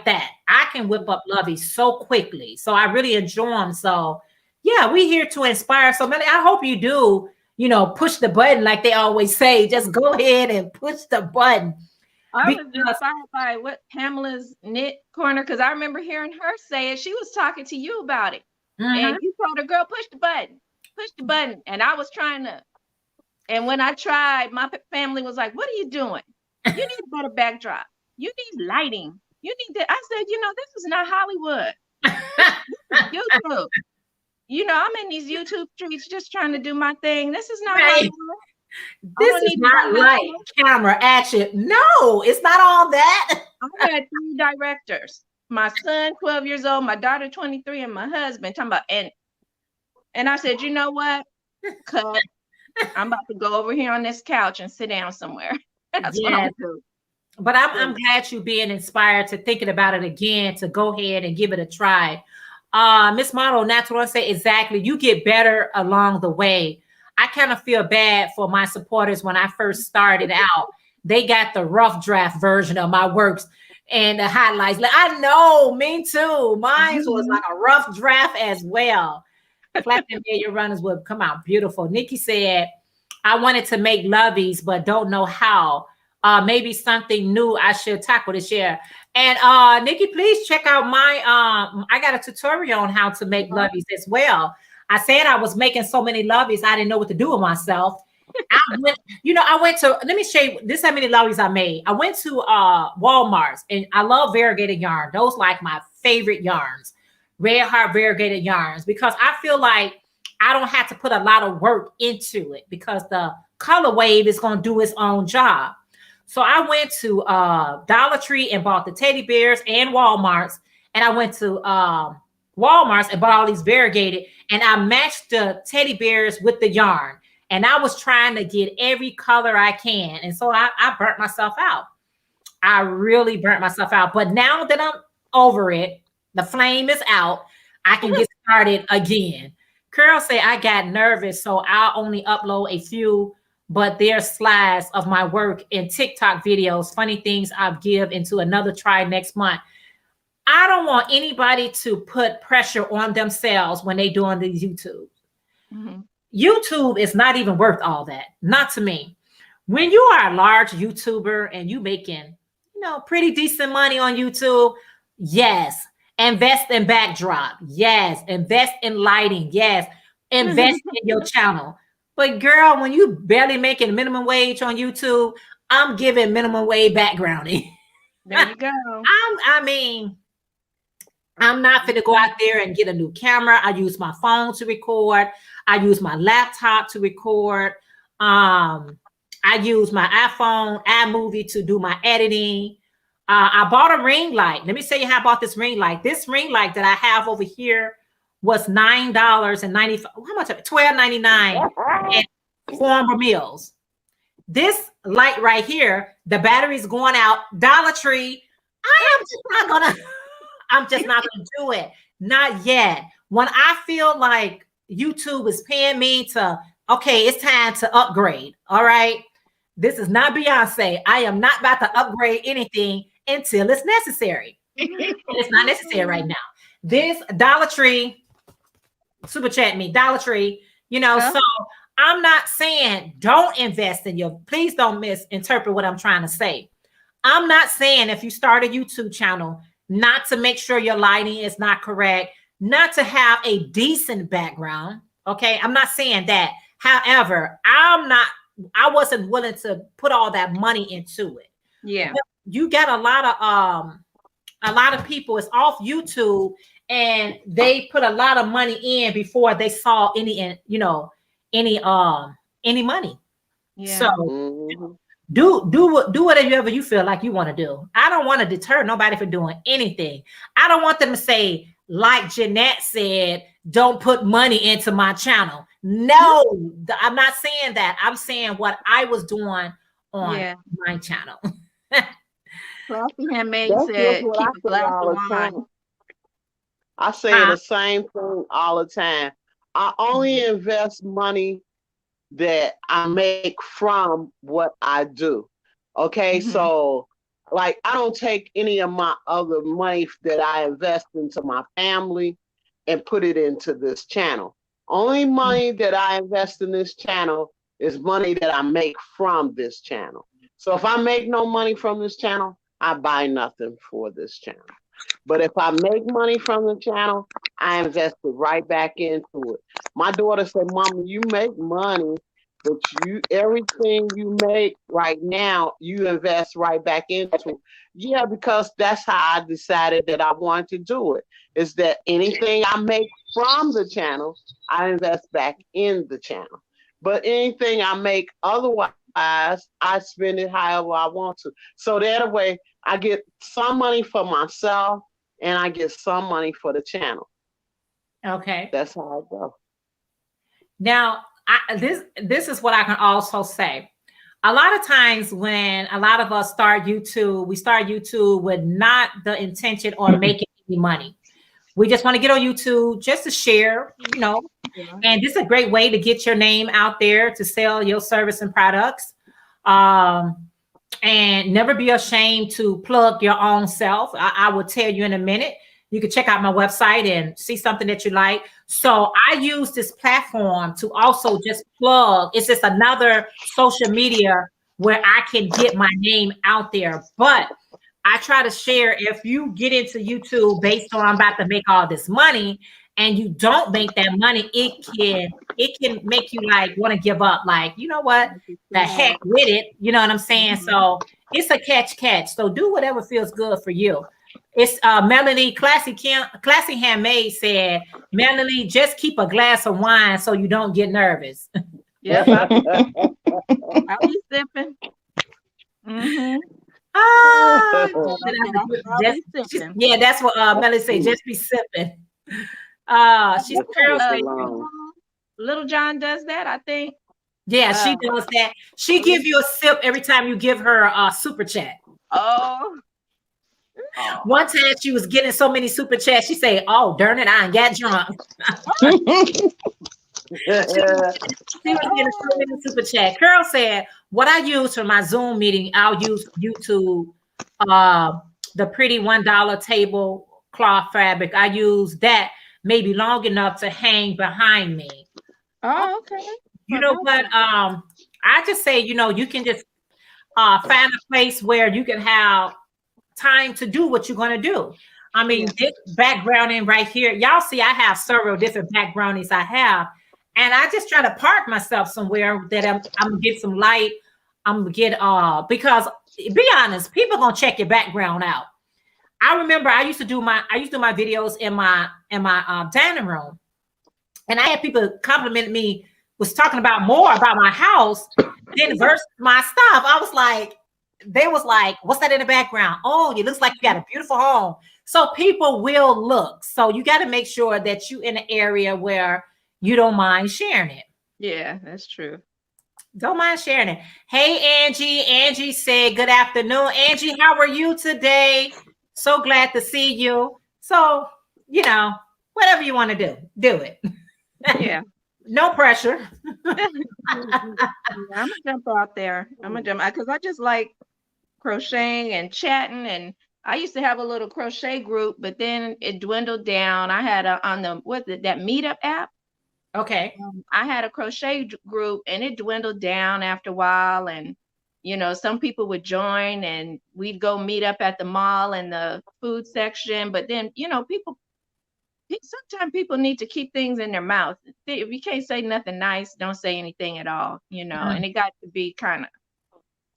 that. I can whip up loveys so quickly. So I really enjoy them. So yeah, we're here to inspire so many. I hope you do, you know, push the button like they always say. Just go ahead and push the button. I was inspired by what Pamela's Knit Corner, because I remember hearing her say it. She was talking to you about it. And you told her, girl, push the button. And I was trying to. And when I tried, my family was like, what are you doing? You need a better backdrop. You need lighting. You need that. I said, you know, this is not Hollywood. This is YouTube. You know, I'm in these YouTube streets just trying to do my thing. This is not Hollywood. This is not like camera action. No, it's not all that. I had 3 directors. My son, 12 years old, my daughter, 23, and my husband talking about, and I said, you know what? Cut. I'm about to go over here on this couch and sit down somewhere. That's what I'm doing. But I'm glad you being inspired to thinking about it again, to go ahead and give it a try. Miss Model, Natural say exactly. You get better along the way. I kind of feel bad for my supporters when I first started out. They got the rough draft version of my works and the highlights. Like, I know, me too. Mine was like a rough draft as well. Flat and your runners would come out beautiful. Nikki said, I wanted to make loveys, but don't know how. Maybe something new I should tackle this year. And Nikki, please check out my I got a tutorial on how to make loveys as well. I said I was making so many loveys, I didn't know what to do with myself. I went to, let me show you this, how many loveys I made. I went to Walmart's, and I love variegated yarn. Those like my favorite yarns, Red Heart variegated yarns, because I feel like I don't have to put a lot of work into it because the color wave is going to do its own job. So I went to Dollar Tree and bought the teddy bears and Walmart's, and I went to Walmart's and bought all these variegated, and I matched the teddy bears with the yarn, and I was trying to get every color I can, and so I burnt myself out. I really burnt myself out, but now that I'm over it, the flame is out, I can get started again. Carol say I got nervous, so I'll only upload a few, but there's slides of my work in TikTok videos, funny things I'll give into another try next month. I don't want anybody to put pressure on themselves when they're doing these YouTube. YouTube is not even worth all that. Not to me. When you are a large YouTuber and you making, pretty decent money on YouTube, yes. Invest in backdrop. Yes. Invest in lighting. Yes. Invest in your channel. But girl, when you barely making minimum wage on YouTube, I'm giving minimum wage backgrounding. There you go. I'm not going to go out there and get a new camera. I use my phone to record. I use my laptop to record. I use my iPhone, iMovie to do my editing. I bought a ring light. Let me tell you how I bought this ring light. This ring light that I have over here was $9.95. How much? $12.99 at Farmer Mills. This light right here, the battery's going out. Dollar Tree. I'm just not gonna do it. Not yet. When I feel like YouTube is paying me to okay, it's time to upgrade. All right. This is not Beyonce. I am not about to upgrade anything until it's necessary. It's not necessary right now. This Dollar Tree, super chat me, Dollar Tree, so I'm not saying don't invest in please don't misinterpret what I'm trying to say. I'm not saying if you start a YouTube channel, not to make sure your lighting is not correct, not to have a decent background. Okay. I'm not saying that. However, I wasn't willing to put all that money into it. Yeah. But you got a lot of people is off YouTube and they put a lot of money in before they saw any money. Yeah. So do whatever you feel like you want to do. I don't want to deter nobody from doing anything. I don't want them to say, like Jeanette said, don't put money into my channel. No, I'm not saying that. I'm saying what I was doing on my channel. Classy Handmade said, keep a glass of wine. I say the same thing all the time. I only invest money that I make from what I do. Okay, so like I don't take any of my other money that I invest into my family and put it into this channel. Only money that I invest in this channel is money that I make from this channel. So if I make no money from this channel, I buy nothing for this channel. But if I make money from the channel, I invest it right back into it. My daughter said, Mama, you make money, but everything you make right now, you invest right back into it. Yeah, because that's how I decided that I wanted to do it. Is that anything I make from the channel, I invest back in the channel. But anything I make otherwise, I spend it however I want to. So that way, I get some money for myself and I get some money for the channel. Okay. That's how I go. Now, this is what I can also say. A lot of times when a lot of us start YouTube, we start YouTube with not the intention on making any money. We just want to get on YouTube just to share, and this is a great way to get your name out there to sell your service and products. And never be ashamed to plug your own self. I will tell you in a minute. You can check out my website and see something that you like. So I use this platform to also just plug. It's just another social media where I can get my name out there. But I try to share, if you get into YouTube based on I'm about to make all this money and you don't make that money, it can make you like want to give up. Like, you know what? The heck with it. You know what I'm saying? So it's a catch. So do whatever feels good for you. It's Melanie Classy Handmade said, Melanie, just keep a glass of wine so you don't get nervous. Yep, I'll be sipping. That's what Melanie said. Just be sipping. She's Little John does that, I think. Yeah, she does that. She gives you a sip every time you give her a super chat. Oh. One time she was getting so many super chats, she said, "Oh, darn it, I got drunk." She was getting so many super chat. Carol said, "What I use for my Zoom meeting, I'll use YouTube, the pretty $1 tablecloth fabric. I use that maybe long enough to hang behind me." Oh, okay. You know what? I just say, you can just find a place where you can have time to do what you're going to do. I mean, this backgrounding right here, y'all see I have several different backgroundings I have, and I just try to park myself somewhere that I'm gonna get some light. I'm gonna get because be honest, people gonna check your background out. I remember I used to do my videos in my dining room, and I had people compliment me, was talking about more about my house than versus my stuff. I was like, they was like, "What's that in the background?" "Oh, it looks like you got a beautiful home." So people will look. So you got to make sure that you in an area where you don't mind sharing it. Yeah, that's true. Don't mind sharing it. Hey, Angie. Angie said, "Good afternoon." Angie, how are you today? So glad to see you. So, whatever you want to do, do it. Yeah. No pressure. I'm gonna jump out there. I'm gonna jump because I just like crocheting and chatting, and I used to have a little crochet group, but then it dwindled down. I had on the that Meetup app. Okay. I had a crochet group, and it dwindled down after a while, and some people would join, and we'd go meet up at the mall in the food section. But then sometimes people need to keep things in their mouth. If you can't say nothing nice, don't say anything at all, and it got to be kind of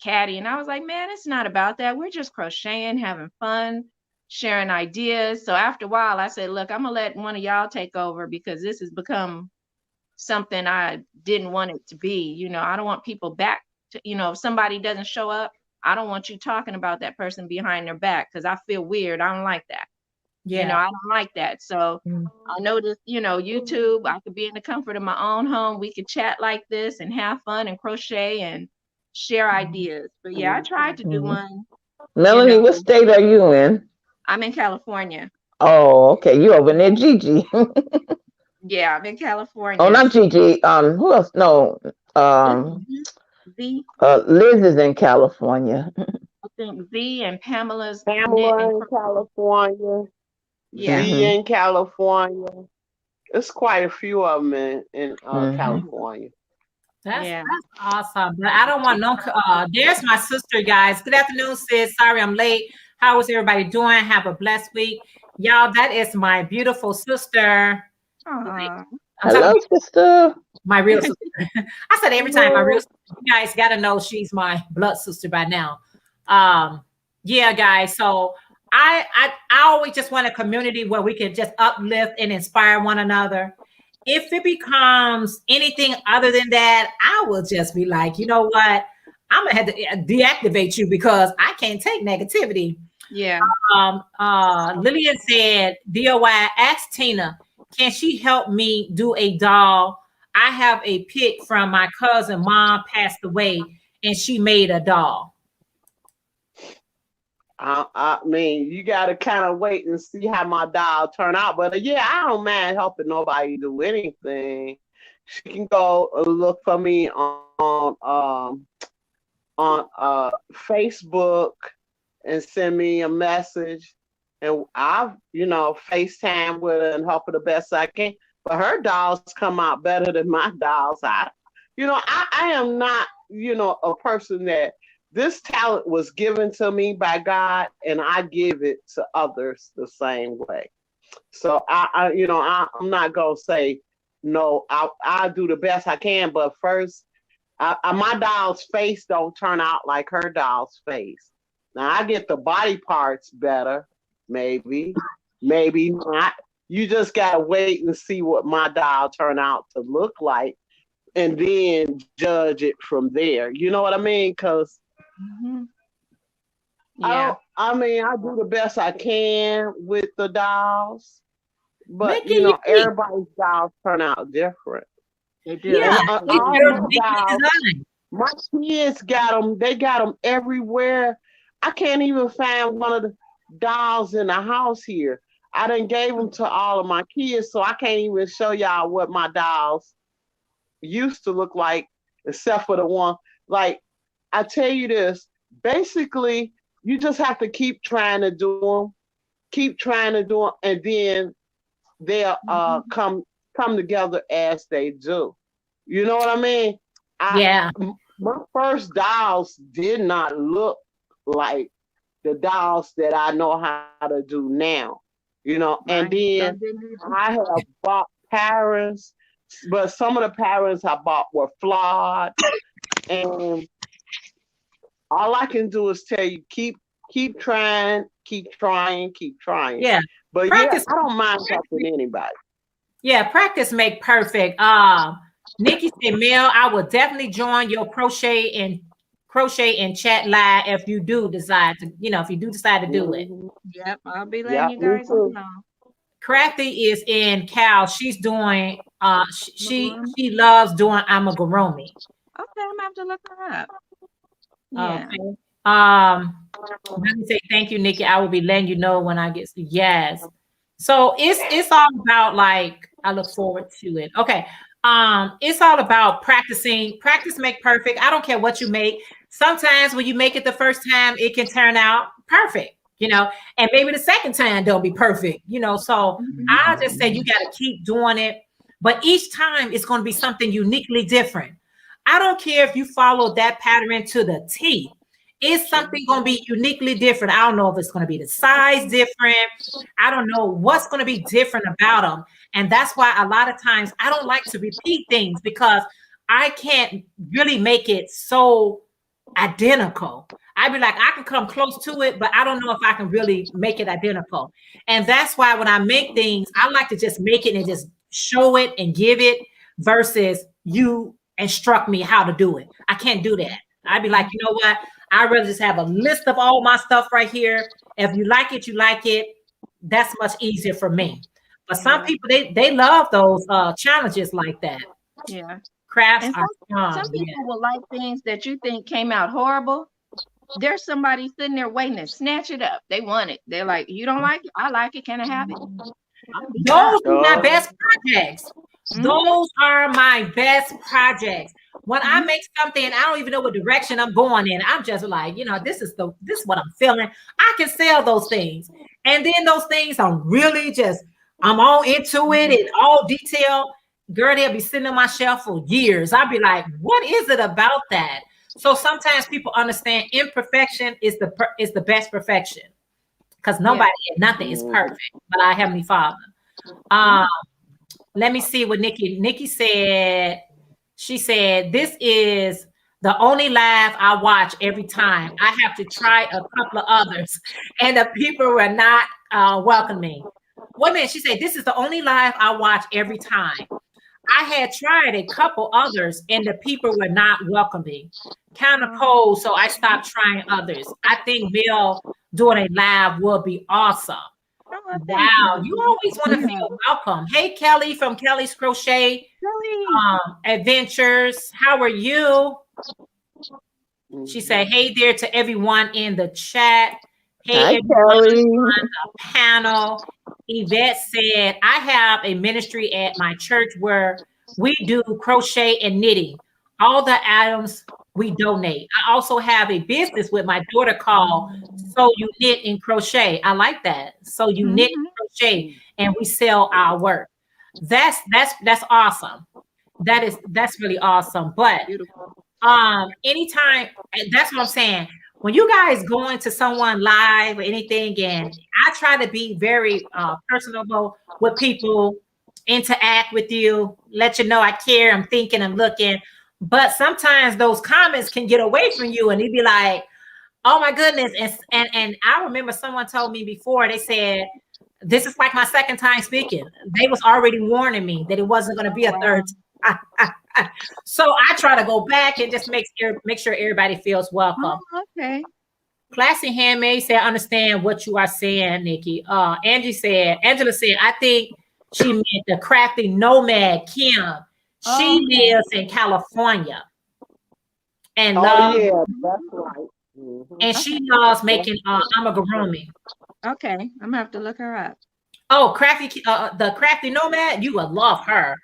catty. And I was like, man, it's not about that. We're just crocheting, having fun, sharing ideas. So after a while, I said, look, I'm going to let one of y'all take over because this has become something I didn't want it to be. I don't want people back to, if somebody doesn't show up, I don't want you talking about that person behind their back because I feel weird. I don't like that. Yeah. I don't like that. So I noticed, YouTube, I could be in the comfort of my own home. We could chat like this and have fun and crochet and share ideas. But yeah, I tried to do one. Melanie, what state are you in? I'm in California. Oh, okay. You over near Gigi. Yeah, I'm in California. Oh, not Gigi. Who else? No. Z. Liz is in California. I think Z and Pamela in California. Yeah. Z in California. It's quite a few of them in California. That's awesome. But I don't want no. There's my sister, guys. Good afternoon, sis. Sorry I'm late. How is everybody doing? Have a blessed week, y'all. That is my beautiful sister. Hello, sister. My real sister. I said every time my real sister. You guys got to know she's my blood sister by now. Yeah, guys. So I always just want a community where we can just uplift and inspire one another. If it becomes anything other than that, I will just be like, you know what? I'm gonna have to deactivate you because I can't take negativity. Yeah. Lillian said, DOY, ask Tina, can she help me do a doll? I have a pic from my cousin. Mom passed away and she made a doll. I mean, you got to kind of wait and see how my doll turn out. But yeah, I don't mind helping nobody do anything. She can go look for me on Facebook and send me a message, and I'll FaceTime with her and help her the best I can. But her dolls come out better than my dolls. I am not a person that. This talent was given to me by God, and I give it to others the same way. So I'm not gonna say no. I'll do the best I can, but first, my doll's face don't turn out like her doll's face. Now I get the body parts better, maybe not. You just gotta wait and see what my doll turn out to look like, and then judge it from there. You know what I mean? Because yeah, I do the best I can with the dolls, but everybody's dolls turn out different. they do. Yeah, my kids got them. They got them everywhere. I can't even find one of the dolls in the house here. I done gave them to all of my kids, so I can't even show y'all what my dolls used to look like, except for the one. Like, I tell you this, basically, you just have to keep trying to do them, and then they'll come together as they do. You know what I mean? My first dolls did not look like the dolls that I know how to do now. And then I have bought patterns, but some of the patterns I bought were flawed, and all I can do is tell you, keep trying. Yeah. But practice. Yeah, I don't mind helping anybody. Yeah, practice make perfect. Nikki said, Mel, I will definitely join your crochet and chat live if you do decide to, do it. Yep, I'll be letting you guys know. Crafty is in Cal. She's doing she loves doing amigurumi. Okay, I'm gonna have to look her up. Yeah. Okay. Let me say thank you, Nikki. I will be letting you know when I get yes. So it's all about, like, I look forward to it. Okay. It's all about practicing. Practice make perfect. I don't care what you make. Sometimes when you make it the first time, it can turn out perfect, and maybe the second time don't be perfect, So I just say you got to keep doing it. But each time it's going to be something uniquely different. I don't care if you follow that pattern to the T. It's something going to be uniquely different. I don't know if it's going to be the size different. I don't know what's going to be different about them. And that's why a lot of times I don't like to repeat things because I can't really make it so identical. I'd be like, I can come close to it, but I don't know if I can really make it identical. And that's why when I make things, I like to just make it and just show it and give it versus you instruct me how to do it. I can't do that. I'd be like, you know what? I'd rather just have a list of all my stuff right here. If you like it, you like it. That's much easier for me. But some people, they love those challenges like that. Yeah. Crafts and are fun. some people will like things that you think came out horrible. There's somebody sitting there waiting to snatch it up. They want it. They're like, you don't like it? I like it. Can I have it? Those are my best projects. Those are my best projects. When I make something, I don't even know what direction I'm going in. I'm just like, this is what I'm feeling. I can sell those things. And then those things are really I'm all into it in all detail. Girl, they'll be sitting on my shelf for years. I'll be like, what is it about that? So sometimes people understand imperfection is the best perfection. Because nothing is perfect, but our Heavenly Father. Let me see what Nikki said. She said, this is the only live I watch every time. I have to try a couple of others, and the people were not welcoming. Wait a minute. She said, this is the only live I watch every time. I had tried a couple others, and the people were not welcoming. Kind of cold, so I stopped trying others. I think Bill doing a live would be awesome. Wow, you always want to feel welcome. Hey, Kelly from Kelly's Crochet Adventures. How are you? She said, hey there to everyone in the chat. Hey, everyone on the panel. Yvette said, I have a ministry at my church where we do crochet and knitting. All the items we donate. I also have a business with my daughter called So You Knit and Crochet. I like that. So You Knit and Crochet, and we sell our work. That's awesome. That's really awesome. But anytime, that's what I'm saying. When you guys go into someone live or anything, and I try to be very personable with people, interact with you, let you know I care, I'm thinking, I'm looking. But sometimes those comments can get away from you, and you'd be like, oh my goodness. And I remember someone told me before, they said, this is like my second time speaking. They was already warning me that it wasn't going to be a third time. So I try to go back and just make sure everybody feels welcome. Oh, okay. Classy Handmade said, I understand what you are saying, Nikki. Angela said, I think she meant the crafty nomad, Kim. She lives in California. And yeah, that's right. And she loves making amigurumi. Okay, I'm gonna have to look her up. Oh, the crafty nomad, you would love her.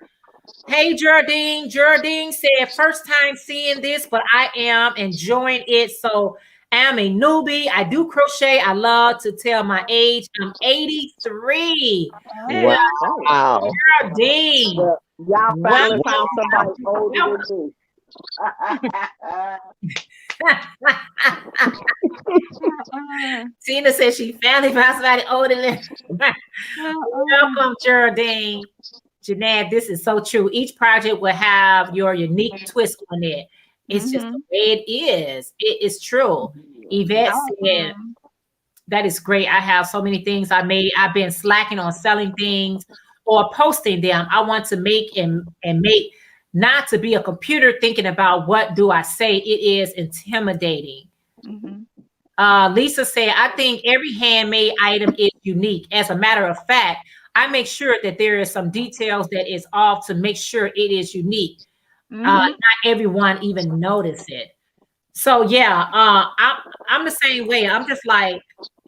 Hey, Geraldine. Geraldine said, first time seeing this, but I am enjoying it. So I'm a newbie. I do crochet. I love to tell my age. I'm 83. Wow. Geraldine. Well, y'all finally found somebody older than me. Tina said she finally found somebody older than Welcome, Geraldine. Jeanette, this is so true. Each project will have your unique twist on it. It's just the way it is. It is true. Yvette said, that is great. I have so many things I made. I've been slacking on selling things or posting them. I want to make and make, not to be a computer thinking about what do I say. It is intimidating. Lisa said, I think every handmade item is unique. As a matter of fact, I make sure that there is some details that is off to make sure it is unique. Not everyone even notice it. So yeah, I'm the same way. I'm just like,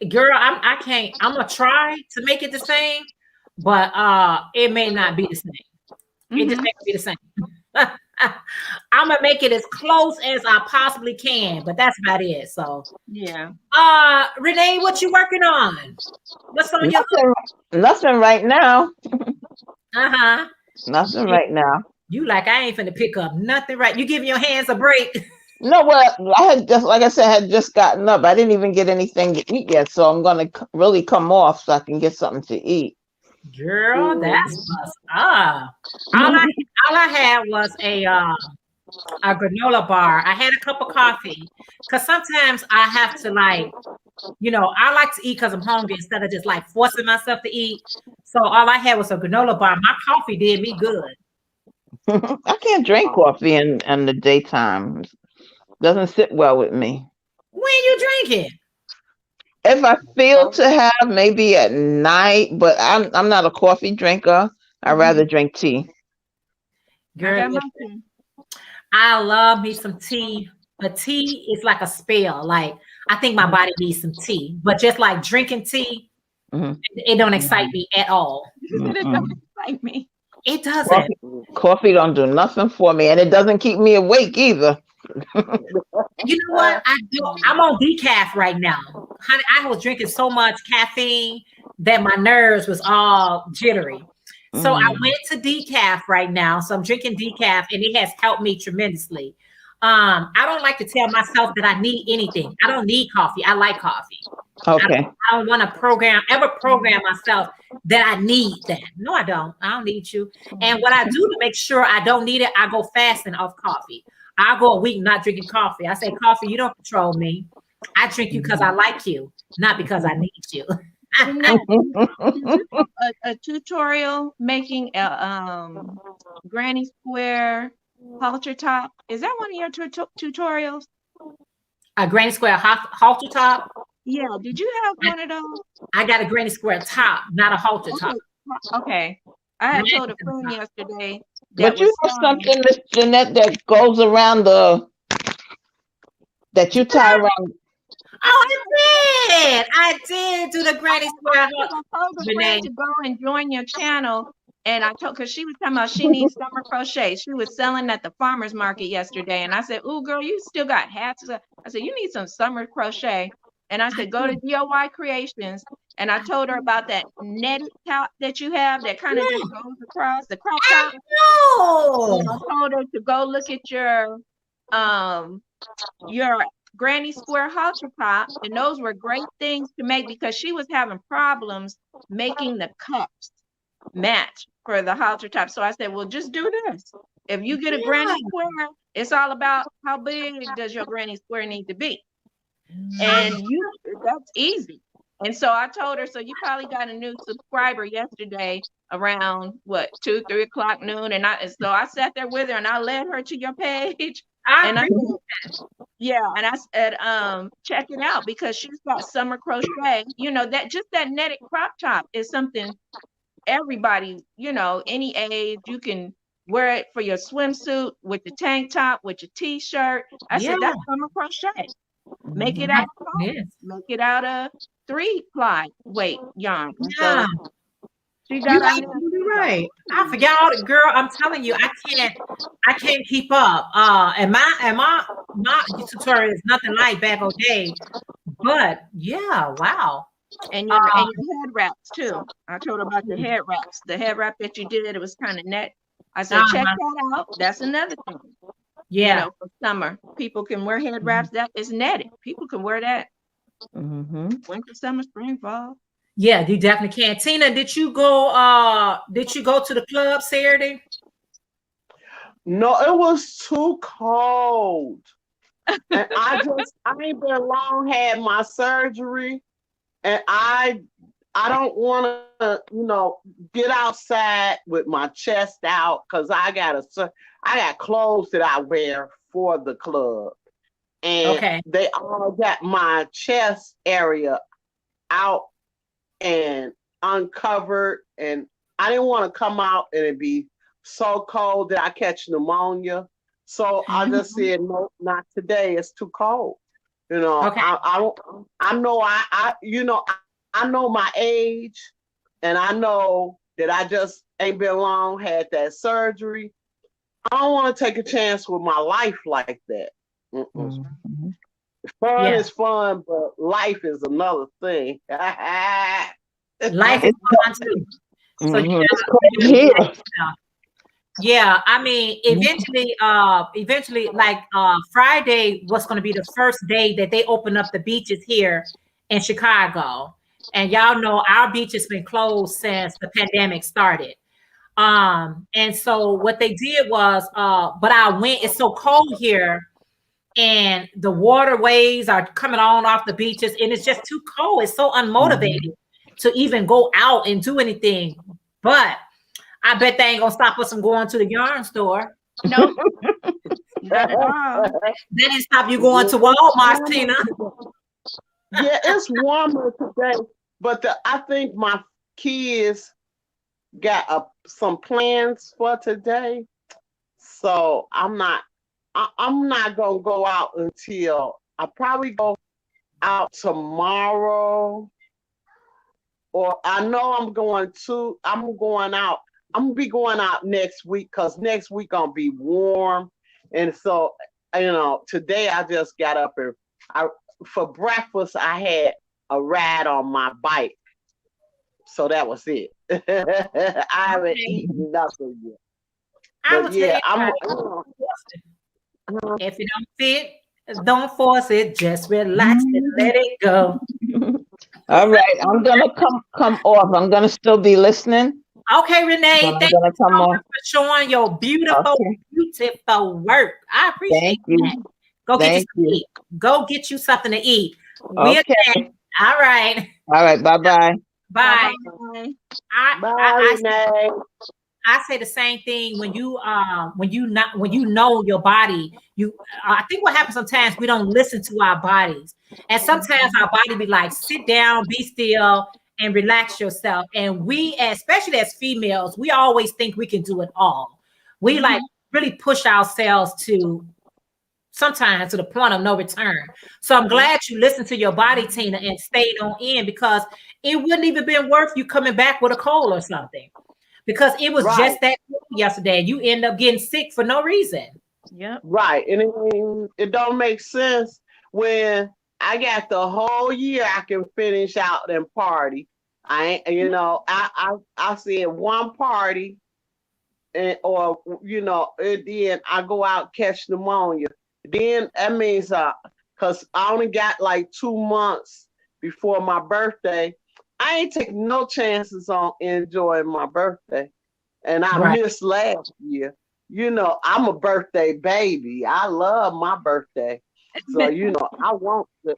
girl, I can't. I'm gonna try to make it the same, but it may not be the same. It just may not be the same. I'm gonna make it as close as I possibly can, but that's about it. So, Yeah. Renee, what you working on? What's on your? Nothing right now. Uh-huh. Nothing right now. You like I ain't finna pick up nothing, right? You giving your hands a break. No, well, I had just, like I said, I had just gotten up. I didn't even get anything to eat yet, so I'm gonna really come off so I can get something to eat. Girl, that's what's up. All I had was a granola bar. I had a cup of coffee because sometimes I have to I like to eat because I'm hungry instead of just like forcing myself to eat. So all I had was a granola bar. My coffee did me good. I can't drink coffee in the daytime. Doesn't sit well with me. When you drinking? If I feel to have, maybe at night, but I'm not a coffee drinker. I'd rather drink tea. Girl, I love me some tea, but tea is like a spell. Like I think my body needs some tea, but just like drinking tea, it don't excite me at all. It don't excite me. It doesn't. Coffee don't do nothing for me, and it doesn't keep me awake either. You know what? I'm on decaf right now. Honey, I was drinking so much caffeine that my nerves was all jittery. So I went to decaf right now. So I'm drinking decaf and it has helped me tremendously. I don't like to tell myself that I need anything. I don't need coffee. I like coffee. Okay. I don't want to ever program myself that I need that. No, I don't. I don't need you. And what I do to make sure I don't need it, I go fasting off coffee. I'll go a week not drinking coffee. I say, coffee, you don't control me. I drink you because I like you, not because I need you. a tutorial making a granny square halter top. Is that one of your tutorials? A granny square halter top? Yeah. Did you have one of those? I got a granny square top, not a halter top. Okay. I had told a friend yesterday. But you have something, Miss Jeanette, that goes around that you tie around. Oh, I did do the granny square. I told a friend to go and join your channel, and I told, because she was talking about she needs summer crochet. She was selling at the farmer's market yesterday, and I said, "Ooh, girl, you still got hats." I said, "You need some summer crochet," and I said, "Go to DOYcreations." And I told her about that netted top that you have that kind of just goes across the crop top. And I told her to go look at your granny square halter top, and those were great things to make because she was having problems making the cups match for the halter top. So I said, well, just do this. If you get a granny square, it's all about how big does your granny square need to be. And that's easy. And so I told her, so you probably got a new subscriber yesterday around 2, 3 o'clock noon. And so I sat there with her and I led her to your page. And I said, check it out because she's got summer crochet. That netted crop top is something everybody, any age, you can wear it for your swimsuit with the tank top, with your t-shirt. I said, that's summer crochet. Make it out of 3-ply weight yarn. Yeah. So she You're absolutely right. I forgot, girl. I'm telling you, I can't keep up. And my tutorial is nothing like back on day. But yeah, wow. And your head wraps too. I told her about the head wraps. The head wrap that you did, it was kind of net. I said, check that out. That's another thing. Yeah. For summer, people can wear head wraps. That is netted. People can wear that. Winter, summer, spring, fall. Yeah, you definitely can. Tina, did you go to the club Saturday? No, it was too cold. And I ain't been long had my surgery, and I don't want to, get outside with my chest out because I got clothes that I wear for the club. And they all got my chest area out and uncovered. And I didn't want to come out and it be so cold that I catch pneumonia. So I just said, no, not today. It's too cold. I know my age, and I know that I just ain't been long, had that surgery. I don't want to take a chance with my life like that. Mhm. Fun Yeah. is fun, but life is another thing. Life is fun too. So you It's gotta cold here. yeah, I mean, eventually, like Friday was going to be the first day that they open up the beaches here in Chicago, and y'all know our beach has been closed since the pandemic started. And so what they did was, but I went. It's so cold here, and the waterways are coming on off the beaches, and it's just too cold. It's so unmotivated to even go out and do anything, but. I bet they ain't gonna stop us from going to the yarn store. Nope, not at all. That didn't stop you going to Walmart, Tina. Yeah, it's warmer today, but I think my kids got some plans for today, so I'm not gonna go out until I probably go out tomorrow, or I know I'm going out. I'm gonna be going out next week because next week gonna be warm, and so today I just got up and for breakfast I had a ride on my bike, so that was it. I haven't eaten nothing yet. I But would yeah, if it don't fit, don't force it. Just relax and let it go. All right, I'm gonna come off. I'm gonna still be listening. Okay, Renee, I'm thank gonna you come so off. much for showing your beautiful, Okay. beautiful work. I appreciate Thank you. that. Go get you Thank something to you. eat. Go get you something to eat. We're Okay. done. All right. All right. Bye-bye. Bye. Bye-bye. bye, Renee. I say the same thing when you know your body. I think what happens sometimes we don't listen to our bodies, and sometimes our body be like, sit down, be still, and relax yourself. And we, especially as females, we always think we can do it all. We like really push ourselves to sometimes to the point of no return. So I'm glad you listened to your body, Tina, and stayed on in, because it wouldn't even been worth you coming back with a cold or something. Because it was Right. just that cold yesterday. You end up getting sick for no reason. Yep. Right, and it don't make sense when I got the whole year I can finish out and party. I ain't, I said one party, and then I go out catch pneumonia. Then that means because I only got like 2 months before my birthday. I ain't taking no chances on enjoying my birthday, and I missed last year. I'm a birthday baby. I love my birthday. So, I want to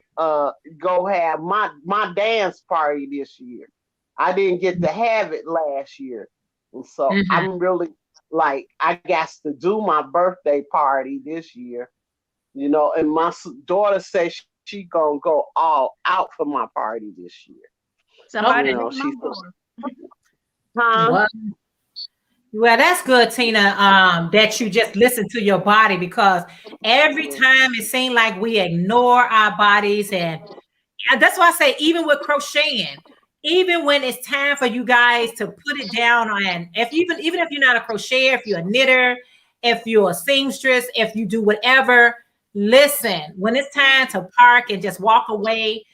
go have my dance party this year. I didn't get to have it last year. And so I'm really like, I got to do my birthday party this year, and my daughter says she gonna go all out for my party this year. Somebody Oh, knock my door. Huh? Well, that's good, Tina, that you just listen to your body, because every time it seems like we ignore our bodies. And that's why I say, even with crocheting, even when it's time for you guys to put it down on, even if you're not a crocheter, if you're a knitter, if you're a seamstress, if you do whatever, listen, when it's time to park and just walk away,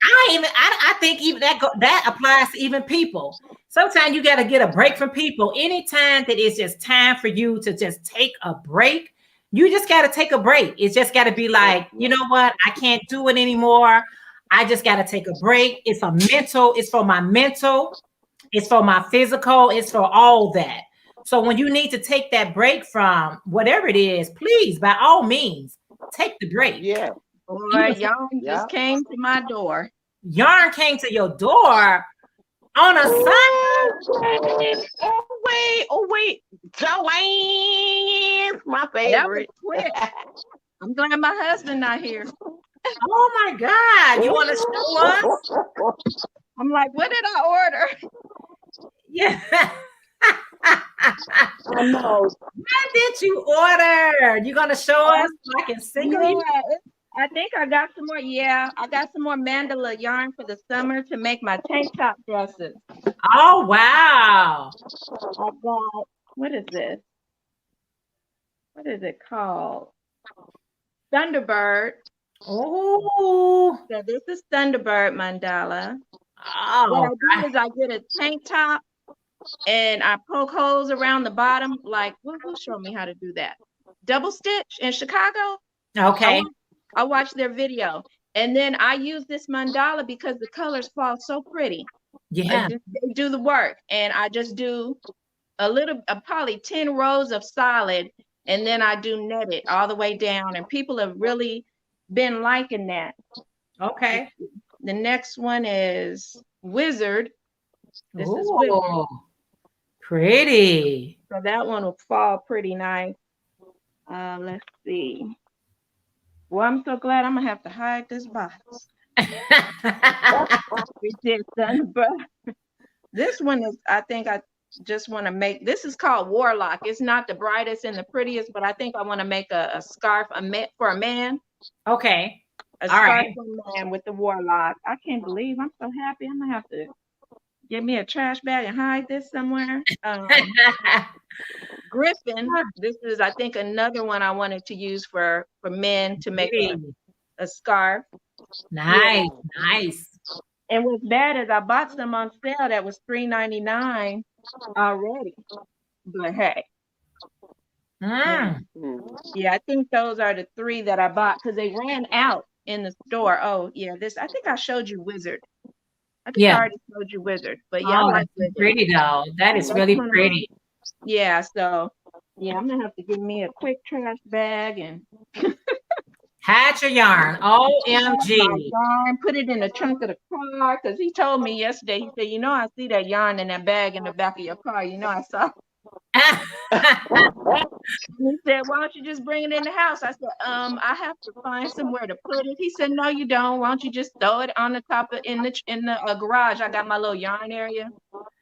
I think even that applies to even people. Sometimes you got to get a break from people. Anytime that it's just time for you to just take a break, you just got to take a break. It's just got to be like, you know what? I can't do it anymore. I just got to take a break. It's for my mental, it's for my physical, it's for all that. So when you need to take that break from whatever it is, please, by all means, take the break. Yeah. Boy, y'all just came to my door. Yarn came to your door on a Sunday. Oh wait, Joanne, my favorite. That was quick. I'm glad my husband not here. Oh my God! You want to show us? I'm like, what did I order? Yeah. I know. What did you order? You gonna show us so I can single you? I think I got some more. Yeah, I got some more mandala yarn for the summer to make my tank top dresses. Oh wow! I got, what is this? what is it called? Thunderbird. Oh. So this is Thunderbird mandala. Oh. What I do is I get a tank top and I poke holes around the bottom. Like, who showed me how to do that? Double stitch in Chicago. Okay. I watched their video. And then I use this mandala because the colors fall so pretty. Yeah. They do the work. And I just do probably 10 rows of solid. And then I do net it all the way down. And people have really been liking that. Okay. The next one is Wizard. This is Wizard. Pretty. So that one will fall pretty nice. Let's see. Well, I'm so glad I'm gonna have to hide this box. We did Thunderbird. This one is, I think I just want to make, this is called Warlock. It's not the brightest and the prettiest, but I think I want to make a scarf for a man. Okay. A scarf for a man with the Warlock. I can't believe I'm so happy. I'm gonna have to get me a trash bag and hide this somewhere. Griffin. This is, I think, another one I wanted to use for men to make a scarf. Nice, nice. And what's bad is I bought some on sale that was $3.99 already. But hey. Yeah, I think those are the 3 that I bought because they ran out in the store. Oh, yeah, this, I think I showed you Wizard. I think I already showed you Wizard. But yeah, I like Wizard. Pretty though. That is really pretty. Yeah, so yeah, I'm gonna have to give me a quick trash bag and hide your yarn. OMG. Yarn, put it in the trunk of the car because he told me yesterday, he said, you know, I see that yarn in that bag in the back of your car. You know, I saw. He said, why don't you just bring it in the house? I said, I have to find somewhere to put it. He said, no, you don't. Why don't you just throw it on the top of in the garage? I got my little yarn area.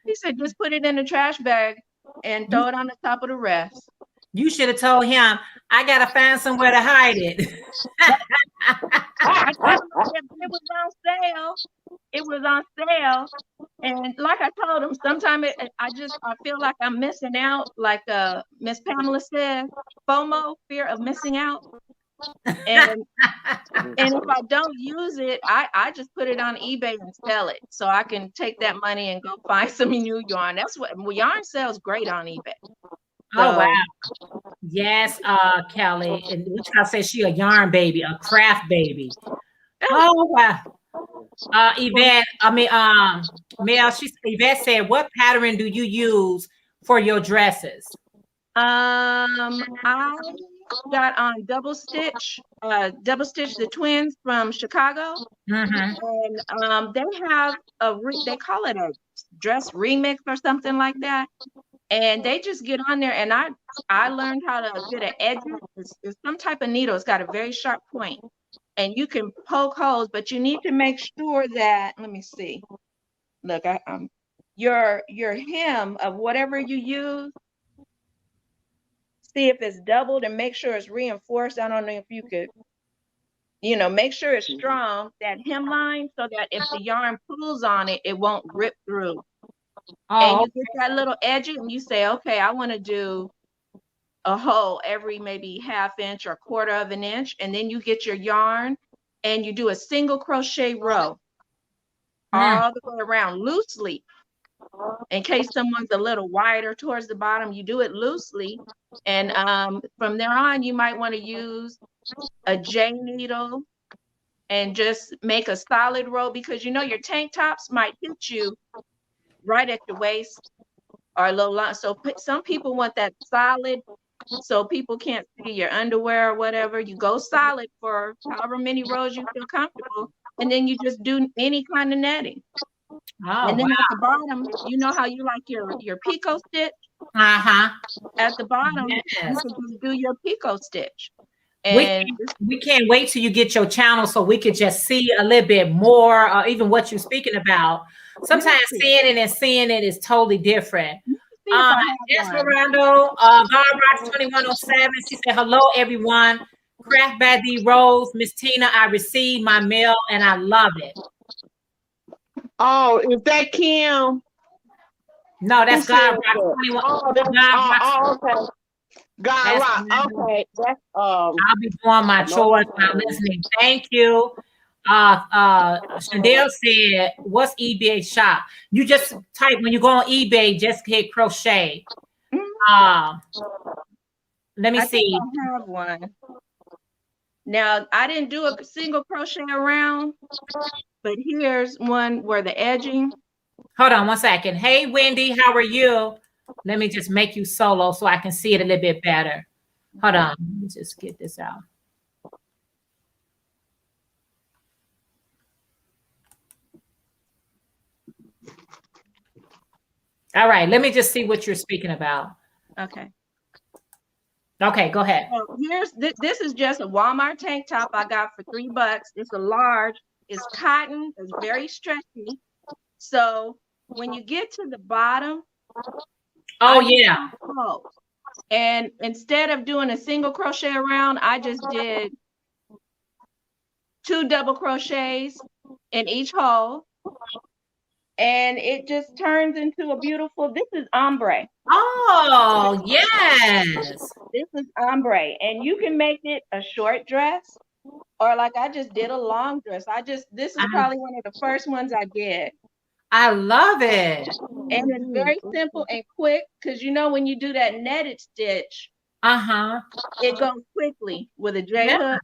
He said, just put it in the trash bag and throw it on the top of the rest. You should have told him, I gotta find somewhere to hide it. It was on sale. It was on sale. And like I told him, sometimes I feel like I'm missing out. Like Miss Pamela said, FOMO, fear of missing out. And if I don't use it, I just put it on eBay and sell it. So I can take that money and go find some new yarn. That's what yarn sells great on eBay. Oh, wow. Yes, Kelly. And Wichita says she a yarn baby, a craft baby. Oh, wow. Yvette, Mel, Yvette said, what pattern do you use for your dresses? I got on double stitch the twins from Chicago. And they have they call it a dress remix or something like that. And they just get on there, and I learned how to get an edge. It's some type of needle. It's got a very sharp point, and you can poke holes, but you need to make sure that, let me see. Look, your hem of whatever you use, see if it's doubled and make sure it's reinforced. I don't know if you could, make sure it's strong, that hemline, so that if the yarn pulls on it, it won't rip through. And you get that little edge and you say, okay, I want to do a hole every maybe ½ inch or 1/4 of an inch. And then you get your yarn and you do a single crochet row all the way around loosely. In case someone's a little wider towards the bottom, you do it loosely. And from there on, you might want to use a J needle and just make a solid row, because your tank tops might hit you right at the waist or a little long. So some people want that solid so people can't see your underwear or whatever. You go solid for however many rows you feel comfortable, and then you just do any kind of netting. And then at the bottom, you know how you like your picot stitch? At the bottom, you can just do your picot stitch. And we can't wait till you get your channel so we can just see a little bit more, even what you're speaking about. Sometimes seeing it is totally different. Esmeralda, Garrock 2107, she said, hello, everyone. Craft by D Rose, Miss Tina, I received my mail and I love it. Oh, is that Kim? No, that's Garrock 21. Okay. God, That's right. Okay, that's I'll be doing my chores while listening. Thank you. Chandel said, "What's eBay shop?" You just type when you go on eBay. Just hit crochet. Let me I think see. I have one. Now, I didn't do a single crochet around, but here's one where the edging. Hold on one second. Hey, Wendy, how are you? Let me just make you solo so I can see it a little bit better. Hold on. Let me just get this out. All right. Let me just see what you're speaking about. Okay. Okay, go ahead. So here's this is just a Walmart tank top I got for $3. It's a large. It's cotton. It's very stretchy. So when you get to the bottom, Oh yeah. And instead of doing a single crochet around, I just did 2 double crochets in each hole. And it just turns into a beautiful, this is ombre. Oh, yes. This is ombre. And you can make it a short dress or like I just did a long dress. This is probably one of the first ones I did. I love it. And it's very simple and quick because you know when you do that netted stitch, it goes quickly with a J hook.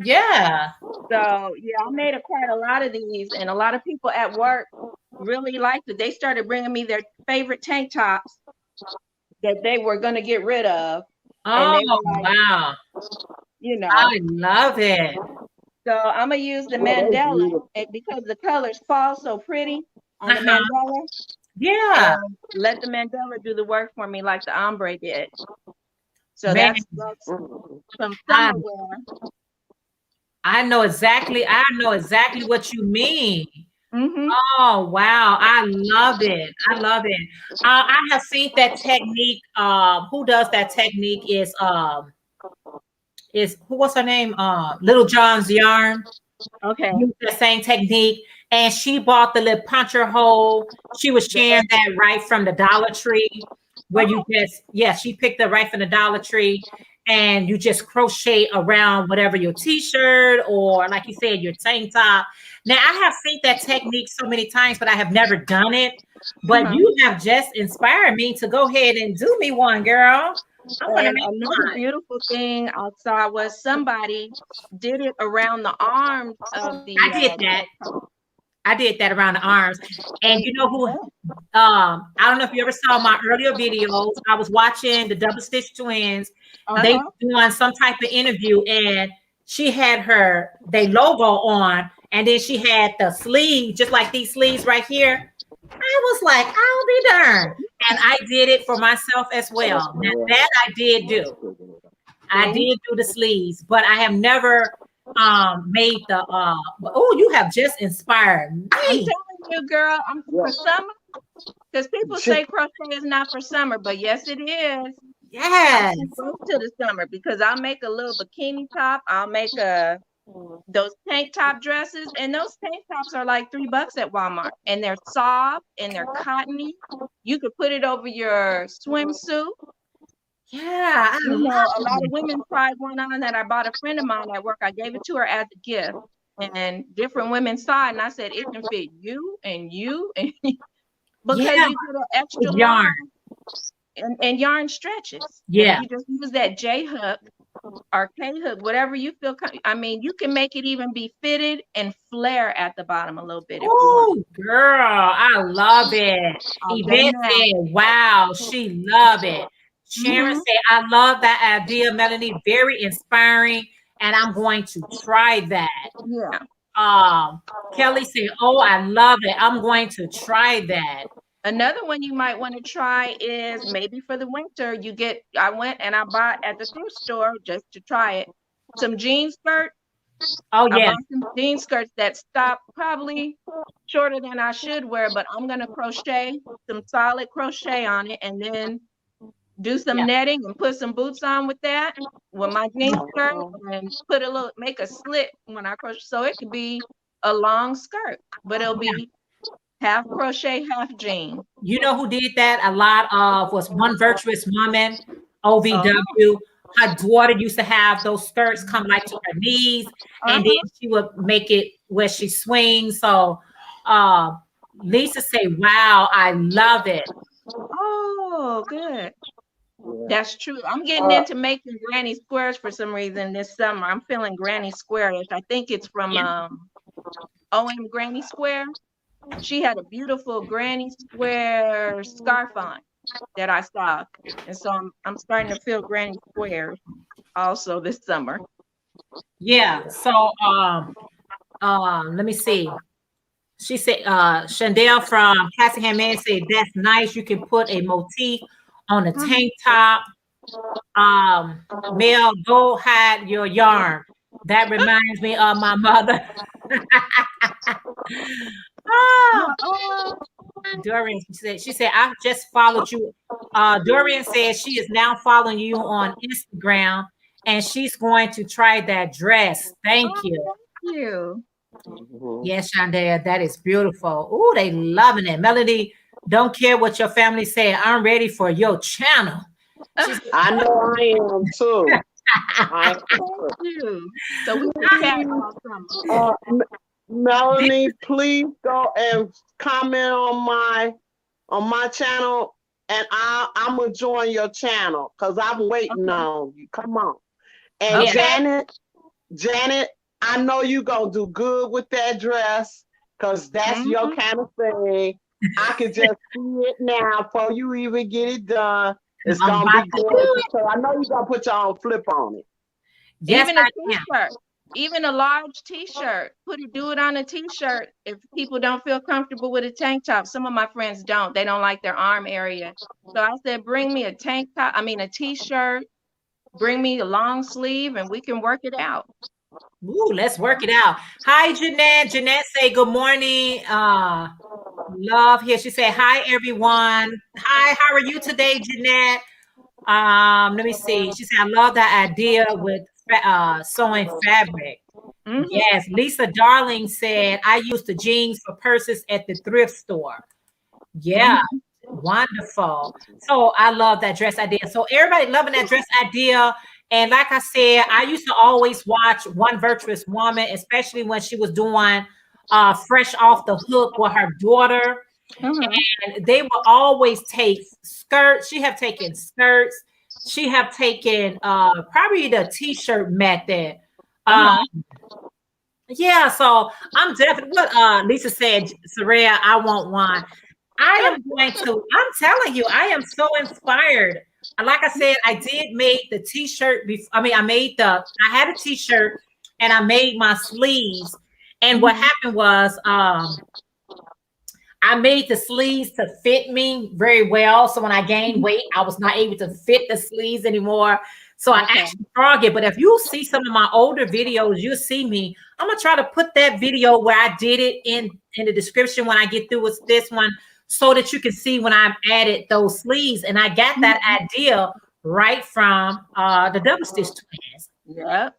Yeah. So yeah, I made quite a lot of these, and a lot of people at work really liked it. They started bringing me their favorite tank tops that they were going to get rid of. Oh, like, wow. You know, I love it. So I'm gonna use the mandala because the colors fall so pretty on the mandala. Yeah. Let the mandala do the work for me like the ombre did. So that's some summer wear. I know exactly what you mean. Oh wow, I love it. I love it. I have seen that technique. Who does that technique is what's her name? Little John's Yarn. Okay. Use the same technique. And she bought the little puncher hole. She was sharing that right from the Dollar Tree, where you just, she picked it right from the Dollar Tree. And you just crochet around whatever your t-shirt or like you said, your tank top. Now I have seen that technique so many times, but I have never done it. But you have just inspired me to go ahead and do me one, girl. And another beautiful thing I saw was somebody did it around the arms of the. I did that. I did that around the arms. And you know who? I don't know if you ever saw my earlier videos. I was watching the Double Stitch Twins. They were doing some type of interview, and she had their logo on, and then she had the sleeve, just like these sleeves right here. I was like, I'll be darned. And I did it for myself as well. Now, that I did do. I did do the sleeves, but I have never made the you have just inspired me. I'm telling you, girl, I'm for summer. Because people say crochet is not for summer, but yes, it is. Yes. Go to the summer because I'll make a little bikini top. I'll make those tank top dresses, and those tank tops are like $3 at Walmart, and they're soft and they're cottony. You could put it over your swimsuit. Yeah, a lot of women tried one on that I bought a friend of mine at work. I gave it to her as a gift, and different women saw it, and I said it can fit you and you and because you get an extra yarn. And yarn stretches. Yeah. And you just use that J hook or K hook, whatever you feel. I mean, you can make it even be fitted and flare at the bottom a little bit. Oh, girl, I love it. Yvette said, wow, she loved it. Sharon said, I love that idea, Melanie. Very inspiring. And I'm going to try that. Yeah. Kelly said, oh, I love it. I'm going to try that. Another one you might want to try is maybe for the winter. I went and I bought at the thrift store just to try it. Some jean skirts. Oh, yeah. I bought some jean skirts that stop probably shorter than I should wear, but I'm going to crochet some solid crochet on it and then do some netting and put some boots on with that with my jean skirt and make a slit when I crochet. So it could be a long skirt, but it'll be half crochet, half jean. You know who did that? A lot of was One Virtuous Woman. OVW. Her daughter used to have those skirts come like to her knees, and then she would make it where she swings. So Lisa say, wow, I love it. Oh, good. That's true. I'm getting into making granny squares for some reason this summer. I'm feeling granny squarish. I think it's from OM Granny Square. She had a beautiful granny square scarf on that I saw, and so I'm starting to feel granny squares also this summer. Yeah. So let me see. She said, Chandel from Cassingham Man said, that's nice. You can put a motif on a tank top. Mel, go hide your yarn. That reminds me of my mother. Dorian, she said, I just followed you. Dorian said she is now following you on Instagram, and she's going to try that dress. Thank you. Thank you. Yes, Chandel, that is beautiful. Oh, they loving it. Melody, don't care what your family say. I'm ready for your channel. I know I am too. Thank you. So we can chat. Melanie, please go and comment on my channel, and I'm gonna join your channel because I'm waiting on you. Come on. And Janet, I know you gonna do good with that dress because that's your kind of thing. I can just see it now before you even get it done. It's gonna be good. So I know you're gonna put your own flip on it. Yes, even a t-shirt, even a large t-shirt. Do it on a t-shirt if people don't feel comfortable with a tank top. Some of my friends don't. They don't like their arm area. So I said, bring me a a t-shirt, bring me a long sleeve, and we can work it out. Ooh, let's work it out. Hi, Jeanette. Jeanette say good morning. Love here. She said, hi, everyone. Hi, how are you today, Jeanette? Let me see. She said, I love that idea with sewing fabric. Yes, Lisa Darling said, I used the jeans for purses at the thrift store. Yeah, wonderful. So I love that dress idea. So everybody loving that dress idea. And like I said, I used to always watch One Virtuous Woman, especially when she was doing Fresh Off the Hook with her daughter. And they will always take skirts. She have taken skirts. She have taken probably the t-shirt method. Yeah, so I'm definitely what Lisa said, Sarayah, I want one. I'm telling you, I am so inspired. Like I said, I did make the t-shirt I had a t-shirt and I made my sleeves. And what happened was I made the sleeves to fit me very well. So when I gained weight, I was not able to fit the sleeves anymore. So I actually frog it. But if you see some of my older videos, you'll see me. I'm going to try to put that video where I did it in the description when I get through with this one so that you can see when I've added those sleeves. And I got that idea right from the Double Stitch Twins. Yep.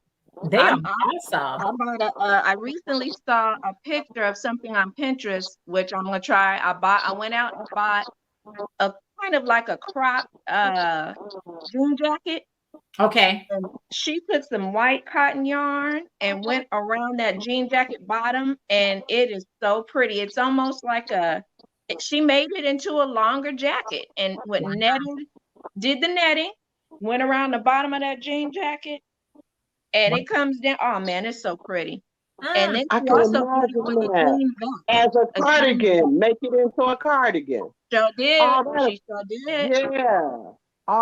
They are awesome. I recently saw a picture of something on Pinterest, which I'm going to try. I went out and bought a kind of like a crop jean jacket. Okay. And she took some white cotton yarn and went around that jean jacket bottom, and it is so pretty. It's almost like she made it into a longer jacket and did the netting, went around the bottom of that jean jacket, and it comes down. Oh man, it's so pretty. And then I can imagine as a cardigan, make it into a cardigan. Sure did. She sure did. Yeah.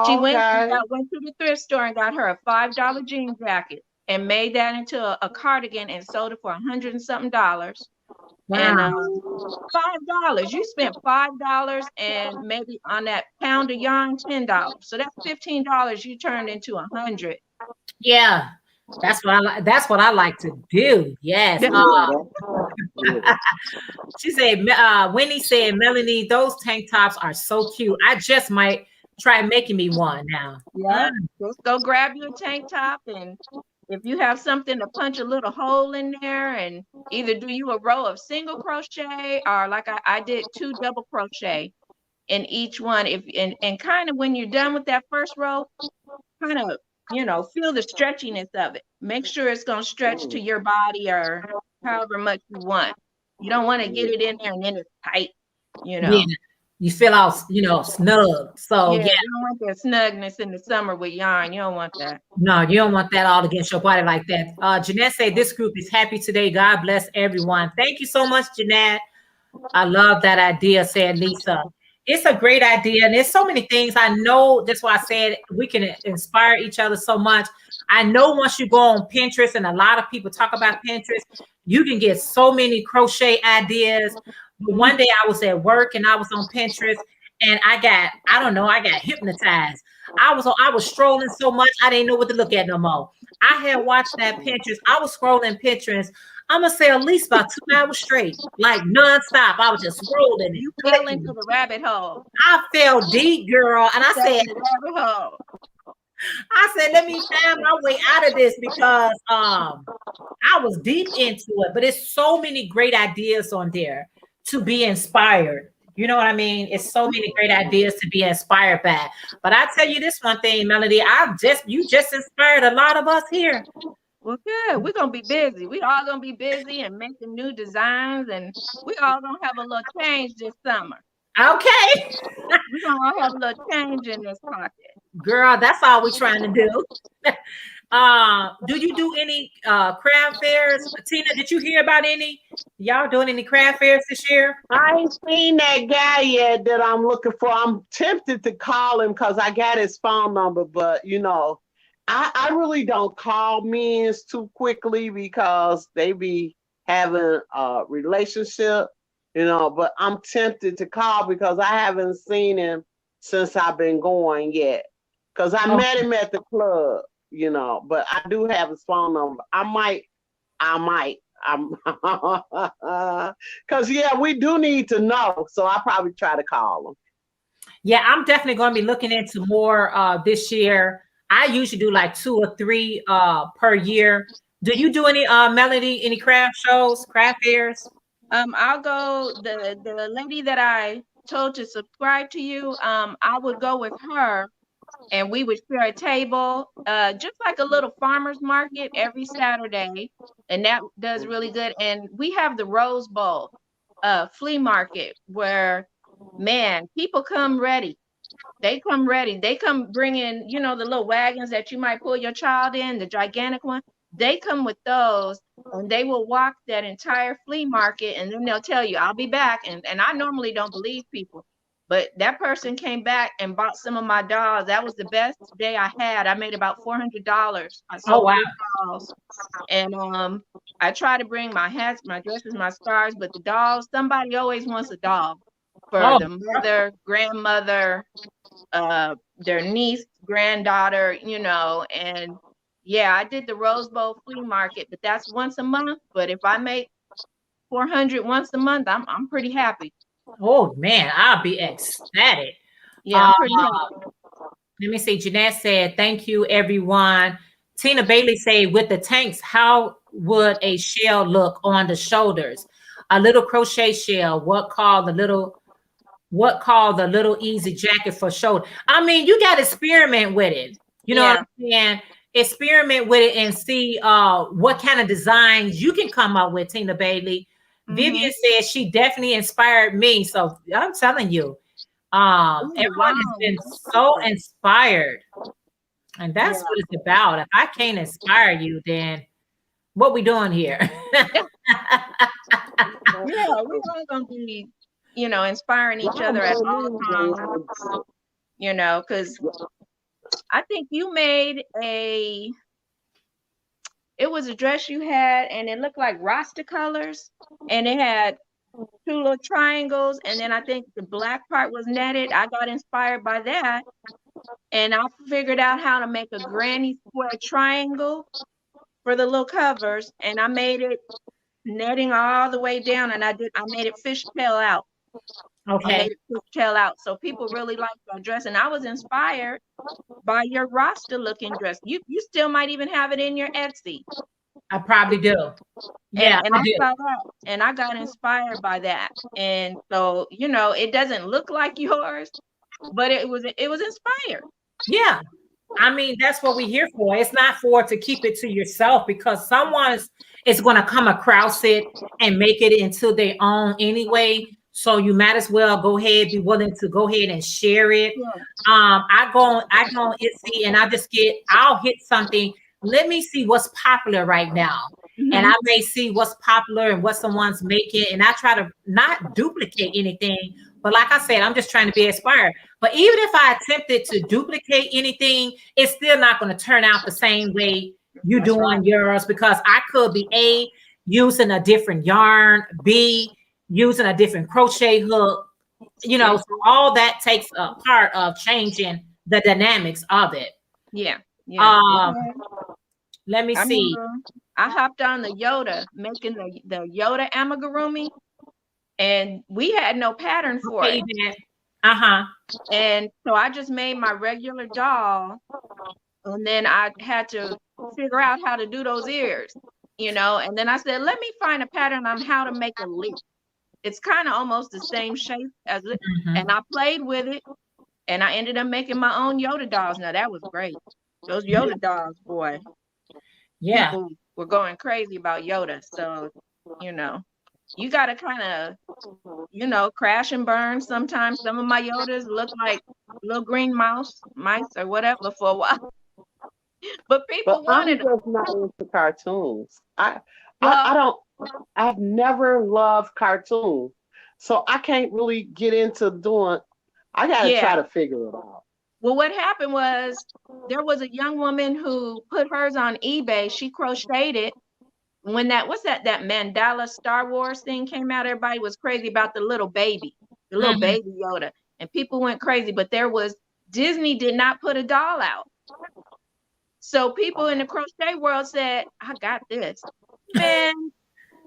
She went to the thrift store and got her a $5 jean jacket and made that into a cardigan and sold it for $100 and something. Wow. And $5. You spent $5 and maybe on that pound of yarn $10. So that's $15 you turned into $100. Yeah. That's what I like. That's what I like to do. Yes. She said, Wendy said, Melanie, those tank tops are so cute. I just might try making me one now. Yeah. Just go grab you a tank top, and if you have something to punch a little hole in there, and either do you a row of single crochet or like I did 2 double crochet, in each one. And kind of when you're done with that first row, kind of, you know, feel the stretchiness of it. Make sure it's going to stretch to your body or however much you want. You don't want to get it in there and then it's tight, you know. Yeah. You feel all, you know, snug. So Yeah, yeah. you don't want that snugness in the summer with yarn. You don't want that. No, you don't want that all against your body like that. Jeanette said this group is happy today. God bless everyone. Thank you so much, Jeanette. I love that idea, said Lisa. It's a great idea. And there's so many things. I know that's why I said we can inspire each other so much. I know once you go on Pinterest, and a lot of people talk about Pinterest, you can get so many crochet ideas. But one day I was at work and I was on Pinterest and I got hypnotized. I was strolling so much I didn't know what to look at no more. I had watched that Pinterest. I was scrolling Pinterest. I'm gonna say at least about 2 hours straight, like nonstop. I was just scrolling. You fell into the rabbit hole. I fell deep, girl, and I said, rabbit hole. I said, let me find my way out of this because I was deep into it. But it's so many great ideas on there to be inspired. You know what I mean? It's so many great ideas to be inspired by. But I tell you this one thing, Melody, you just inspired a lot of us here. Well, good. We're gonna be busy. We all gonna be busy and making new designs, and we all gonna have a little change this summer. Okay. We're gonna all have a little change in this pocket. Girl, that's all we're trying to do. Do you do any craft fairs? Tina, did you hear about any? Y'all doing any craft fairs this year? I ain't seen that guy yet that I'm looking for. I'm tempted to call him because I got his phone number, but you know, I really don't call men's too quickly because they be having a relationship, you know, but I'm tempted to call because I haven't seen him since I've been going yet. Because I met him at the club, you know, but I do have his phone number. I might. Because, yeah, we do need to know. So I'll probably try to call him. Yeah, I'm definitely going to be looking into more this year. I usually do like 2 or 3 per year. Do you do any, Melody, any craft shows, craft fairs? I'll go, the lady that I told to subscribe to you, I would go with her. And we would share a table, just like a little farmer's market every Saturday. And that does really good. And we have the Rose Bowl flea market where, man, people come ready. They come ready. They come bring in, you know, the little wagons that you might pull your child in, the gigantic one. They come with those and they will walk that entire flea market. And then they'll tell you, I'll be back. And I normally don't believe people. But that person came back and bought some of my dolls. That was the best day I had. I made about $400. I sold dolls. And I try to bring my hats, my dresses, my scarves, but the dolls, somebody always wants a doll for the mother, grandmother, their niece, granddaughter, you know. And yeah, I did the Rose Bowl flea market, but that's once a month. But if I make 400 once a month, I'm pretty happy. Oh man, I'll be ecstatic. Yeah, I'm pretty happy. Let me see. Jeanette said, thank you, everyone. Tina Bailey said, with the tanks, how would a shell look on the shoulders? A little crochet shell. What called the little easy jacket for shoulder? I mean, you got to experiment with it. You know what I'm saying? Experiment with it and see what kind of designs you can come up with, Tina Bailey. Vivian said she definitely inspired me. So I'm telling you, everyone has been so inspired. And that's what it's about. If I can't inspire you, then what we doing here? Yeah, we're all going to be, you know, inspiring each other at all times, you know, because I think you made it was a dress you had, and it looked like Rasta colors, and it had 2 little triangles, and then I think the black part was netted. I got inspired by that, and I figured out how to make a granny square triangle for the little covers, and I made it netting all the way down, and I made it fishtail out. Okay. I made it fishtail out, so people really liked my dress, and I was inspired by your Rasta looking dress. You still might even have it in your Etsy. I probably do. Yeah, And I I do. saw that and I got inspired by that. And so, you know, it doesn't look like yours, but it was inspired. Yeah. I mean, that's what we're here for. It's not for to keep it to yourself, because someone is going to come across it and make it into their own anyway. So you might as well go ahead, be willing to go ahead and share it. Yeah. I go on Etsy and I'll hit something. Let me see what's popular right now. And I may see what's popular and what someone's making. And I try to not duplicate anything. But like I said, I'm just trying to be inspired. But even if I attempted to duplicate anything, it's still not going to turn out the same way you That's doing right. yours, because I could be A, using a different yarn, B, using a different crochet hook, you know, so all that takes a part of changing the dynamics of it. Yeah. Yeah. Let me I see. remember I hopped on the Yoda, making the Yoda amigurumi, and we had no pattern for Okay, it. Jeanette. Uh-huh. And so I just made my regular doll, and then I had to figure out how to do those ears, you know. And then I said, let me find a pattern on how to make a leaf. It's kind of almost the same shape as it. And I played with it, and I ended up making my own Yoda dolls. Now that was great. Those Yoda dolls, boy. Yeah. People were going crazy about Yoda. So, you know, you got to kind of, you know, crash and burn. Sometimes some of my Yodas look like little green mice or whatever for a while. But people But I'm wanted them. just not into cartoons. I Well, don't. I've never loved cartoons, so I can't really get into doing. I got to yeah. try to figure it out. Well, what happened was there was a young woman who put hers on eBay. She crocheted it. When that Mandela Star Wars thing came out, everybody was crazy about the little baby Yoda, and people went crazy. But Disney did not put a doll out, so people in the crochet world said, "I got this." Man,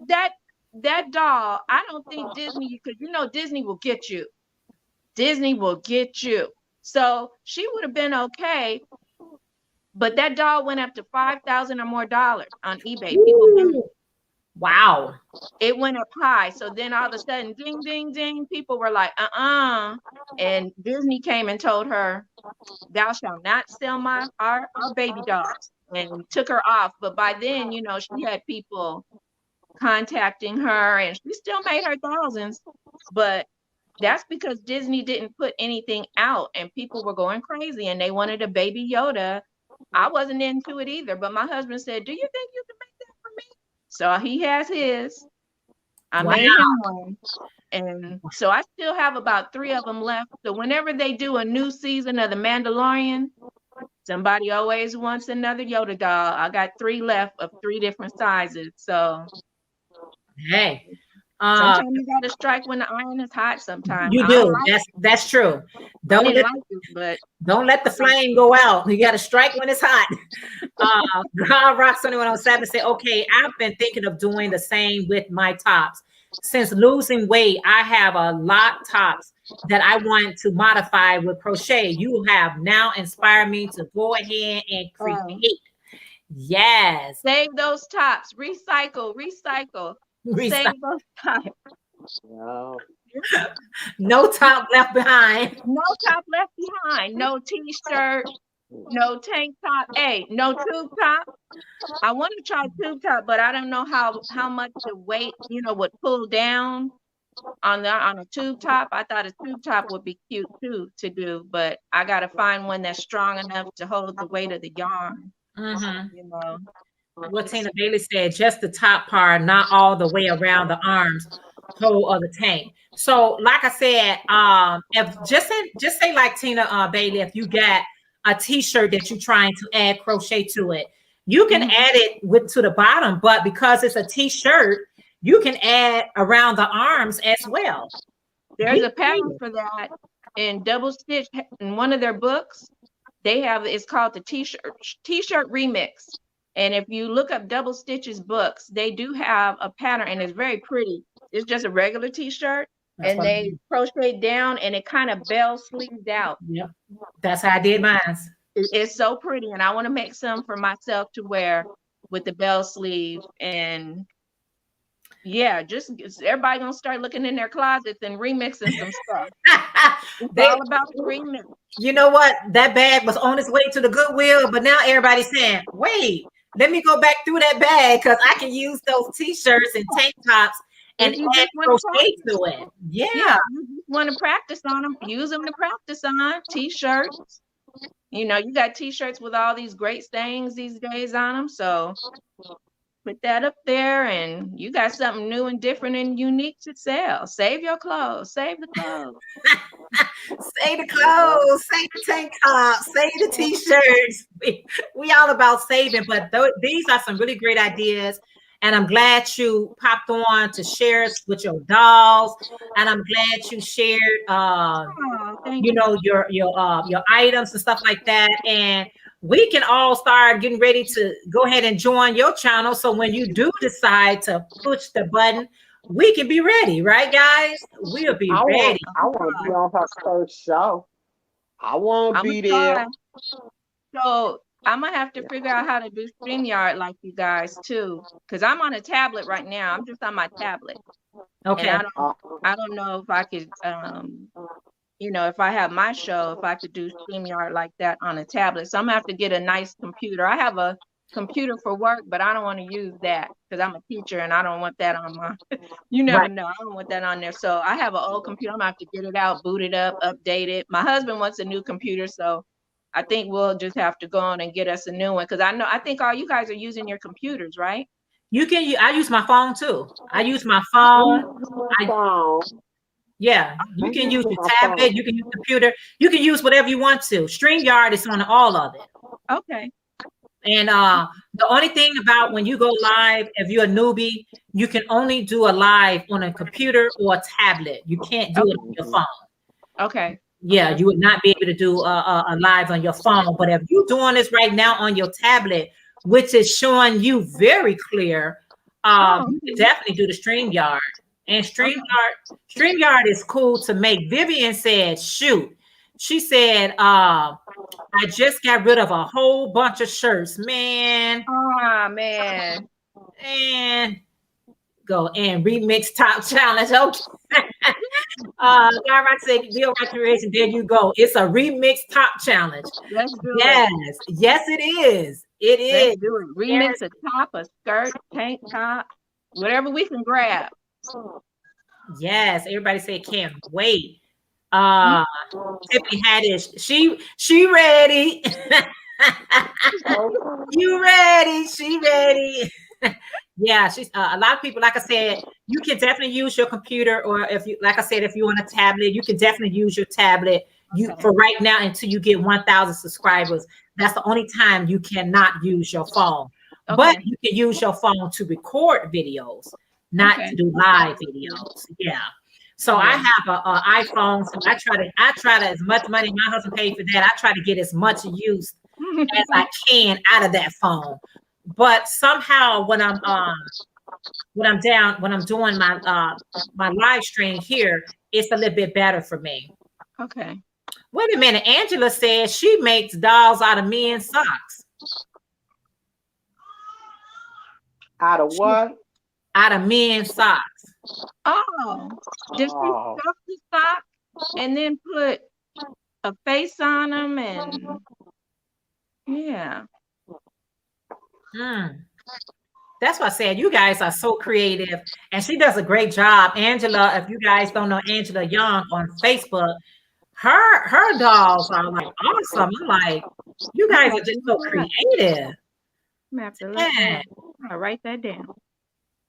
that doll, I don't think Disney, because you know Disney will get you. Disney will get you. So she would have been okay, but that doll went up to $5,000 or more on eBay. People bid. Wow. It went up high. So then all of a sudden, ding, ding, ding, people were like, And Disney came and told her, thou shalt not sell our baby dolls, and took her off. But by then, you know, she had people contacting her, and she still made her thousands. But that's because Disney didn't put anything out, and people were going crazy, and they wanted a baby Yoda. I wasn't into it either, but my husband said, do you think you can make that for me? So he has his. I made him one. And so I still have about 3 of them left. So whenever they do a new season of The Mandalorian, somebody always wants another Yoda doll. I got 3 left of 3 different sizes. So Hey. sometimes you gotta strike when the iron is hot. Sometimes You do. That's true. Don't let the flame go out. You got to strike when it's hot. God Rock 7107 said, okay, I've been thinking of doing the same with my tops. Since losing weight, I have a lot tops that I want to modify with crochet. You have now inspired me to go ahead and create. Yes. Save those tops. Recycle. Save those tops. Wow. No top left behind. No top left behind. No t-shirt. No tank top. Hey, no tube top. I want to try tube top, but I don't know how much the weight, you know, would pull down on a tube top. I thought a tube top would be cute too to do, but I gotta find one that's strong enough to hold the weight of the yarn. You know. What Tina Bailey said, just the top part, not all the way around the arms, whole of the tank. So, like I said, if just say like Tina Bailey, if you got a t-shirt that you're trying to add crochet to it, you can add it to the bottom, but because it's a t-shirt, you can add around the arms as well. There's a pattern for that in Double Stitch in one of their books. They have, it's called the t-shirt remix. And if you look up Double Stitch's books, they do have a pattern, and it's very pretty. It's just a regular t-shirt, and they crochet down, and it kind of bell sleeved out. Yep, that's how I did mine. It's so pretty, and I want to make some for myself to wear with the bell sleeve. And Yeah, just everybody gonna start looking in their closets and remixing some stuff. It's They, all about the remix. you know what? That bag was on its way to the Goodwill, but now everybody's saying, wait, let me go back through that bag because I can use those t-shirts and tank tops and If you add just want to crochet practice. to it. Yeah, Yeah. you just want to practice on them. Use them to practice on t-shirts. You know, you got t-shirts with all these great sayings these days on them. So put that up there and you got something new and different and unique to sell. Save your clothes. Save the clothes. Save the clothes, save the tank tops, save the t-shirts. We all about saving, but these are some really great ideas. And I'm glad you popped on to share it with your dolls. And I'm glad you shared you know, your items and stuff like that. And we can all start getting ready to go ahead and join your channel. So when you do decide to push the button, we can be ready, right, guys? We'll be ready. I want to be on her first show. I won't be there. So I'm gonna have to figure out how to do StreamYard like you guys too, because I'm on a tablet right now. I'm just on my tablet. Okay. And I don't know if I could, you know, if I have my show, if I could do StreamYard like that on a tablet. So I'm gonna have to get a nice computer. I have a computer for work, but I don't want to use that because I'm a teacher and I don't want that on my, you never know. I don't want that on there. So I have an old computer. I'm gonna have to get it out, boot it up, update it. My husband wants a new computer, so I think we'll just have to go on and get us a new one because I think all you guys are using your computers, right? You can. I use my phone too. I use my phone. Yeah, you can use your tablet. You can use computer. You can use whatever you want to. StreamYard is on all of it. Okay. And the only thing about when you go live, if you're a newbie, you can only do a live on a computer or a tablet. You can't do it on your phone. Okay. Yeah, you would not be able to do a live on your phone. But if you're doing this right now on your tablet, which is showing you very clear, you can definitely do the StreamYard. And StreamYard is cool to make. Vivian said, shoot. She said, I just got rid of a whole bunch of shirts, man. Oh, man. And go and remix top challenge. Okay. Garrett said, DOYcreations, there you go. It's a remix top challenge. Let's do it. Yes, it is. It is. Let's do it. Remix a top, a skirt, tank top, whatever we can grab. Yes, everybody said can't wait. Tiffany Haddish, she ready. You ready? She ready. Yeah, she's a lot of people. Like I said, you can definitely use your computer, or if you, like I said, if you're on a tablet, you can definitely use your tablet. For right now until you get 1,000 subscribers. That's the only time you cannot use your phone. But you can use your phone to record videos, not to do live videos. Yeah. So I have an iPhone, so I try to as much money my husband paid for that. I try to get as much use as I can out of that phone. But somehow when I'm doing my my live stream here, it's a little bit better for me. Okay. Wait a minute. Angela says she makes dolls out of men's socks. Out of what? Out of men's socks. Oh, just stuff the sock and then put a face on them and yeah. That's what I said. You guys are so creative, and she does a great job. Angela, if you guys don't know Angela Young on Facebook, her dolls are like awesome. I'm like, you guys are just so creative. I'm have to I'll write that down.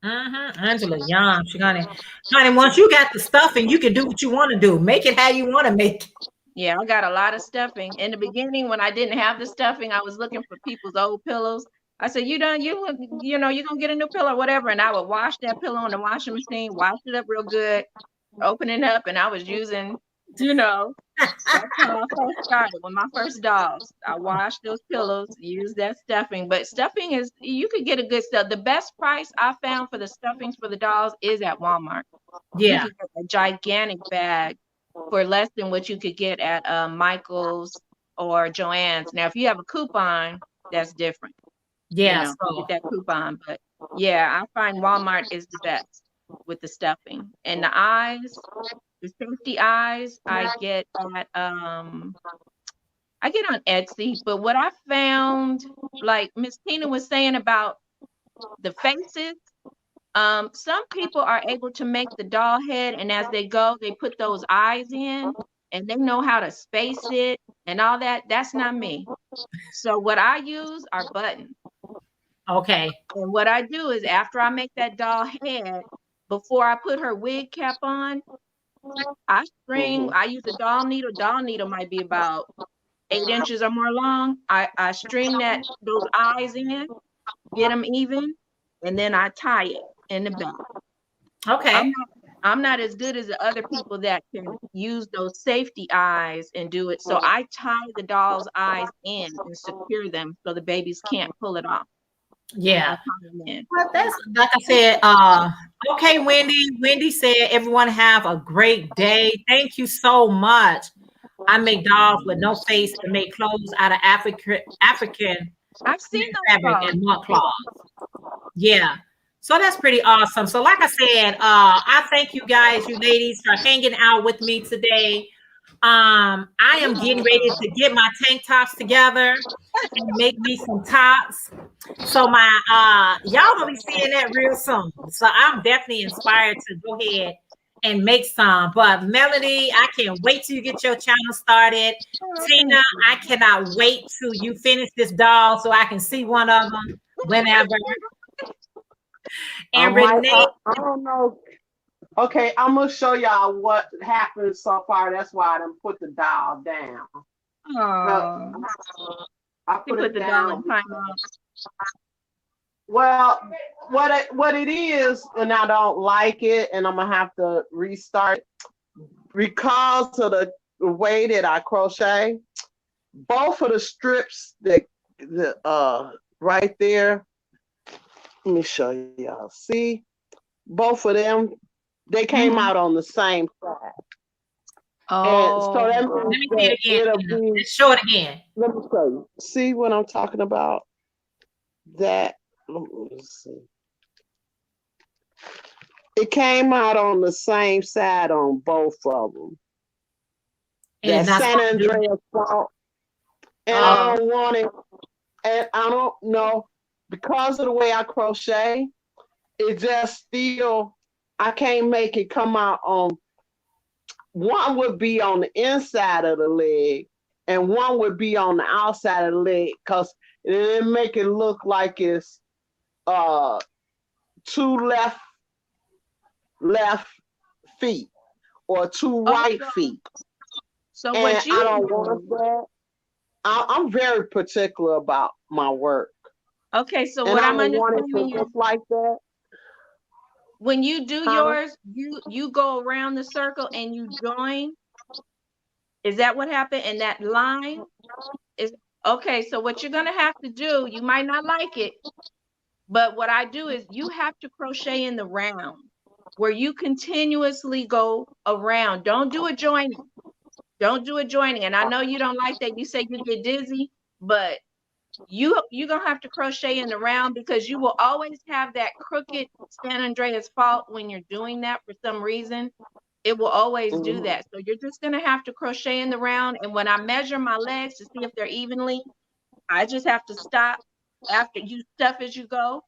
Angela Young, honey, once you got the stuffing, you can do what you want to do. Make it how you want to make it. Yeah, I got a lot of stuffing. In the beginning, when I didn't have the stuffing, I was looking for people's old pillows. I said, you know, you're gonna get a new pillow or whatever. And I would wash that pillow in the washing machine, wash it up real good, open it up, and I was using, that's how I first started with my first dolls. I washed those pillows, used that stuffing. But stuffing is, you could get a good stuff. The best price I found for the stuffings for the dolls is at Walmart. Yeah. You can get a gigantic bag for less than what you could get at Michael's or Joann's. Now, if you have a coupon, that's different. Yeah, get that coupon. But yeah, I find Walmart is the best. with the stuffing. And the eyes, the safety eyes, I get on Etsy. But what I found, like Miss Tina was saying about the faces, some people are able to make the doll head, and as they go, they put those eyes in, and they know how to space it and all that. That's not me. So what I use are buttons. Okay. And what I do is after I make that doll head, before I put her wig cap on, I string, I use a doll needle. Doll needle might be about 8 inches or more long. I string those eyes in, get them even, and then I tie it in the back. Okay. I'm not as good as the other people that can use those safety eyes and do it. So I tie the doll's eyes in and secure them so the babies can't pull it off. Yeah. Well, that's like I said. Okay, Wendy. Wendy said, "Everyone have a great day. Thank you so much. I make dolls with no face and make clothes out of African I've seen those fabric and mock cloths." Yeah. So that's pretty awesome. So like I said, I thank you guys, you ladies, for hanging out with me today. I am getting ready to get my tank tops together and make me some tops. So my y'all gonna be seeing that real soon. So I'm definitely inspired to go ahead and make some. But Melody, I can't wait till you get your channel started. Tina, I cannot wait till you finish this doll so I can see one of them whenever. And Renee, I don't know. Okay, I'm gonna show y'all what happened so far. That's why I didn't put the doll down. I put it down. Well, what it is, and I don't like it, and I'm gonna have to restart because of the way that I crochet. Both of the strips that right there. Let me show y'all. See, both of them, they came out on the same side. And so that means let me see it again. Let's show it again. Let me show you. See what I'm talking about? That, let me see. It came out on the same side on both of them. That's San Andreas fault. And I don't want it. And I don't know. Because of the way I crochet, it just still, I can't make it come out on, one would be on the inside of the leg and one would be on the outside of the leg because it make it look like it's two left feet or two right feet. So and what you I don't want that. I'm very particular about my work. Okay, so and what I'm understanding is like that. When you do yours, you go around the circle and you join. Is that what happened? And that line is okay. So what you're gonna have to do, you might not like it, but what I do is you have to crochet in the round where you continuously go around. Don't do a joining. Don't do a joining. And I know you don't like that. You say you get dizzy, but you're gonna have to crochet in the round because you will always have that crooked San Andreas fault when you're doing that for some reason. It will always do that. So you're just gonna have to crochet in the round. And when I measure my legs to see if they're evenly, I just have to stop after you stuff as you go,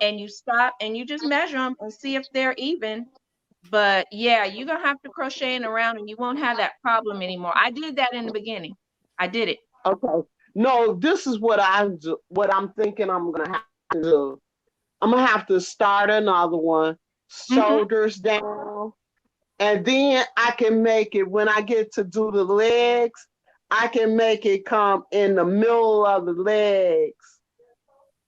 and you stop and you just measure them and see if they're even. But yeah, you're gonna have to crochet in the round and you won't have that problem anymore. I did that in the beginning. I did it. Okay. No, this is what I'm thinking I'm gonna have to do. I'm gonna have to start another one, shoulders down, and then I can make it when I get to do the legs. I can make it come in the middle of the legs.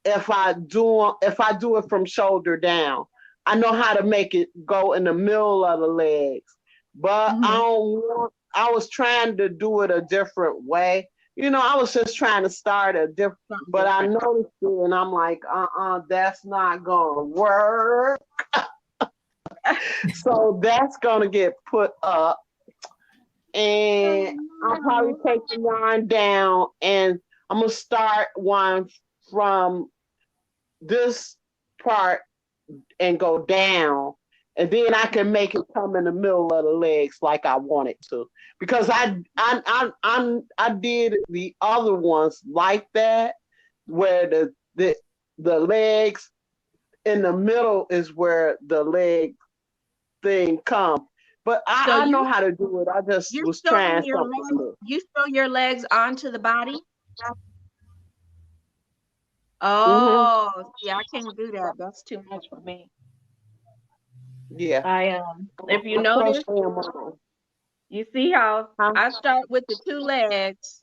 If I do it from shoulder down, I know how to make it go in the middle of the legs. But I was trying to do it a different way. You know, I was just trying to start a different, but I noticed it and I'm like, that's not gonna work. So that's gonna get put up. And I'll probably take the yarn down and I'm gonna start one from this part and go down. And then I can make it come in the middle of the legs like I want it to. Because I did the other ones like that, where the legs in the middle is where the leg thing comes. But I know how to do it. I just was trying something new. You sew your legs onto the body? Oh, yeah, I can't do that. That's too much for me. Yeah. If you notice, you see how I start with the two legs,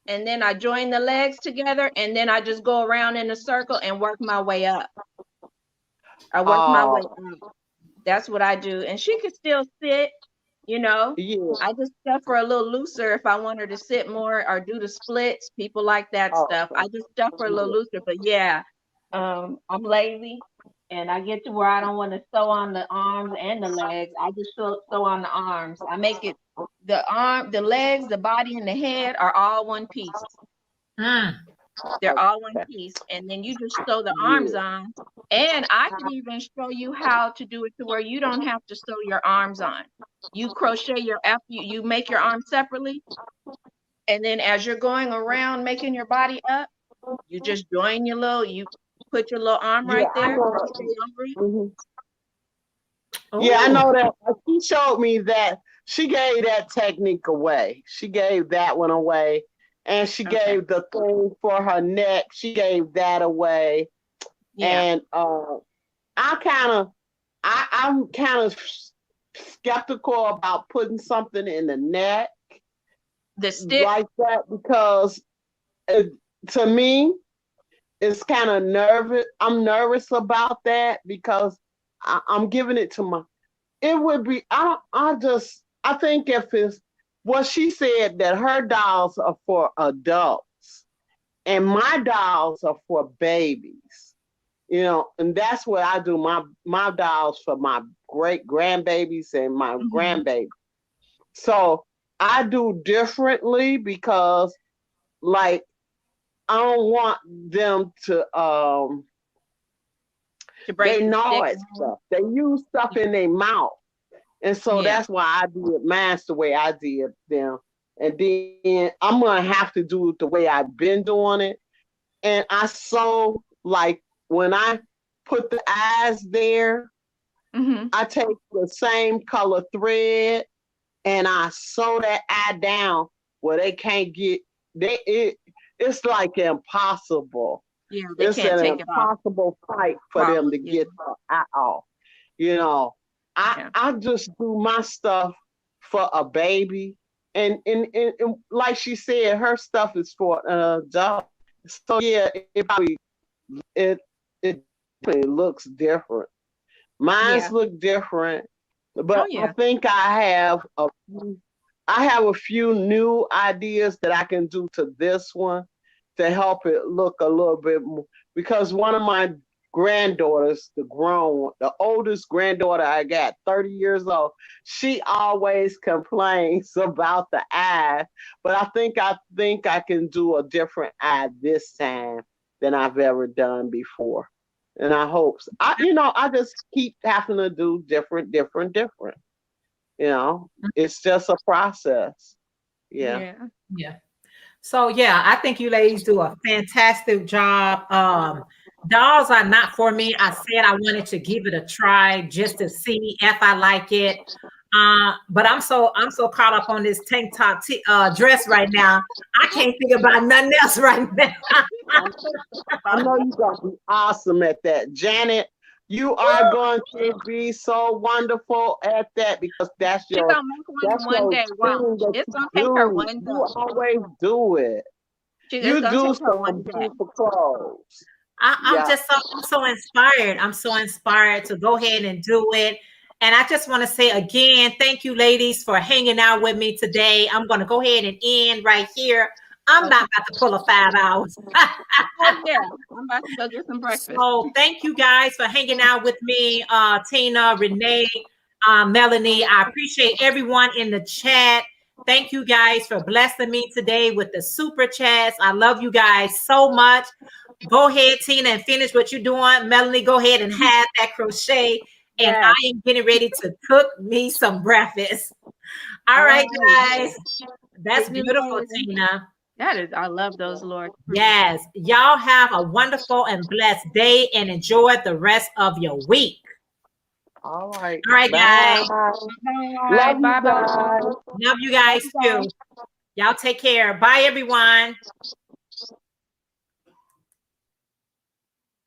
and then I join the legs together, and then I just go around in a circle and work my way up. I work my way up. That's what I do. And she could still sit, you know. Yeah. I just stuff her a little looser if I want her to sit more or do the splits. People like that stuff. I just stuff her a little looser. But yeah, I'm lazy. And I get to where I don't want to sew on the arms and the legs. I just sew on the arms. I make it the legs, the body, and the head are all one piece. They're all one piece. And then you just sew the arms on. And I can even show you how to do it to where you don't have to sew your arms on. You crochet you make your arms separately. And then as you're going around making your body up, you just join you put your little arm right there. Yeah, I know that. She showed me that. She gave that technique away. She gave that one away. And she gave the thing for her neck. She gave that away. Yeah. And I'm kind of skeptical about putting something in the neck. The stick? Like that, because to me, it's kind of nervous. I'm nervous about that because I'm giving it to it would be, I think if it's what she said, that her dolls are for adults and my dolls are for babies, you know, and that's what I do. My dolls for my great grandbabies and my grandbabies. So I do differently because, like, I don't want them to break. They gnaw at stuff. They use stuff in their mouth. And so that's why I did mine the way I did them. And then I'm going to have to do it the way I've been doing it. And I sew, like, when I put the eyes there, I take the same color thread and I sew that eye down where they can't get, it's like impossible. Yeah, they can't take it off. It's an impossible fight for them to get the eye off. You know, I just do my stuff for a baby. And like she said, her stuff is for an adult. So yeah, it looks different. Mine's look different, but I think I have a few new ideas that I can do to this one to help it look a little bit more, because one of my granddaughters, the oldest granddaughter I got, 30 years old, she always complains about the eye, but I think I can do a different eye this time than I've ever done before. And I hope so. I just keep having to do different. You know, it's just a process. Yeah. So yeah, I think you ladies do a fantastic job. Dolls are not for me. I said I wanted to give it a try just to see if I like it. But I'm so caught up on this tank top dress right now. I can't think about nothing else right now. I know you're gonna be awesome at that, Janet. You are going to be so wonderful at that because that's your. It's gonna take her one day. You always do it. You do some beautiful clothes. I'm so inspired. I'm so inspired to go ahead and do it. And I just want to say again, thank you, ladies, for hanging out with me today. I'm going to go ahead and end right here. I'm not about to pull a 5 hours. I'm about to go get some breakfast. So thank you guys for hanging out with me, Tina, Renee, Melanie. I appreciate everyone in the chat. Thank you guys for blessing me today with the super chats. I love you guys so much. go ahead, Tina, and finish what you're doing. Melanie, go ahead and have that crochet. And Yes. I am getting ready to cook me some breakfast. All right, guys. That's Did you beautiful, guys- Tina. That is, I love those, Lord. Yes. Y'all have a wonderful and blessed day and enjoy the rest of your week. All right. All right, guys. Bye. Bye. Love you guys. Love you guys too. Y'all take care. Bye, everyone.